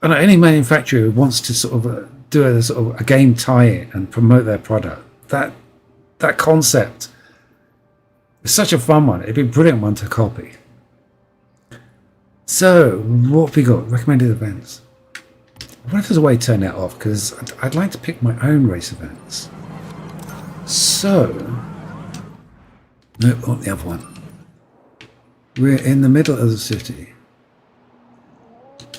[SPEAKER 1] I know any manufacturer who wants to sort of do a sort of a game tie-in and promote their product, that concept is such a fun one. It'd be a brilliant one to copy. So, what have we got? Recommended events. I wonder if there's a way to turn that off, because I'd like to pick my own race events. So, nope, not the other one. We're in the middle of the city.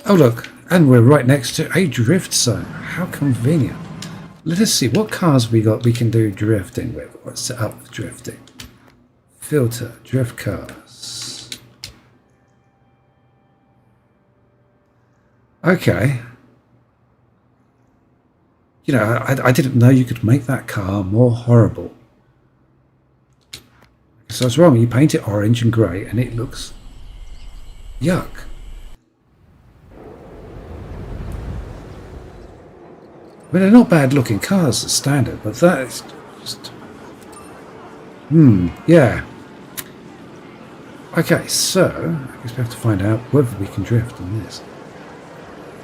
[SPEAKER 1] Oh look, and we're right next to a drift zone. How convenient. Let us see, what cars we got we can do drifting with. Let's set up for drifting. Filter, drift cars. Okay. You know, I didn't know you could make that car more horrible. So I was wrong. You paint it orange and grey and it looks yuck. I mean, they're not bad looking cars as standard, but that is just... yeah. Okay, so I guess we have to find out whether we can drift in this.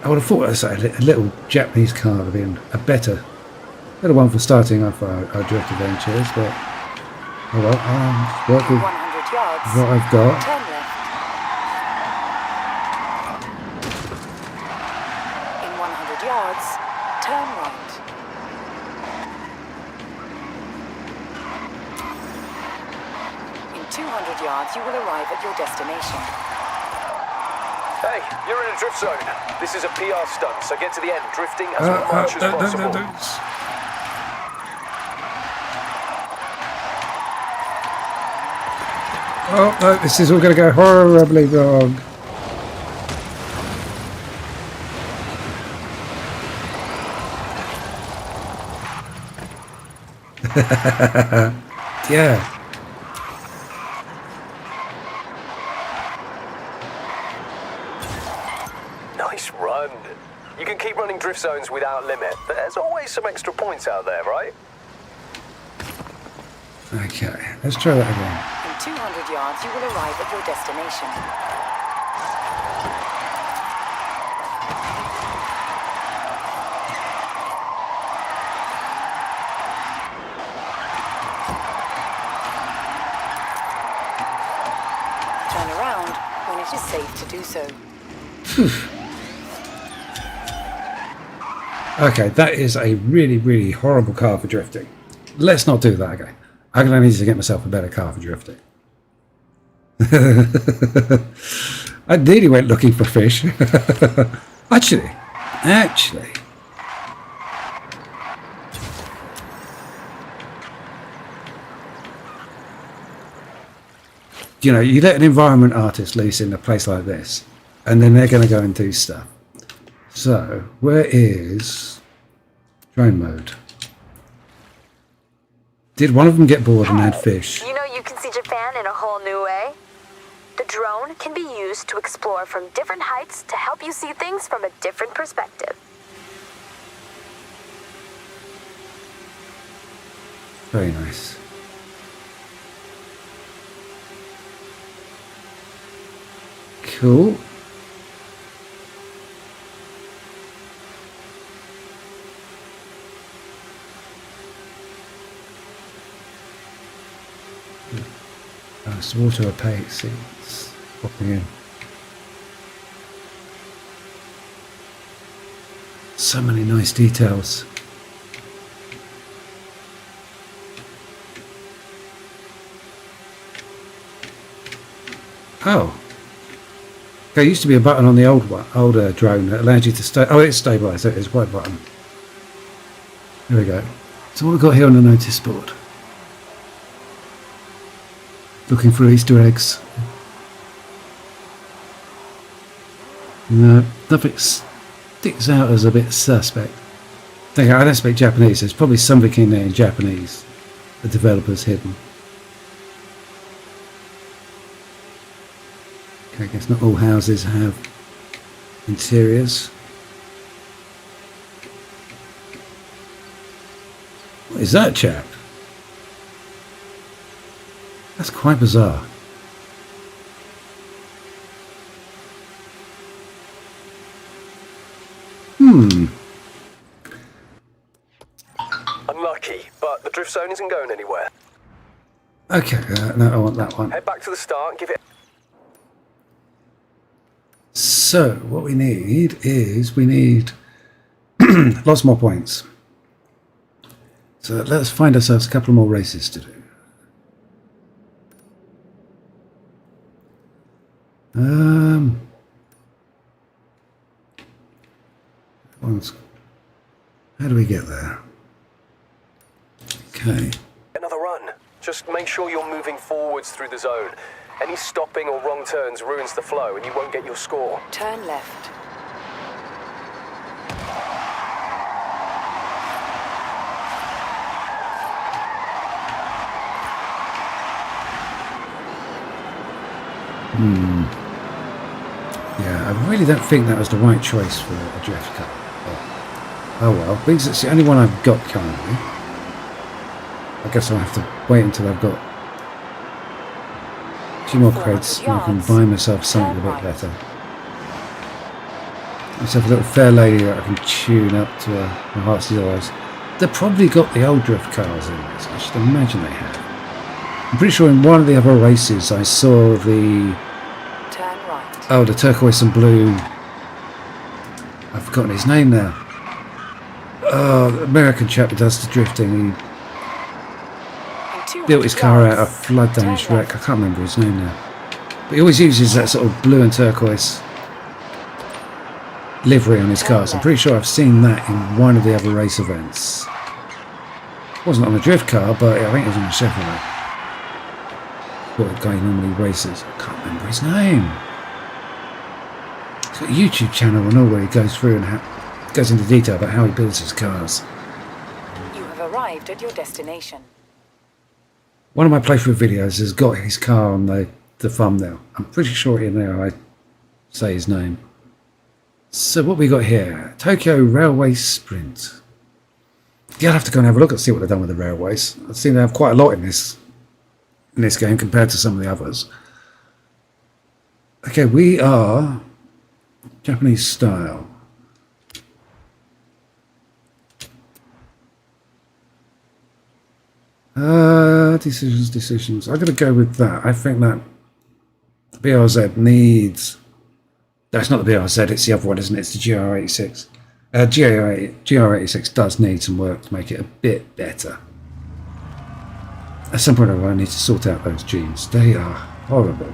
[SPEAKER 1] I would have thought a little Japanese car would have been a better one for starting off our drift adventures, but oh well, work with
[SPEAKER 11] 100 yards.
[SPEAKER 1] what I've got.
[SPEAKER 11] Turn left. In 100 yards, turn right. In 200 yards, you will arrive at your destination.
[SPEAKER 7] Hey, you're in a drift zone. This is a PR stunt, so get to the end, drifting as much as possible.
[SPEAKER 1] Oh no, this is all going to go horribly wrong. Yeah.
[SPEAKER 7] Nice run. You can keep running drift zones without limit. There's always some extra points out there, right?
[SPEAKER 1] Okay, let's try that again.
[SPEAKER 11] In 200 yards, you will arrive at your destination. Turn around when it is safe to do so.
[SPEAKER 1] Okay, that is a really, really horrible car for drifting. Let's not do that again. I'm going to need to get myself a better car for drifting. I nearly went looking for fish. Actually. You know, you let an environment artist loose in a place like this, and then they're going to go and do stuff. So, where is drone mode? Did one of them get bored and add fish?
[SPEAKER 2] You know you can see Japan in a whole new way? The drone can be used to explore from different heights to help you see things from a different perspective.
[SPEAKER 1] Very nice. Cool. It's water opaque seats popping in. So many nice details. Oh. There used to be a button on the older drone that allowed you to stay. Oh, it's stabilised. It is white button. There we go. So what we've got here on the notice board. Looking for Easter eggs. No, nothing sticks out as a bit suspect. I don't speak Japanese. There's probably something in there in Japanese the developer's hidden. Okay, I guess not all houses have interiors. What is that, chap? That's quite bizarre.
[SPEAKER 7] Unlucky, but the drift zone isn't going anywhere.
[SPEAKER 1] Okay, no, I want that one.
[SPEAKER 7] Head back to the start and give it...
[SPEAKER 1] So, what we need is, lots more points. So let's find ourselves a couple more races to do. How do we get there? Okay.
[SPEAKER 7] Another run. Just make sure you're moving forwards through the zone. Any stopping or wrong turns ruins the flow and you won't get your score.
[SPEAKER 11] Turn left.
[SPEAKER 1] Yeah, I really don't think that was the right choice for a drift car. Oh well, because it's the only one I've got currently. I guess I'll have to wait until I've got few more crates and I can buy myself something a bit better. Myself a little fair lady that I can tune up to my heart's desires. They've probably got the old drift cars in this. I should imagine they have. I'm pretty sure in one of the other races I saw the...
[SPEAKER 11] Turn right.
[SPEAKER 1] Oh, the turquoise and blue... I've forgotten his name now. Oh, the American chap who does the drifting. He built his car out of flood damaged wreck. I can't remember his name now. But he always uses that sort of blue and turquoise livery on his cars. I'm pretty sure I've seen that in one of the other race events. It wasn't on a drift car, but I think it was on a Chevrolet. What guy normally races. I can't remember his name. He's got a YouTube channel and all where he goes through and goes into detail about how he builds his cars.
[SPEAKER 11] You have arrived at your destination.
[SPEAKER 1] One of my playthrough videos has got his car on the thumbnail. I'm pretty sure in there I say his name. So what we got here? Tokyo Railway Sprint. Yeah, I'll have to go and have a look and see what they've done with the railways. I've seen they have quite a lot in this game compared to some of the others. Okay, we are Japanese style. Decisions. I'm going to go with that. I think that BRZ needs... That's not the BRZ, it's the other one, isn't it? It's the GR86. GR86 does need some work to make it a bit better. At some point I need to sort out those genes. They are horrible.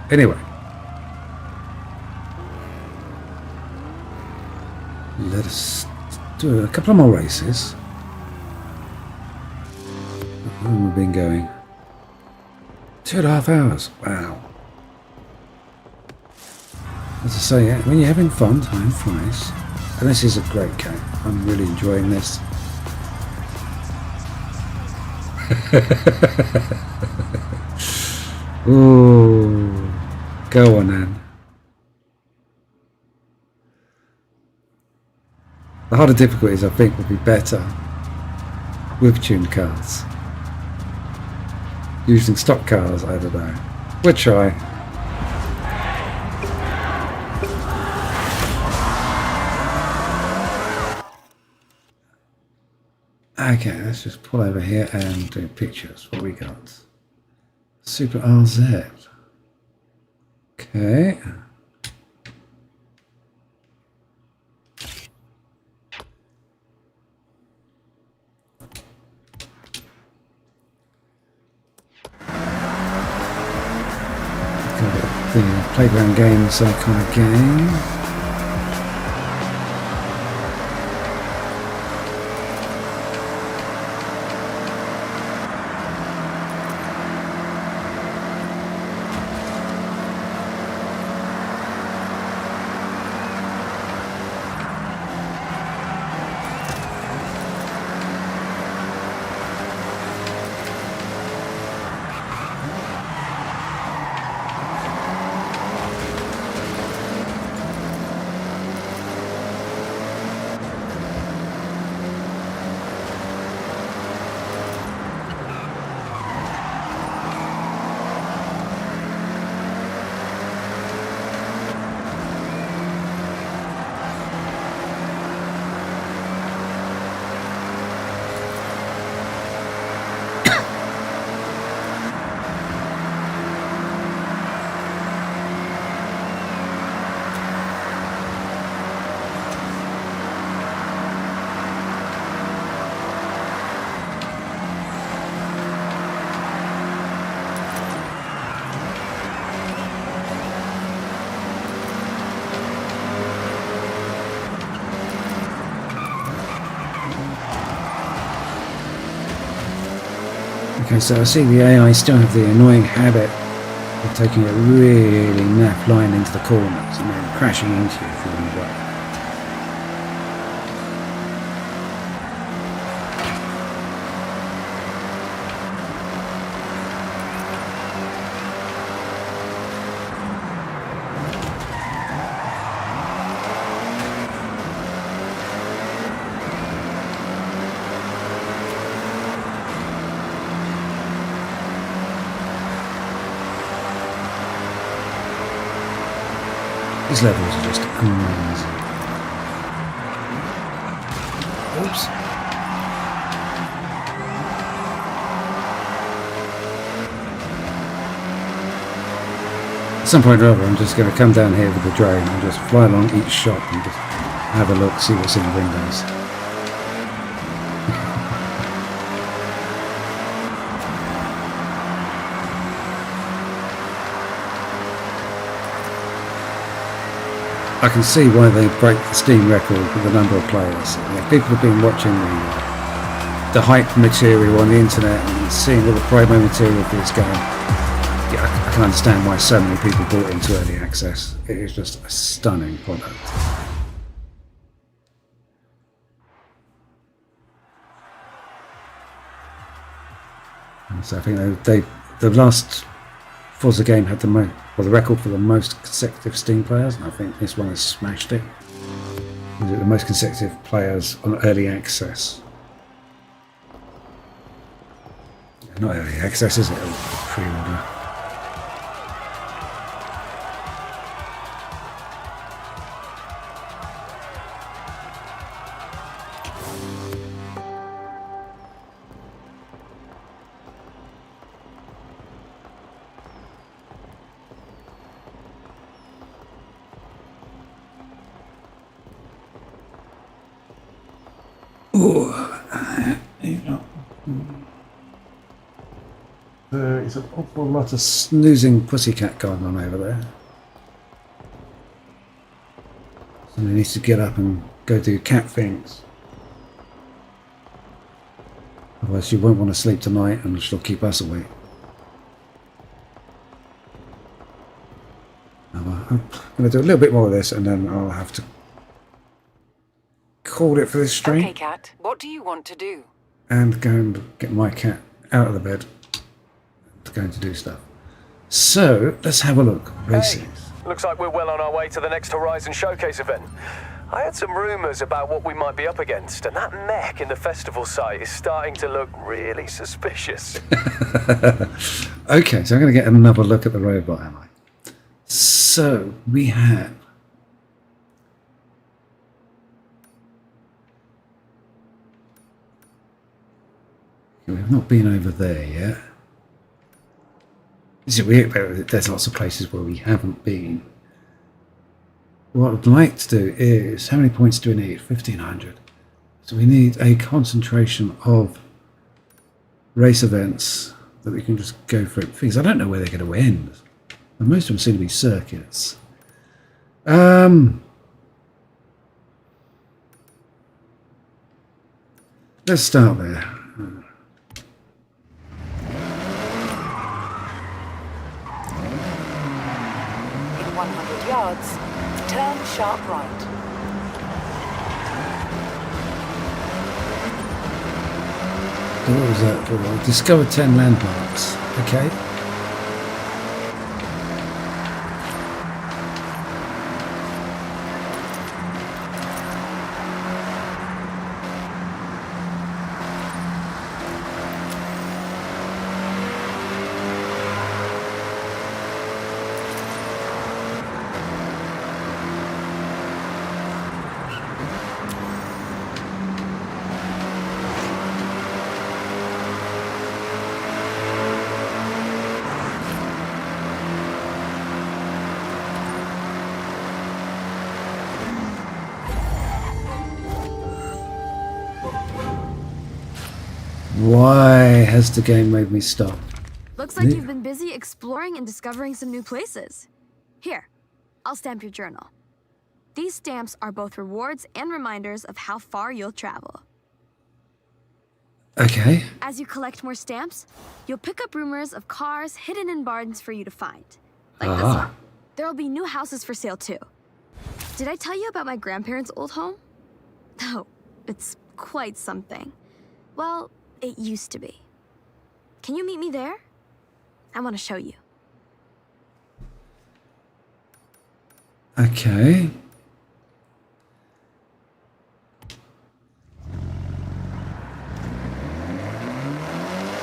[SPEAKER 1] Anyway. Let us do a couple of more races. How long have we been going? 2.5 hours. Wow. As I say, when you're having fun, time flies. And this is a great game. I'm really enjoying this. Ooh. Go on, Anne. The harder difficulties, I think, would be better with tuned cars. Using stock cars, I don't know. We'll try. Okay, let's just pull over here and do pictures. What we got? Super RZ. Okay. The playground games kind of game. Okay, so I see the AI still have the annoying habit of taking a really naff line into the corners and then crashing into you if you're on the way. These levels are just amazing. Oops. At some point or other, I'm just going to come down here with the drone and just fly along each shop and just have a look, see what's in the windows. I can see why they break the Steam record with the number of players. People have been watching the hype material on the internet and seeing all the promo material for this game. Yeah, I can understand why so many people bought into early access. It is just a stunning product. And so I think the last Forza game had the record for the most consecutive Steam players, and I think this one has smashed it. Was it the most consecutive players on early access? Not early access, is it? Pre-order. There is an awful lot of snoozing pussycat going on over there. Somebody needs to get up and go do cat things. Otherwise she won't want to sleep tonight and she'll keep us awake. I'm going to do a little bit more of this and then I'll have to call it for this stream.
[SPEAKER 11] Okay, Cat, what do you want to do?
[SPEAKER 1] And go and get my cat out of the bed. Going to do stuff. So let's have a look. Racing.
[SPEAKER 7] Hey, looks like we're well on our way to the next Horizon Showcase event. I had some rumours about what we might be up against, and that mech in the festival site is starting to look really suspicious.
[SPEAKER 1] Okay, so I'm going to get another look at the robot, am I? So we have we've not been over there yet. There's lots of places where we haven't been. What I'd like to do is, how many points do we need? 1500. So we need a concentration of race events that we can just go through. Things I don't know where they're going to end. And most of them seem to be circuits. Let's start there.
[SPEAKER 11] 100 yards, turn sharp right.
[SPEAKER 1] What was that for? Discover 10 landmarks. Okay. Why has the game made me stop?
[SPEAKER 2] Looks like you've been busy exploring and discovering some new places. Here, I'll stamp your journal. These stamps are both rewards and reminders of how far you'll travel.
[SPEAKER 1] Okay.
[SPEAKER 2] As you collect more stamps, you'll pick up rumors of cars hidden in barns for you to find. Like this one. There'll be new houses for sale too. Did I tell you about my grandparents' old home? Oh, it's quite something. Well, it used to be. Can you meet me there? I want to show you.
[SPEAKER 1] Okay.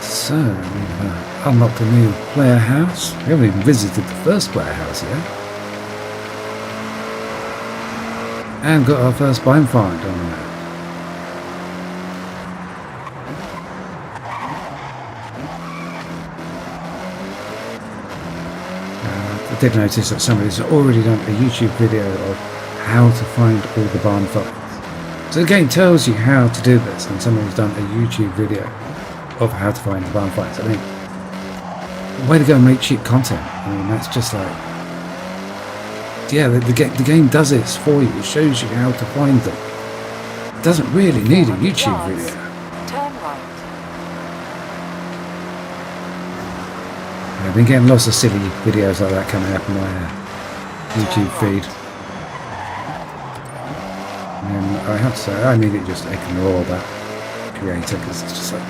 [SPEAKER 1] So, we've unlocked a new player house. We haven't even visited the first player house yet. And got our first bonfire on there. I did notice that somebody's already done a YouTube video of how to find all the bonfires. So the game tells you how to do this, and somebody's done a YouTube video of how to find the bonfires. I mean, way to go and make cheap content. I mean, that's just like, yeah, the game does this for you. It shows you how to find them. It doesn't really need a YouTube video.
[SPEAKER 11] Turn right.
[SPEAKER 1] I've been getting lots of silly videos like that coming up on my YouTube feed. And I have to say, I need to just ignore that creator, because it's just like,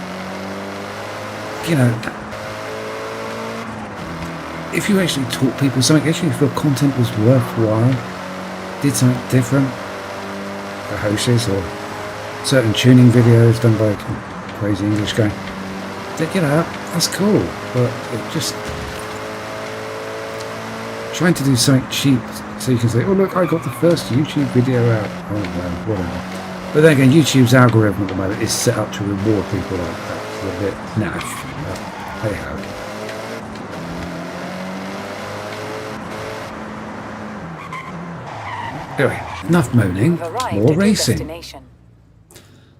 [SPEAKER 1] you know, if you actually taught people something, actually feel content was worthwhile, did something different, the hosts or certain tuning videos done by a crazy English guy, you know, that's cool, but it just trying to do something cheap so you can say, oh look, I got the first YouTube video out. Oh well, whatever. But then again, YouTube's algorithm at the moment is set up to reward people like that. It's a bit naff, but hey ho. Anyway, enough moaning, more racing.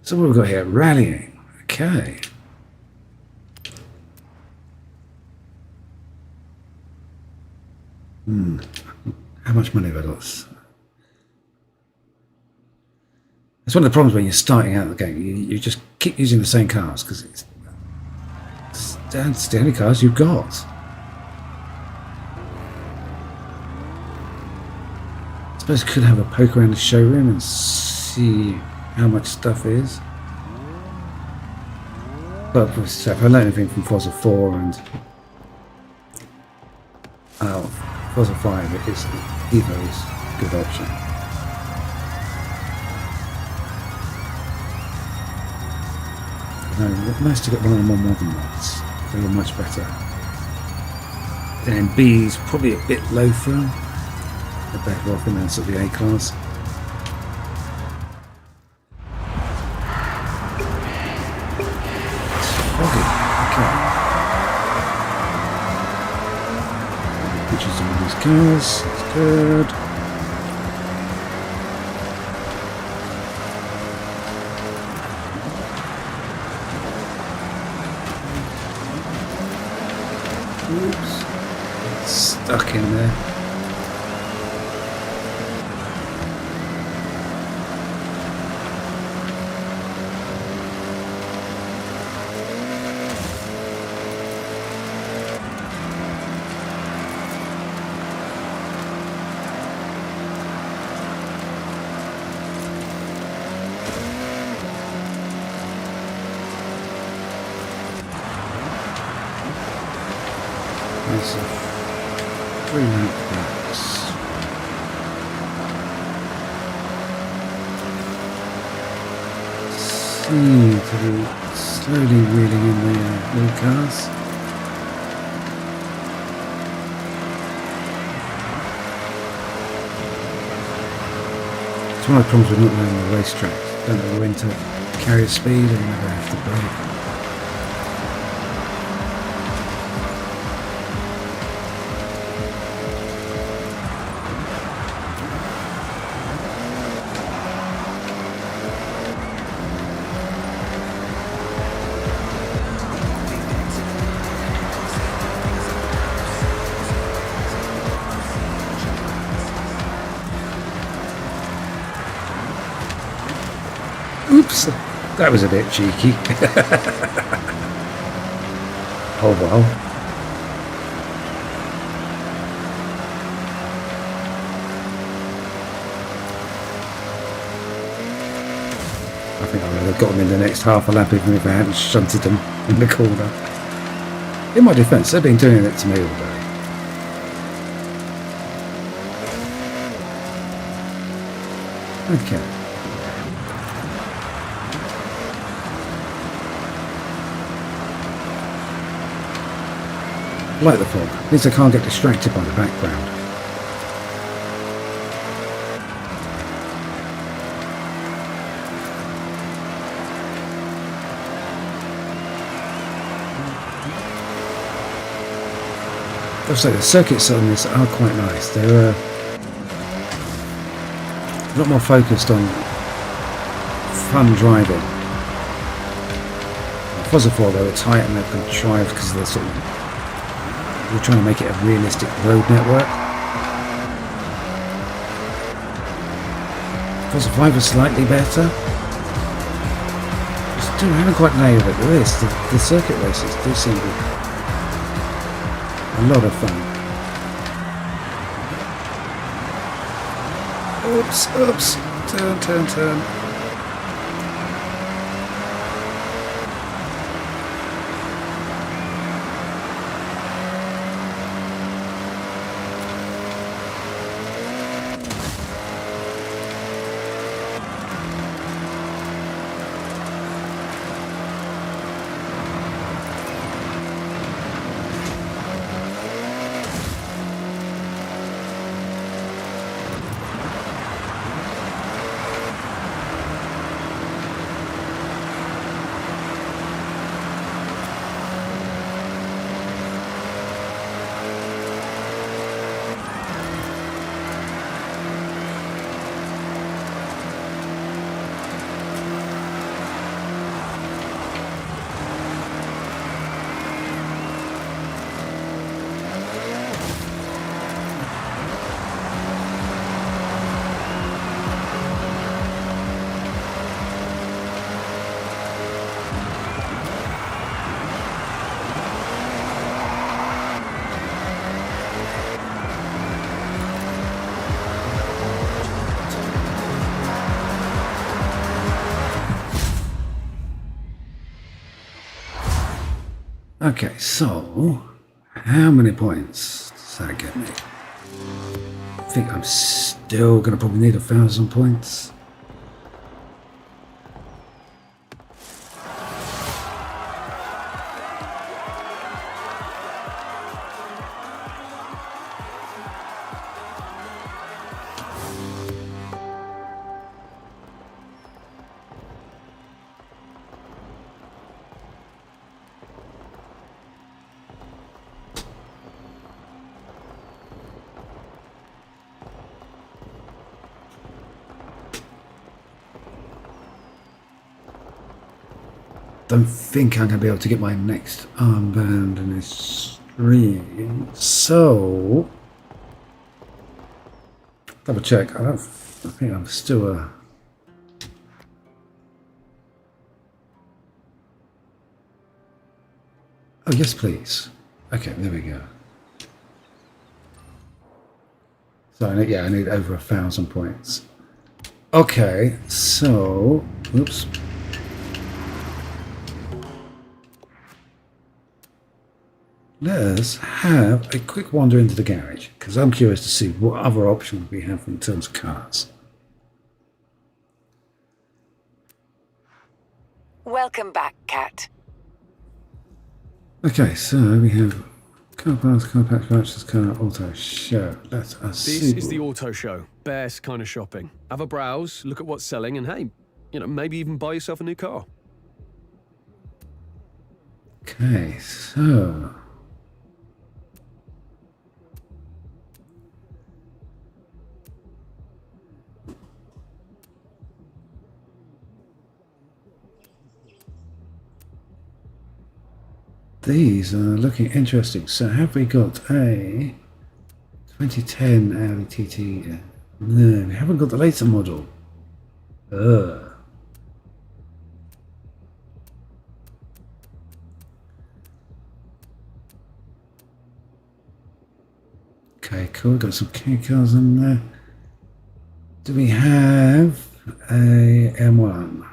[SPEAKER 1] So what have we got here? Rallying. Okay. How much money have I got? It's one of the problems when you're starting out the game. You just keep using the same cars because it's the only cars you've got. I suppose I could have a poke around the showroom and see how much stuff is. But if I learn anything from Forza 4 and Forza 5, it is Evo's a good option. No, nice to get one of the more modern ones. They were much better. Then B's probably a bit low for them. They're better off in sort of the A class. Foggy. Okay. Pictures of all these cars. That's good. Oops. It's stuck in there. There's 3 lap backs. Seem to be slowly wheeling in the new cars. It's one of the problems with not knowing the racetrack. Don't know when to carry speed and never have to brake. Oops, that was a bit cheeky. Oh well. I think I would have got them in the next half a lap even if I hadn't shunted them in the corner. In my defence, they've been doing it to me all day. Okay. Like the fog, means I can't get distracted by the background. Also, the circuits on this are quite nice. They're a lot more focused on fun driving. Forza 4, they were tight and they're contrived because they're sort of, they're trying to make it a realistic road network. Forza 5 is slightly better. Still haven't quite nailed it, but the circuit races do seem to be a lot of fun. Oops, oops, turn. Okay, so how many points does that get me? I think I'm still going to probably need 1,000 points. Don't think I'm going to be able to get my next armband in this stream. So, double check. I think I'm still a. Oh yes, please. Okay, there we go. So I need over 1,000 points. Okay, so oops. Let's have a quick wander into the garage, because I'm curious to see what other options we have in terms of cars.
[SPEAKER 11] Welcome back, Kat.
[SPEAKER 1] Okay, so we have car parts, car packs, vouchers, car auto show. Let us see.
[SPEAKER 7] This is the auto show. Best kind of shopping. Have a browse, look at what's selling, and hey, maybe even buy yourself a new car.
[SPEAKER 1] Okay, so these are looking interesting. So have we got a 2010 Audi TT? No, we haven't got the later model. Okay, cool. Got some key cars in there. Do we have a M1?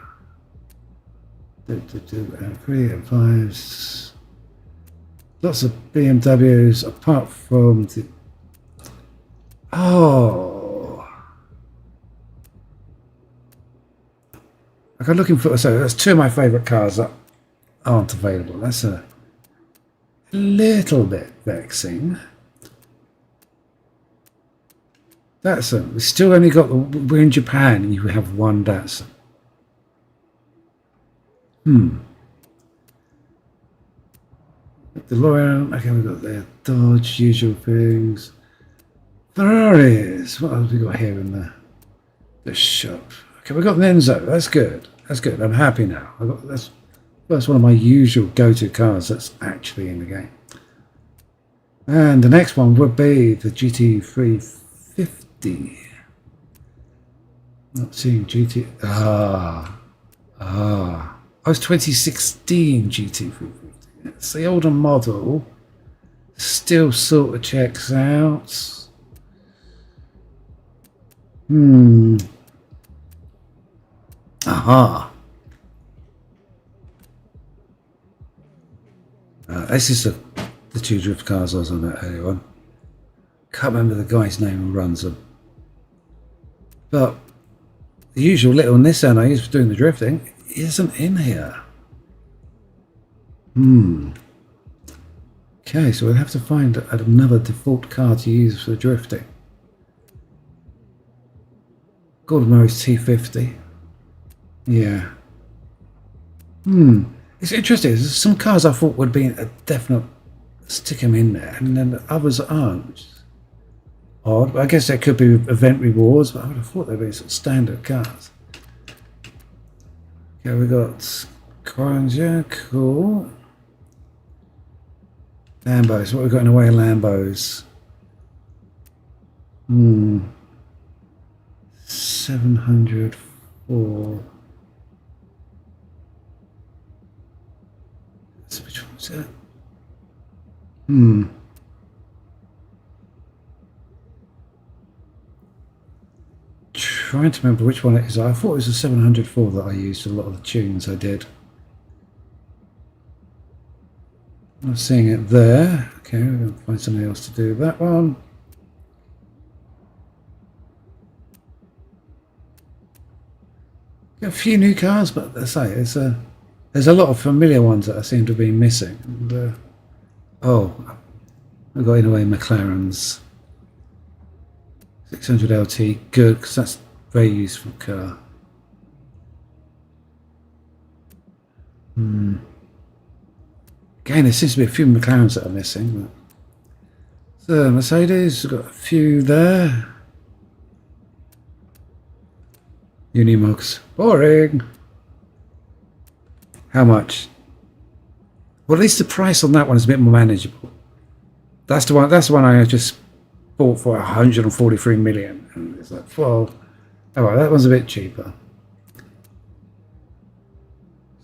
[SPEAKER 1] 3 and 5s. Lots of BMWs apart from the. Oh. Okay, looking for. So that's two of my favourite cars that aren't available. That's a little bit vexing. Datsun. We still only got. We're in Japan and you have one Datsun. DeLorean. Okay, we've got the Dodge, usual things. Ferraris. What else have we got here in the shop? Okay, we've got an Enzo. That's good. That's good. I'm happy now. That's one of my usual go-to cars that's actually in the game. And the next one would be the GT350. Not seeing GT. Oh, it's 2016 GT350. It's the older model. Still sort of checks out. Aha. This is the two drift cars I was on about earlier on. Can't remember the guy's name who runs them. But the usual little Nissan I use for doing the drifting isn't in here. Okay, so we'll have to find another default car to use for drifting. Gordon Murray's T50. Yeah. It's interesting. There's some cars I thought would be a definite stick them in there, and then the others aren't. Which is odd. I guess there could be event rewards, but I would have thought they'd be sort of standard cars. Okay, we got Grandeur, cool. Lambos. What have we got in the way of Lambos? 704. Which one was that? Trying to remember which one it is. I thought it was the 704 that I used for a lot of the tunes I did. I'm not seeing it there. Okay, we're going to find something else to do that one. Got a few new cars, but as I say, there's a lot of familiar ones that I seem to be missing. And, I've got in a way McLaren's 600 LT, good, because that's a very useful car. Again, there seems to be a few McLarens that are missing. But... So, Mercedes, we've got a few there. Unimogs, boring. How much? Well, at least the price on that one is a bit more manageable. That's the one. That's the one I just bought for 143 million, and it's like, well, oh, well, that one's a bit cheaper.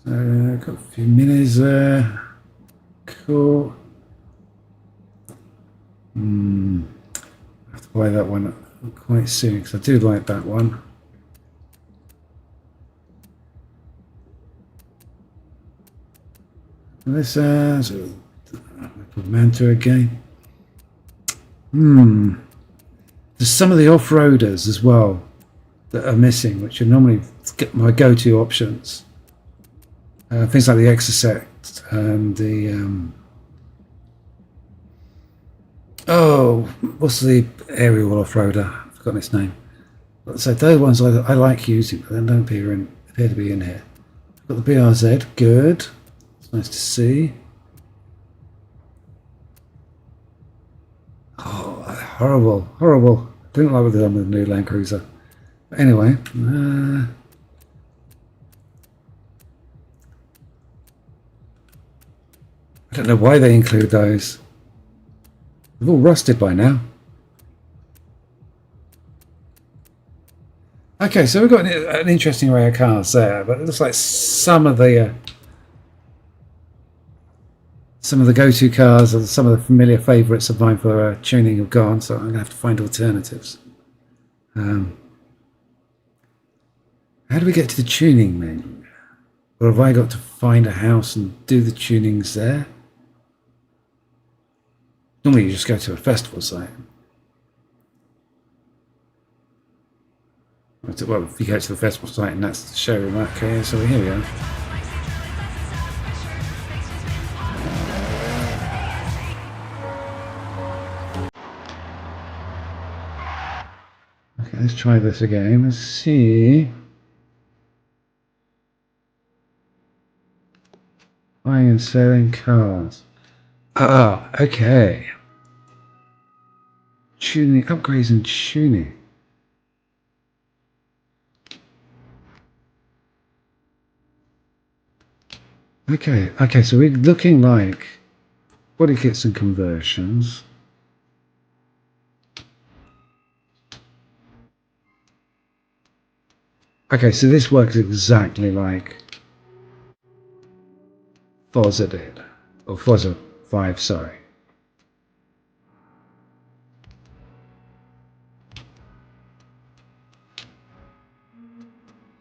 [SPEAKER 1] So got a few minis there. Cool. I have to buy that one quite soon because I do like that one. And this Manta again. There's some of the off-roaders as well that are missing, which are normally my go-to options. Things like the Exocet and the what's the aerial off-roader? I've forgotten its name. But so those ones I like using, but they don't appear to be in here. Got the BRZ, good. It's nice to see. Oh, horrible, horrible. Didn't like what they've done with the new Land Cruiser. But anyway, I don't know why they include those. They've all rusted by now. Okay, so we've got an interesting array of cars there, but it looks like some of the go-to cars or some of the familiar favourites of mine for tuning have gone, so I'm going to have to find alternatives. How do we get to the tuning menu? Or have I got to find a house and do the tunings there? Normally you just go to a festival site. Well, if you go to the festival site and that's the showroom, okay, so here we go. Okay, let's try this again. Let's see. Buying and selling cars. Ah, okay. Tuning, upgrades and tuning. Okay, so we're looking like body kits and conversions. Okay, so this works exactly like Forza did, or Forza 5, sorry.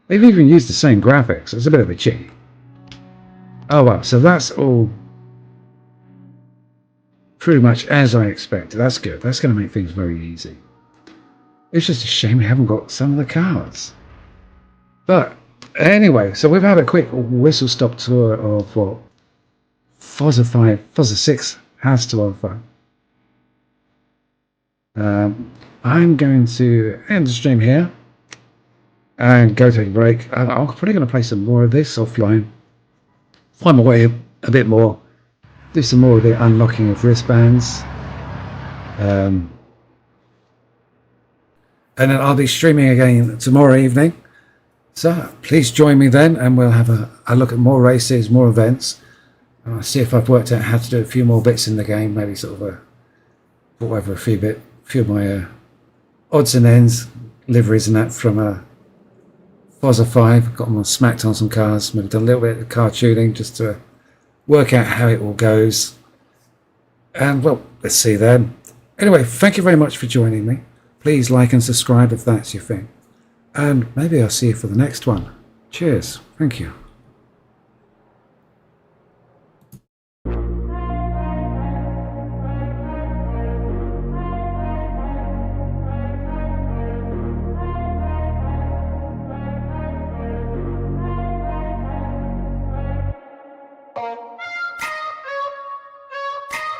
[SPEAKER 1] They've even used the same graphics. It's a bit of a cheat. Oh well, so that's all pretty much as I expected. That's good. That's going to make things very easy. It's just a shame we haven't got some of the cars. But anyway, so we've had a quick whistle-stop tour of what Forza 5, Forza 6 has to offer. I'm going to end the stream here and go take a break. I'm probably going to play some more of this offline. Find my way a bit more. Do some more of the unlocking of wristbands. And then I'll be streaming again tomorrow evening. So please join me then, and we'll have a look at more races, more events. And I'll see if I've worked out how to do a few more bits in the game, maybe sort of a few of my odds and ends, liveries and that from Forza 5. Got them all smacked on some cars, maybe done a little bit of car tuning just to work out how it all goes. And well, let's see then. Anyway, thank you very much for joining me. Please like and subscribe if that's your thing. And maybe I'll see you for the next one. Cheers. Thank you.